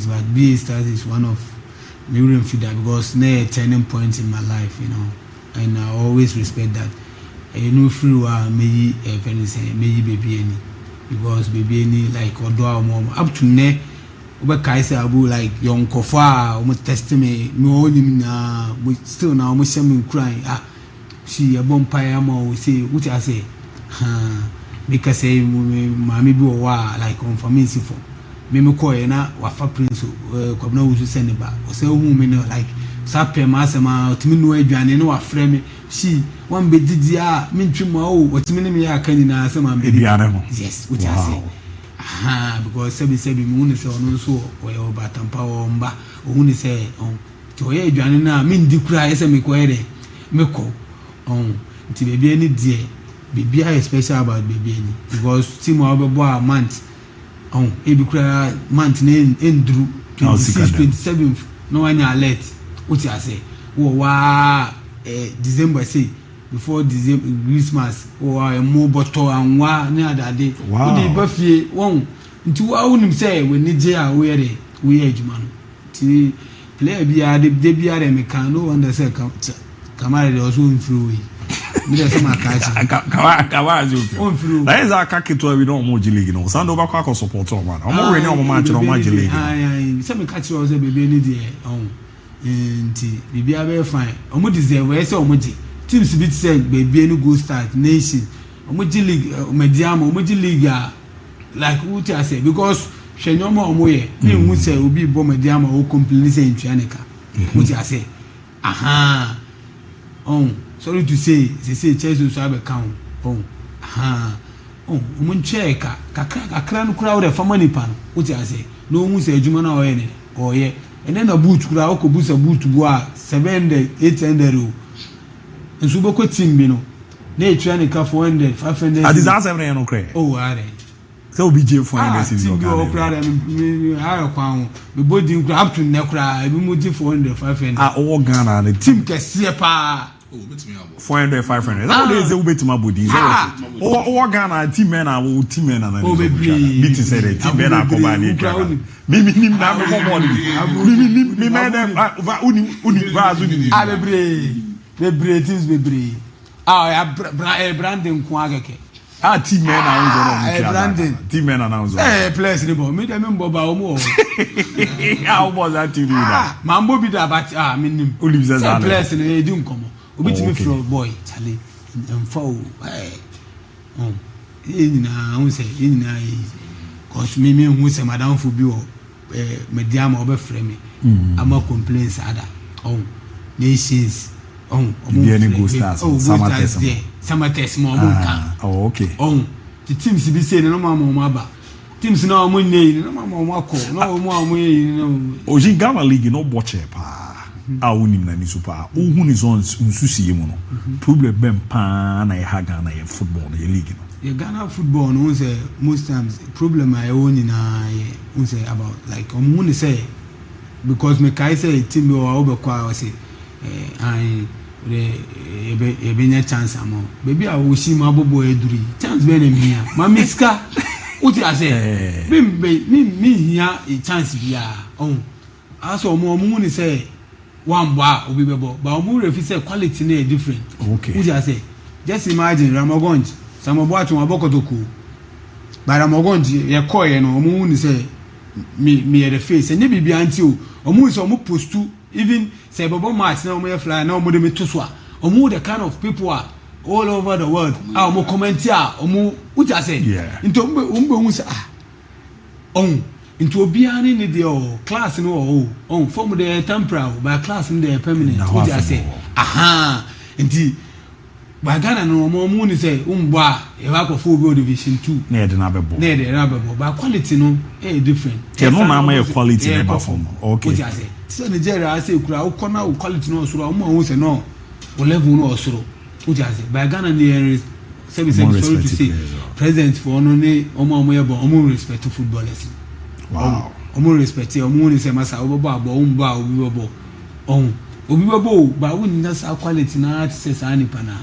but B Stars is one of me really feel that because na turning point in my life you know and I always respect that. No free wa me baby any because baby any like odo mom up to ne we kai say abu like young kofa o test me only na we still now we see me crying she a bonfire ma we say what I say because say mama bi wa like confirmation for me call na wa fa prince ko na wo send ba o say hu me no like sape ma asema otimi no aduane no wa frɛ me she one be didi a mentwima o otimi ne me ya kan na asema be biare mo yes what you say because sebi me unu se ono so o ye obatampa o mba o unu se to ye aduane na me ndi kura ese me ko ere me ko nti baby any die baby are special about baby any because team wa be bo a month e bi kura month na endru 26 27 no one alert what you say wa December say before December Christmas a more bottle and wa na adade we ba fie won nti wa unim say we ni je a we ejuma no ti player bia de bia re me kan no wonder say Kamara de also improve me dey say makachi Kawazi that is aka keto we no mo league no sando ba kwa support o man o mo we ni o mo match no match league say me catch you say baby ni dey nti bibia be fine omo deserve we say omo gi teams bit say baby no go start nation omo gi league mediama omo gi league like what I say because shenyoma omo ye me hu say obi bo mediama o complain say ntuaneka what I say aha sorry to say Chelsea so abe count aha omo ncheka kakra no kura wo fama nipa no what I say no hu say adwuma na oye ne oye and then a boot kura okobusa boot bo a 700 800 nso boko team bi no na etwaneka 400 500 adiza 700 no kre are so obi je 400 season go kura me ha kwa ho me body kura up to ne kura ebi mo di 400 500 o Ghana the team kese pa 400 500 that is we betima body o Ghana team men na wo team men na na beat say the team men na ko ba ni mi na me ko ball mi men uni vazu ni bebre teams bebre branding ko ageke team men na unzo branding team men na unzo place ni bo me dem mbo ba omo how was that you do that mambo bi da but minim olive za place ni edi nkomo obi timi floor boy chale mfo na unse na cause me hu se madam fu bi o mediama obe frame ama complaints ada nations bien go stars samates mo ka okay the teams bi say no mama aba teams na mo nei no mama akọ no mo amoye no oji Ghana league no boche pa awunim na ni super ohu ni zones nsusie mu no problem bem pa na ha Ghana ye football na ye league no ye Ghana football no say most times problem I own na ye say about like omu say because me kai say team o obekwa o say I nya chance amo baby a wo shi ma bobo eduri chance be na mia ma miska uti ase me hia a chance bia aso omu ni say one bar obi bebo but omu refi say quality na different okay uti ase just imagine Ramagonji samobo atun abokotoku but Ramagonji ye koye no omu ni say me the face and be anti omu so omu postu even say bobo match na omu fly na omu de me toswa omu the kind of people are all over the world omu comment here omu uti ase into omu say into obiani ni the class no form the temporal by class in the permanent uti ase aha enti by Ghana no omu ni say umba e wa ko full division 2 na de na bebo by quality no different no na ma quality na perform okay uti ase so Nigeria ase kura ukona quality no osoro omu say no o level no osoro uti ase by Ghana ni sorry to say president for no ni omu yebo omu respect to footballers wow omu respect omu ni say masa obobo abo umba obi babo ba won na sa quality na say sa ni pana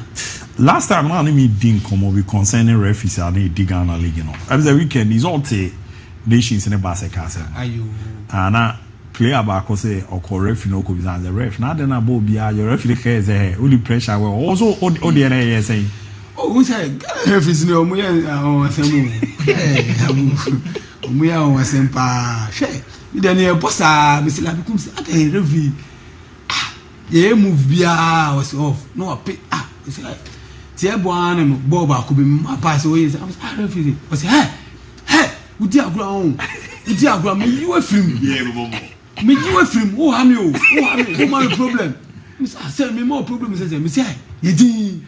last time man me din come we concerning referees and the Ghana league no at the weekend is all the nations in the basket ayo ana player back say or referee no could be the ref na den abo bia your referee care say only pressure we also o the na say we say referees no mo ya asemu omu ya o asempa she ide ne bossa misila bikum say ade referee ye move bia was off no pay it's like tie boan no ball ba ko be ma pass we say I'm referee was hey udi agura me you afrim me you afrim o ha me o ma problem me say me more problem say me say ye din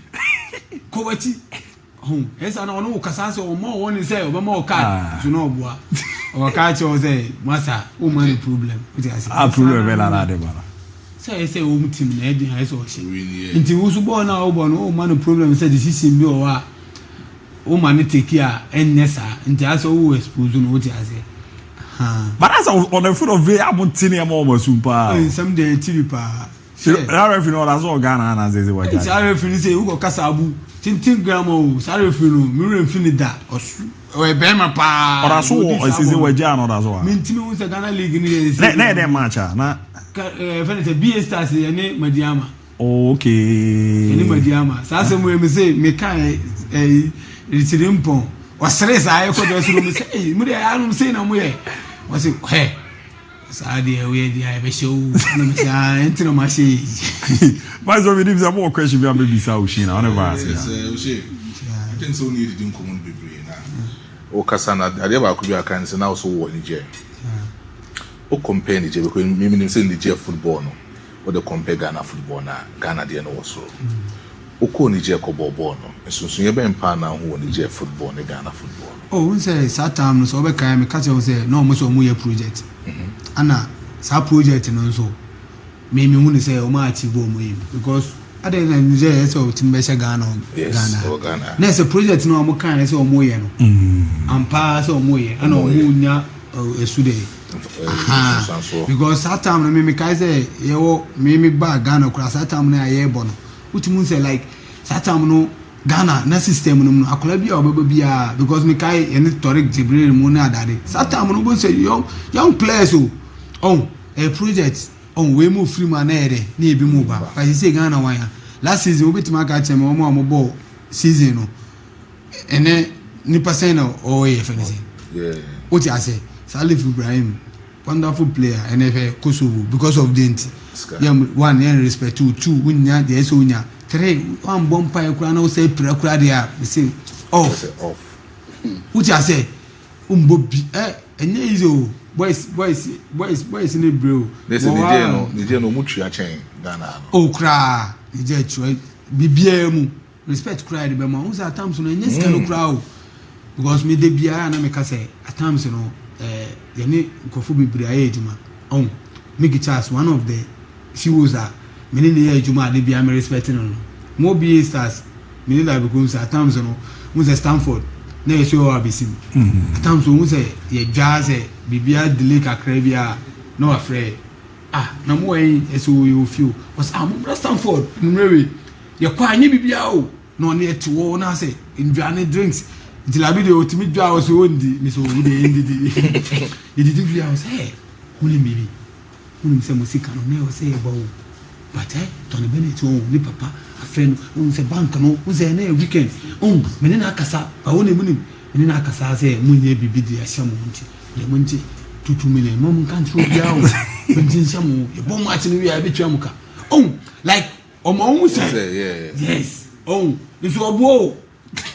ko wati esa na onu kasa say o mo won say o be mo card so no boa o ka che o say masa o ma problem udi say problem be la de bana say o team na edin ha so she nti wo so bo na o bo no o ma no problem say decision bi o wa o ma ne take care ennesa nti aso wo expose no udi say but as on the foot of very abutini am almost super some day TV pa that referee no that's all Ghana na say what that referee say who go kasa abu tintin gram o say referee no me referee da o e be ma pa or that's all say what Ghana that's all me ntimi wo say Ghana league ni na dem match na say BA Stars ene Madiama okay ene Madiama sa say me say me kan o stress ay ko do so me say me dey anum say na mo ye o say Sadia we the show no machine. Mas o menino já more question be baby sa ushina on ever ask. I think so need to come on be na. O kasana ade ba ku bi aka nse na so wo Niger. O compare Niger because me say Niger football no. O the compare Ghana football na Ghana dey no so. O ko Niger ko ball no. Nso ye be mpa na ho Niger football ne Ghana football. Oh, we say Satam no so be kan me catch we say no mo so mo ye project. Ana sa project no so me hu say o ma achieve o mo yi because ade na Niger so timbe she Ghana. Na say project no mo kan say o mo ye no. Ampa say o mo ye ana o mo nya esude. Because Satam no me kai say ye wo me ba Ghana kura Satam na ye bo no. Utimu say like Satam no Ghana na system no akola bia obeba bia because me kai any Torik Jibril mu na adade Satam no bo say young players oh a project we move free man na ere na ebi mu ba but say Ghana wan last season we bitima ka cheme mo ball season no ene ni percent no ye finish what you say Salif Ibrahim wonderful player NFL Kosovo because of the one respect two winya the so nya 3 one bomb pie kura na say pre dia say off what you say umbobi enye izo boys in bro they say Niger no mutu a chen Ghana oh kra Niger chwe bibia mu respect kra de be ma unsa times no enye ska no kra o because me de bia na me ka say at times no yene kofu bibria eduma make it chance one of the few that many ne eduma de bia me respect no mo be stars many like because at times no unsa Stanford na ye show abisim at times unsa ye jazz bibia delay kakra bia no afraid na mo eso you feel was am Stanford mrewe ye kwa anye bibia o no na etiwo na say ndwane drinks dilabi de otimi dwa o so ndi mi so wo de ndi did you was hey uni bibi uni se musika no na o say eba o but Tony Bennett o ni papa a friend uni se bank no o say na weekend me na akasa ba woni muni me na akasa say munye bibi de ahyam nti le munti 2 million mom kan tro bia o nti nsam e bom match no wi a betwa muka like omo say yes this obo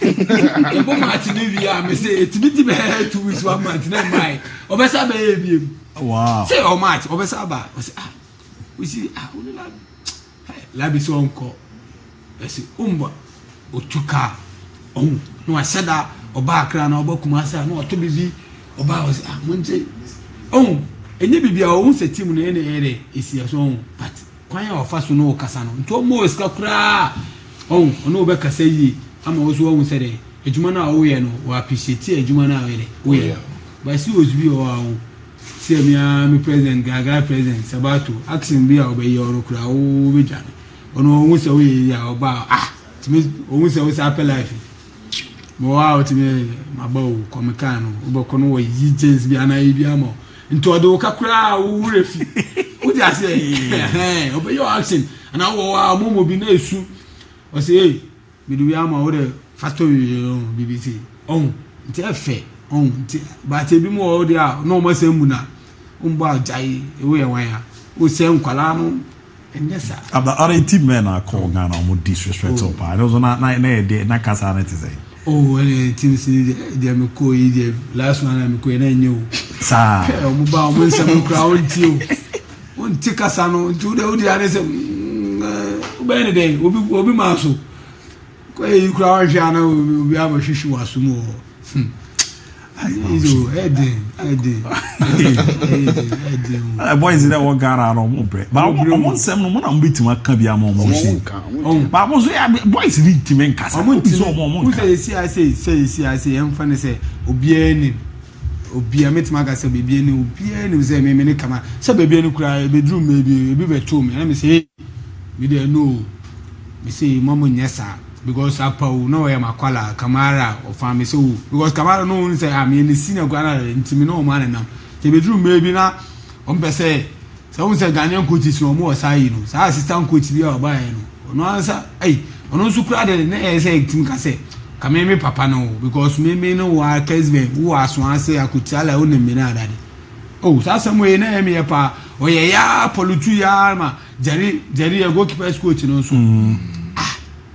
e bom match no wi a me say etibiti be 2 weeks 1 month na mai obesa ba e biem wow say o match obesa ba o say we see only la bi so onko e say otuka no asada oba akra na oba kumasa na oto bibi oba was monje enye bibia o se team no ene esi aso but kwan ya ofa so no kasa no nto mo eska kura ono oba kasa yi ama wo so wo se de ejuma na wo ye no wa appreciate ejuma na wo ye but si ozubi o se mi president gaga president sabato action bia oba ye oro kura o beja ono wo se wo ye ya oba timi o se wo sa apel life mo wa timi mabawo komikano uboko no yi James bia na yi bia mo nto do kakura wo refi wo dia say oba your action and wa momo bi na esu o say mi do ya ma wo de factory BBC nti efe nti ba te bi mo wo dia no mo se mu na mbo ajai ewe ye wan ya o se nkwala no endesa aba are team men are call Ghana mo disrespect so pa those na kasa na te say team see they me ko yi the last one me ko na nyu sa mo ba mo nsam crowd ti o nti kasa no nti o de ane se o be ne dey obi ma so ko yi crowd hwa na obi aba hwehwe waso mo izo ede boys that one Ghana no mo bre ba mo nsam no mo na mbitima ka bia mo shi ba mo so ya boys ni timen kasa mo so mo say say emfa ne say obia metima ka say bibia ni say me ne kama say bibia ni kura bedroom maybe ebi beto me na me say we dey know me say mama nyesa because apau no ya makwala Kamara of family so because Kamara no say am in senior Ghana ntimi no man nam te bedroom maybe na on be say so say Ghanaian coaches no mo say no say assistant coach bi o ba no answer ono so kura de na say tim ka say kameme papa no because me no wa kesbe wo aso ase akutiala o ne me na adade oh sasamwe na eme pa oye ya polutu ya ma Jerry go keeper coach no so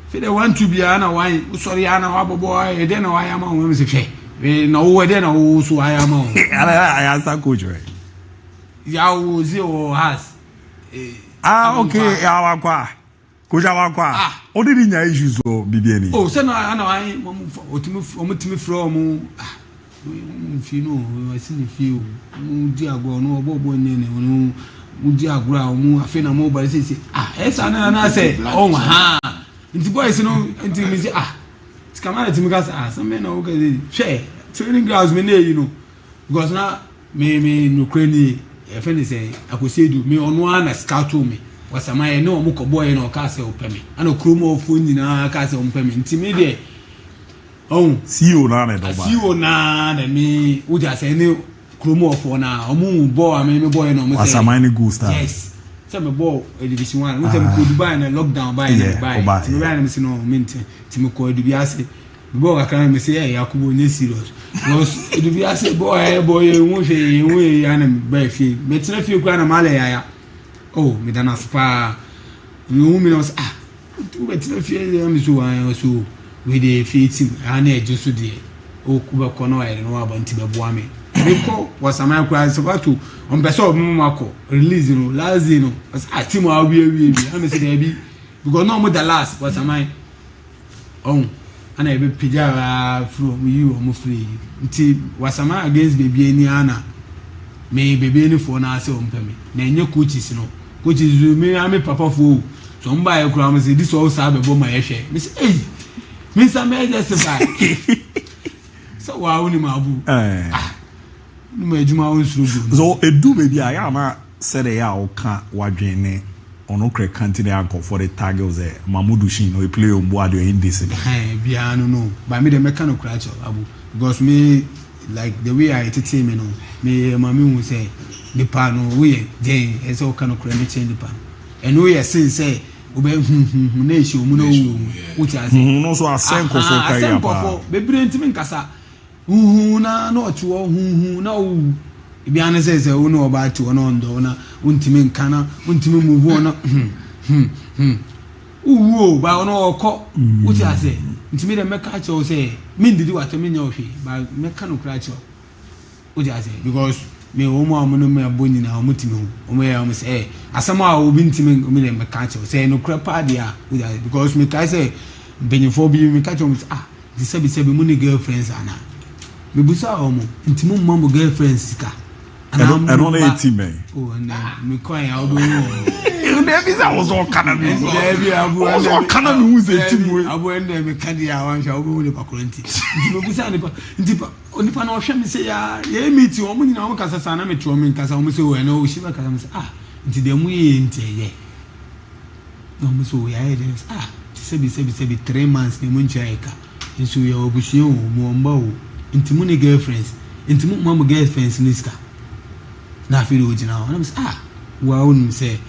fe de want to be na wan usori ya na wabobo e de na wa ya ma wo me se hwe na wo de na wo so ya ma wo I answer coach right ya wo zero has okay awakwa coach awakwa o de nya issues o bibiani oh se na wan otimi from fi no wasi ni fi o di agbo no obobo nene no di agro a mu afi na mo bari say esa na say oh ha nti boys no nti me say kamara timi ka say some na o ka say training grounds me na you know because na me no krani e fe ni say akosedu me ono ana scout me wasama e no mo ko boy na o ka say o peme ana kromo ofo nyina ka say o peme nti me de CEO na me do ba CEO na me uja say ni kromo ofo na omu boy me boy na mo say wasama ni go star yes say me boy division 1 we say me ko Dubai na lockdown buy na buy ti me buy na me say no mint ti me ko Dubai say me boy ka me say Yakubu ni serious because Dubai say boy won hwe we ya na buy fi me tena fi kwa na male ya me dana spa you me no we tena fi me so we dey fit him ana ejesu de o kuba kono wa no abanti beboa me beko wasama kwa sabatu on peso mu mako release no last no team awie am say dey bi because no mo the last wasama ana ebe pija from you o mo free nti wasama against baby ani ana me baby ani for na say o mpeme na enye coaches me am papa fo so mba e kura am say this all say bebo ma ye hwe me say Mr. Major Sebai. So wow ni mabu. Ni majuma on suru. So edu baby I am said ya o kan wadwene ono kre kantine anko for the Tigers Mamudu Shin no play on board in this. Bia no. But me the mechanical crash abu because me like the way I entertain me no. Me mami will say the pa no we then is all kind of credit change the pa. And we say ube na issue mu no wuti ase no so asenko fo kai ya pa bebre ntimi nkasa na no otuo na o ibi ane se wo no oba ti ono ndo na untimi nkana untimi move on ba ono okọ wuti ase ntimi de meka cho say me ndidi wato me nya ohwe ba meka no kra cho wuti ase because me omo amono me aboni na omutimi omo ya omo say asama obi ntimi me dem catch say no crepa dia because me kai say benefo bi me catch this say be money girlfriends ana me busa omo ntimi mambo girlfriends ka ana no na etime me kwai ya odo no dey be say was all kana me dey abu all kana me use etime abu ende me kadi ya wan sha obo le pakoranti ntimi busa ne pa ntipa onipa na ohwe me say ya meet o munyi na o kasa sana me tuo me kasa o me say o na o shiba kasa me say nti de mu ye nteye no me so ya ede se bi 3 months ne mu nchaika nso ya obushie o mu omba o nti mu ne girlfriends nti mu mamu girlfriends niska na fi do jina o na me say wa o nu say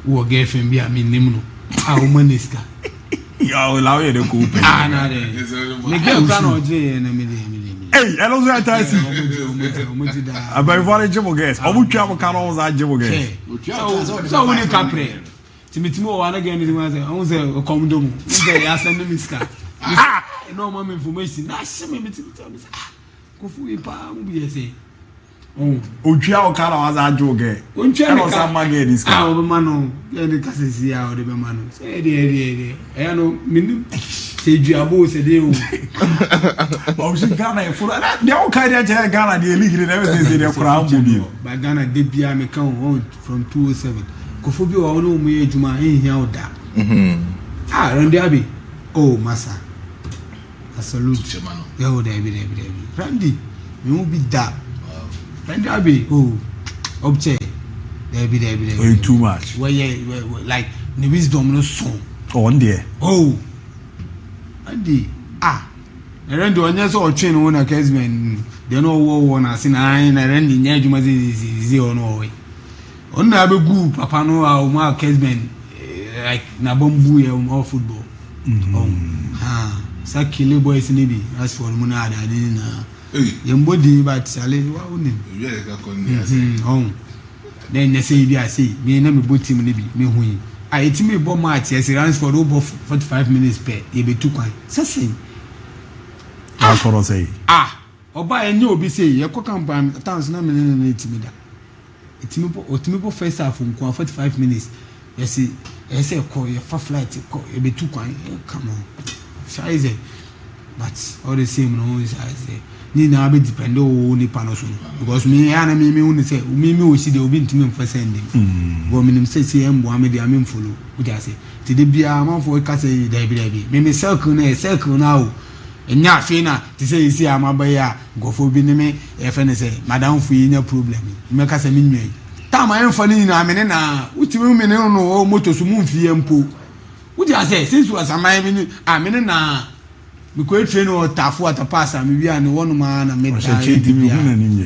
wo girlfriend bi a me nim no o maniska ya o lawo ye de ko pe na de me girlfriend o je na me de hey, I don't say that. About for the Jimbo guest. I would travel canals at Jimbo guest. So when you capre, Timitimo one again is I was a condom. I send them scar. No more information. That's me. Kufu pa be say. Uchiao canals at Joge. Unchiao some maggie this car. Oh, mano, the Cassia or the Mano. Say, dear, I know, say DIABY say they oh she Ghana for that they all carry that Ghana the league never say they crown mobile but Ghana dey bia me kan on from 207 kofobi o no mu ejuma ehia oda DIABY oh massa I salute yo DIABY Randy me will be that DIABY oh obche DIABY too much where like the wisdom no song on there oh Adi erendo onye so otwe no na Kesman de no wo na sina na rendi nya adwuma zi ono we onna abegu papa no a ma Kesman like na bombu ye o football sakile boys ni bi as for mu na ada ni na Yembodi but Sally, wow, then you say, I say, me and me boot him, me who I eat me bomb match as he runs for over 45 minutes per, you be too quiet. Sassy. That's what I say. Or buy a new be say, your cock and bam, 1,000 me that. It's me first half from 45 minutes. You see, I say, call your flight, you be too quiet. Come on. Shy is it? But all the same, no, I say. Ni na be depend on ni panoso because me ana me unu say me we see the obi ntimi mfa sending go minim say embo ame dey am follow we dey say ti de bia am for ka say DIABY me circle na o enya afi na ti say isi amaba ya go fo bi ni me e fe ne say madam fu yi nya problem me ka say me nwe ta ma en fa ni na me ne na utimi me ne no moto so mu mfi empo we dey say since was am me ne na we go train or tafu at a pass and we are one man and make who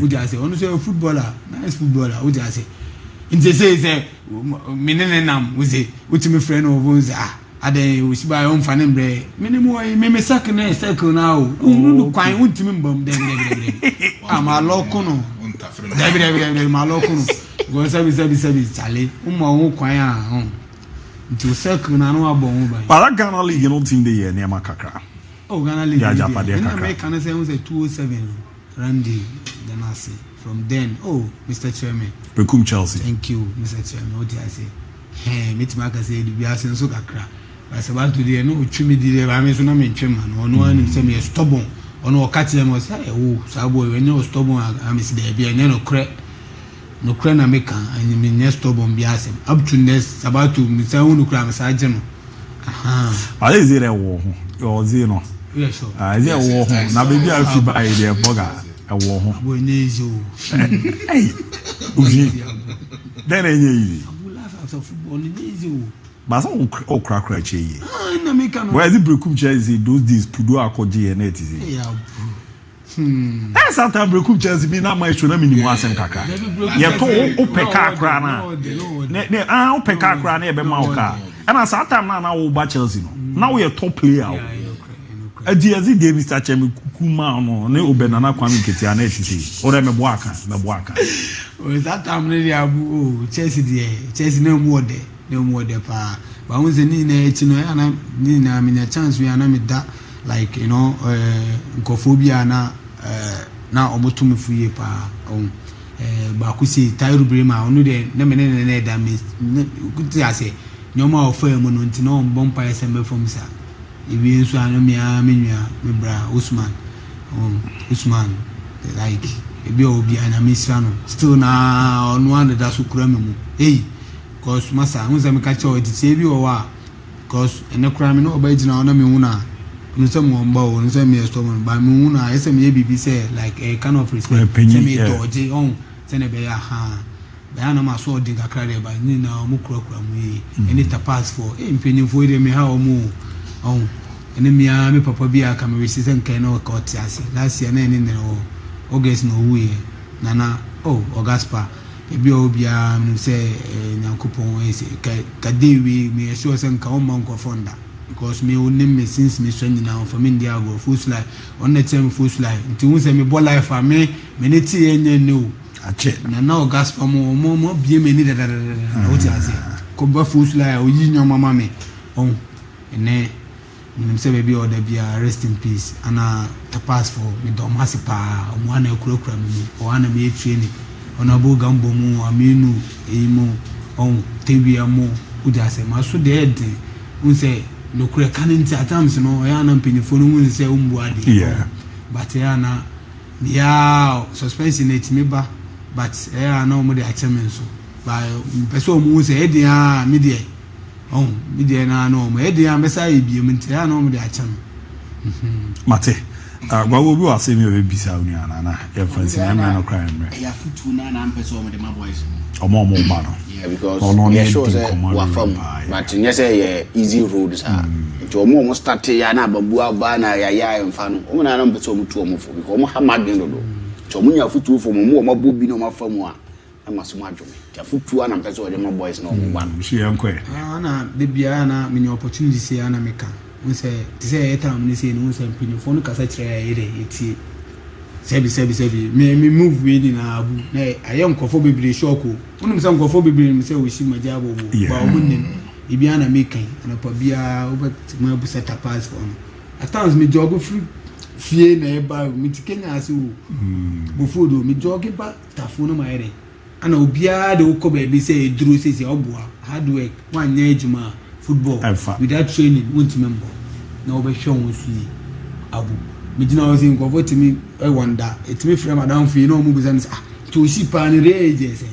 just say on say footballer nice footballer who just say in the say menenam we say with me friend of us ade we see by on fanem bre me sack na circle now no kwan untimi mbam de am aloko no de ma aloko no go sabi chale mo kwan a into circle na no abon ba para Ghana league no team dey near makakra. Oh, Ghana League. Yeah, Japan. Can I say it was a 207 Randy Ganassi. From then, Mr. Chairman. Become Chelsea. Thank you, Mr. Chairman. What did I say? Hey, me Maka say we are saying so kakra. I said about today, no, chimi did. I mean, so na me chairman. Or no one say me stubborn. Or no catch them was say, so boy, when you stubborn, I miss there. And no crack. No crack na make and you mean next stubborn be asem. Up to next about to Mr. Unu cram sergeant. Are they there war or zero? Yeah, sure. Is there war? Now baby I feel by the burger. A war. Boy nezo. Hey. Then any laugh after football nezo. But some crack che. Na make no. Where is the Brekum Chelsea those days pudo akoje and it is. That's how time Brekum Chelsea be na my show na minimum asem kaka. Ye to opeka kra na. Ne opeka kra na e be ma oka. And as that time now we ba Chelsea no. Now we a top player. Adiazi dey Mr. Chemi Kukuma no ne obenana kwami ketia na etisi. Ore me boaka. O that time really abu Chelsea no more there pa. But when the ni na eti no ya na ni na me chance we na me da like you know nkophobia na omotum fuye pa ba ku si Tairu Brema onu de na me ne da me kuti ase nyoma ofa emu no nti na bompa SMB from sa ebi nso anu me nua me bra Usman like ebi obi ana me srano still na onu ande da so kura me mu cause masa unza me ka cho edi ebi o wa cause ene kura me no oba gina ona me hu na no say mo mba o no say me storm ba me hu na ese me bibi say like a kind of respect say me doje on say ne be ya ha ba na ma so odin kakra de ba ni na o mu kura mu yi any tapas for mpenyimfo de me ha o mu on ene me papa bi aka me resi sen kan na ka otiase last year na ene ne o August no wu ye nana Ogaspa ebi obi a no say Nyankopon ese ka dewi me sure sen ka o man ko fonda because me onim me since me so nyina for me ndia go full life on the time full life nti hu say me bo life a me ne ti enye no ache nana Ogaspa mo bie me ni da otiase ko ba full life o yi nyoma mama me on ene me say baby order be rest in peace ana tapas for me do masipa o mo ana ekura me o ana me training ona bo gambo mu aminu eimo on tebia mu udase maso de ede unse no kure kanenti atams no ya na mpenifo no mu se umbu ade yeah but ya na ya suspension it me ba but ya na mo de achemen so ba person mu se ede ya me de me de na no mo ede ya mesa ebie mu ntia ya na mo de achem mate gwa wo bi wa se mi obisa uni ana na e fancy na me no crime me ya futu na person mo de my boys omo ba no yeah because yeah sure say wa from but you say easy roads to omo start ya na babu aba na ya mfa no omo na person mo tu omo fo because omo ha madden do to omo nya futu fo mo omo bobi no mafamu a amasomo adwome ya futu na person de my boys na omo ba no shi yankwe na de bia na me opportunity say na meka we say to say eta am ni say no say pinifo no kasa kire ya ire etie Sebi. Me move with in Abu. I am coffee shock. One of some coffee baby say we see my job. But Ibiana making and a Pabia over to my set a pass for him. At times, me jog free. Fear neighbor, me to Kenya as you. Before do me jog it back, Tafuna my head. And Obia the Oko baby say, Drew says, Obua, hard work, 1 year Juma, football, without training, won't remember. No, be shown with me. Abu. Me didn't know think of what to me, I wonder. It's me from Madame for no movies and to see pan rages.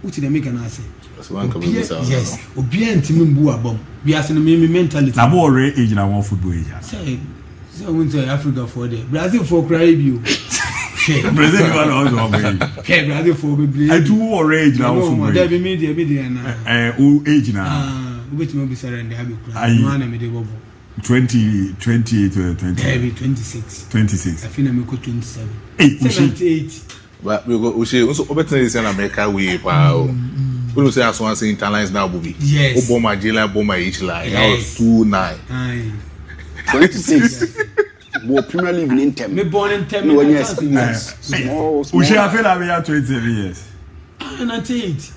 What did I make an answer? Yes, Obia and Timbu abom. We are sending me mentality. I'm already age and I want football age. Say, so I went to Africa for the Brazil for crying. Brazil also Brazil for baby. I do already now for there be media now. Age now. Which may be surrendered. I want to be 20 to 20. 26. I feel I'm 27. 78. But we go. We say also obetene say na America we wow. We say as one say interlines now Bobby. Yes. Obama Jela, Obama each line. That was 29. 26. Bo Premier League in 10. Me born in 10. No yes. Small. We say I feel like we are 27 years. 98.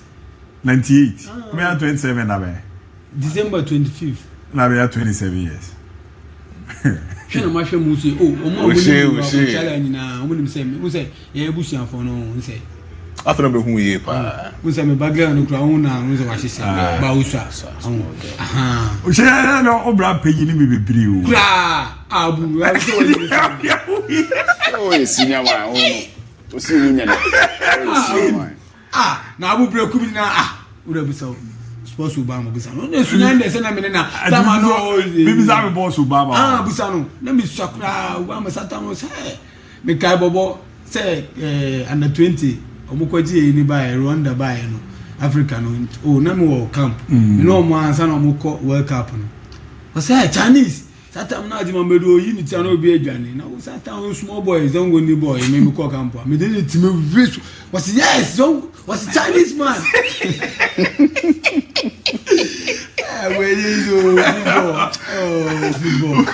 98. We are 27 now. December 25th. Now we are 27 years. Shana mashe musi we challenge na we say ye busia for no say after be hu ye pa we say me background kura hu na we say wa hye ba usha o she na obra pegi ni me bebiri o kura abu we say o senior one o si nya na abu break bi na we be so boss Obama busano no sunan de se na me na tama no bibi za me boss Obama busano na me sakura Obama satamo se me kai bobo se under 20 omukwaji ni ba Rwanda ba no Africa no oh na me wo camp me no mo ansa na omukọ World Cup no o se Chinese satam na ajima medo yi ni tia no bi adwane na o satam small boy zongo ni boy me ko camp me dey time wish was yes was Chinese man. Where you go? Football.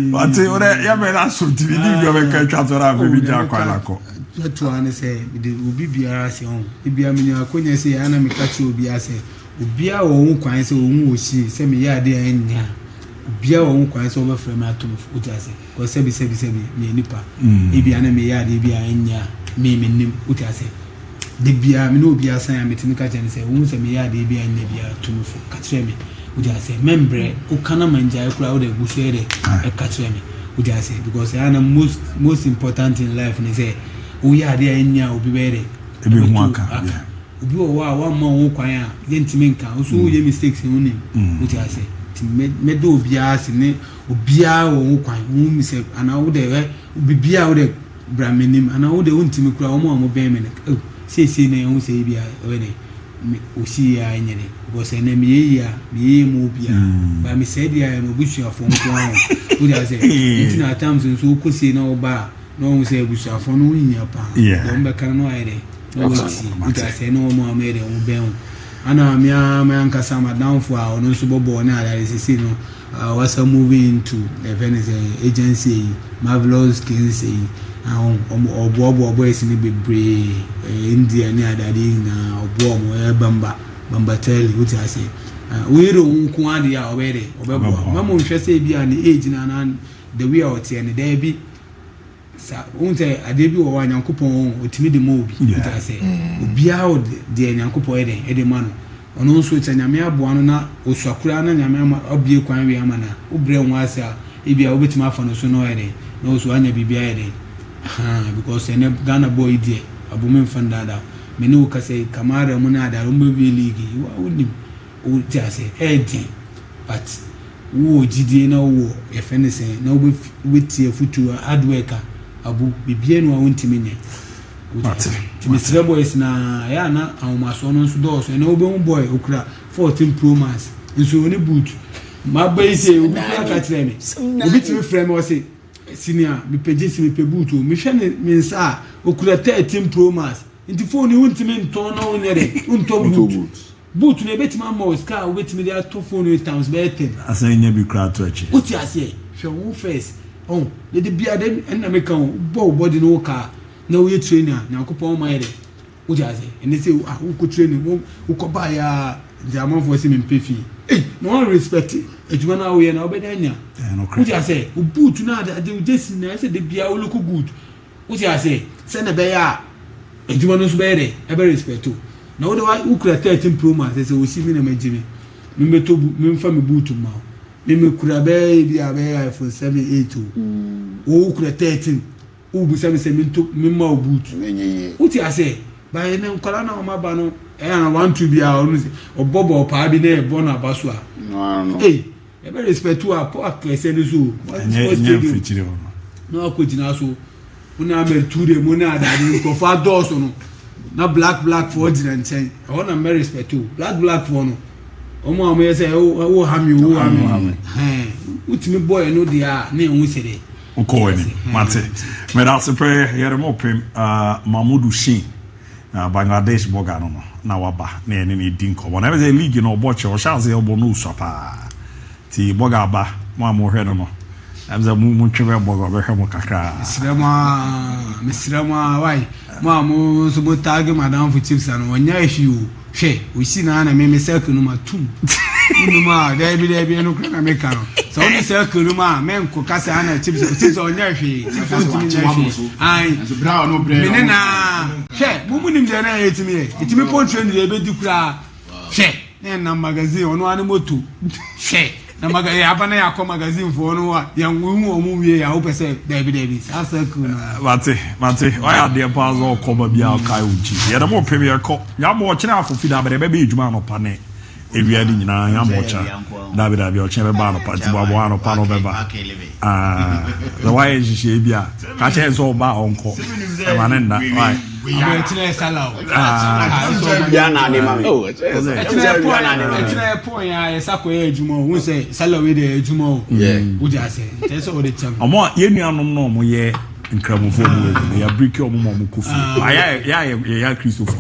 Mate, ora ya me na so TV ni bi o be ka twatora be bi ja kwa lako. To an say the obi biara se on. Bia me nya akonya se ya na me ka che obi ase. Obia wo hu kwan se wo hu osi se me ya de anya. Obia wo hu kwan se wo be frame atom futa ase. Ko se bi me nipa. E bia na me ya de bia anya. Me nim uta ase. De bia me no bia san ya metini ka chene se wo se me ya de bia nya bia atom fu ka kire me. Uja ase membre o kana manja e kura o de gusu e de e ka kire me. Uja ase because I am most important in life ni say o ya de anya obi bere. E be hu aka. Obi o wa ma wo kwan a yentimi nka o so ye mistakes hu nim. Uja ase me do obia ase ne obia wo kwan hu mi se ana wo de obi bia wo de bramenim ana wo de wontimi kura wo mo ben me ne se ne hu se bia we ne o si ya nyene because na me ya me mo bia ba me se dia no busua fo nko ho wo dia se itina times so ko se na oba no hu se busua fo no nya pa do mbe kan no ayre no si wo dia se no mo amere wo ben ana me anka sama down for a no so bobo na ala se no was moving into the Venice agency Marvelous Kings obo boys ni bebre India ni adade na obo mo bamba tell what I say we ro nko ade ya obere obebo mama nhwe se bia ni age na the way out here ni there bi sa unte ade bi wo wanyankopon otimi de mo obi what I say obia o de nyankopon ede mano ono nso nyame aboa no na osuakura na nyame ama obie kwan wi ama na obre nwa ase a ebia obetima afa no so no ede na osu anya bibia ede because ene Ghana boy die abumen fandada me no ka say kamara mu na da rumbe bi league wa unim o ti ase edi but wo jidie na wo e fenese na wo wetie futu hard worker abu bibie no wontimi nye Mr. Boys na ya na awmaso no nso do so na obe boy okura 14 Pro Max nso oni boot ma boy say obi ka kire me obi timi frame o say senior me page me pe boot o me hwe ne me nsa okura 13 Pro Max nti phone wontimi nton na onere unton boot na betima mo ska obetimi dia to phone with times be 10 asanya bi kra to achi uti ase hwe wo first de bia de na make kan bo body no ka na wo ye trainer na akopon ma yede wo jaze and say wo ko training wo ko ba ya the amount for see me pefi no respect ejuma na wo ye na obedanya wo jaze wo boot na de just na say de bia wo look good wo jaze say na be ya ejuma no so be yede e be respect na wo de wo kura 13 pro max say wo see me na majimi me meto me mfa me boot ma me kura be bia be iPhone 7 8 wo kura 13 wo bu se me mento me ma boot wo jaze ba ene nkola na o ma ba no na want to be a onu se obobo pa bi na e bo na baso a no e be respect to a po akese ni so no ko jina so una me ture mo na adade ko fa dos no na black for jina nchen o na me respect to black for no o mo am say o hami utimi boy no dia na enwu sere ko ni mate me da se pre yere mo pem Mamudu Shin Bangladesh boga no na waba na ene ni din ko na be league no obo che o chance obo no usapa ti boga ba mo amohwe no amza mu twebe boga be hwe mo kakra misrama wai mo so mo tag madam for chips and wonya ehwi o hwe o si na me circle no matum no ma DIABY no kra na me ka no so on circle no ma men ko kasa na chips onya ehwi ai bra no bre me na hwe mo nim je na etimi pontre ni e be di kra hwe na magazine ono ani moto hwe na magazine abana ya ko magazine fo no wa ya nwu omu wie ya opese DIABY sa circle na mate why dey pass all come bia kai uji ya da mo premier ko ya mo kina afofi da be ejuma no pa ne ewia di nyina ya mo cha DIABY o chen be ba no pa ti bo ano pa no be ba the why je bia ka che so ba onko e ma ne nda why Abetina sala bia na ni ma etina point ya esako e ejuma hu se sala we de ejuma o wo ja se te so o de cham omo ye nuanom no mo ye nkramofo mu ya break omo mo kofi ya Christopher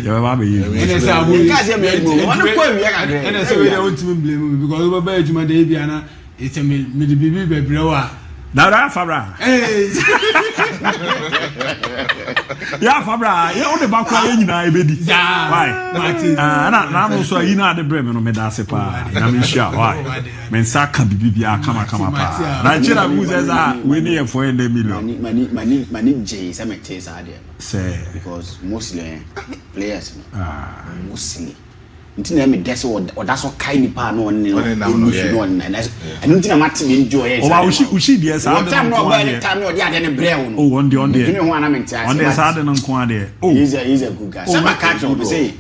ya ba ye ene se abu ka se me ejuma won ko wi ya ka ene se we de won timi blame because we ba ejuma de bia na it's me the bibi bebre wa na fabra ya fabra ya o de ba kwa nyina ebedi why na no so yi na de bre me no me da se pa na me hia why men saka bibi kama pa na chira mu ze za we ne for $1 million mani je se me te sa de say because mostly players mostly ntina me dese o da so kai ni pa no ne no na ntina mate me enjoy o ba ushi die sa de no ba ni time no dia de ne bre wo no o on de me ho ana me ntia on de sa de no nko ade o is a good guy some catch up say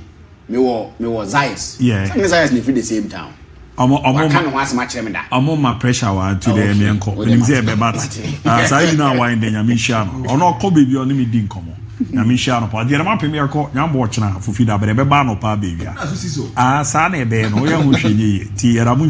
me was Zayas some Zayas ni fit the same town omo kan no asema kire me da omo ma pressure wa to the me nko nim say be bat sa yi na wa inde nyame hia no ono ko bebi oni me di nkomo na me hia no pa de ma premier ko nya bo chena fofi da be ba no pa be wia sa na ebe no ya ho hwenye ti era mu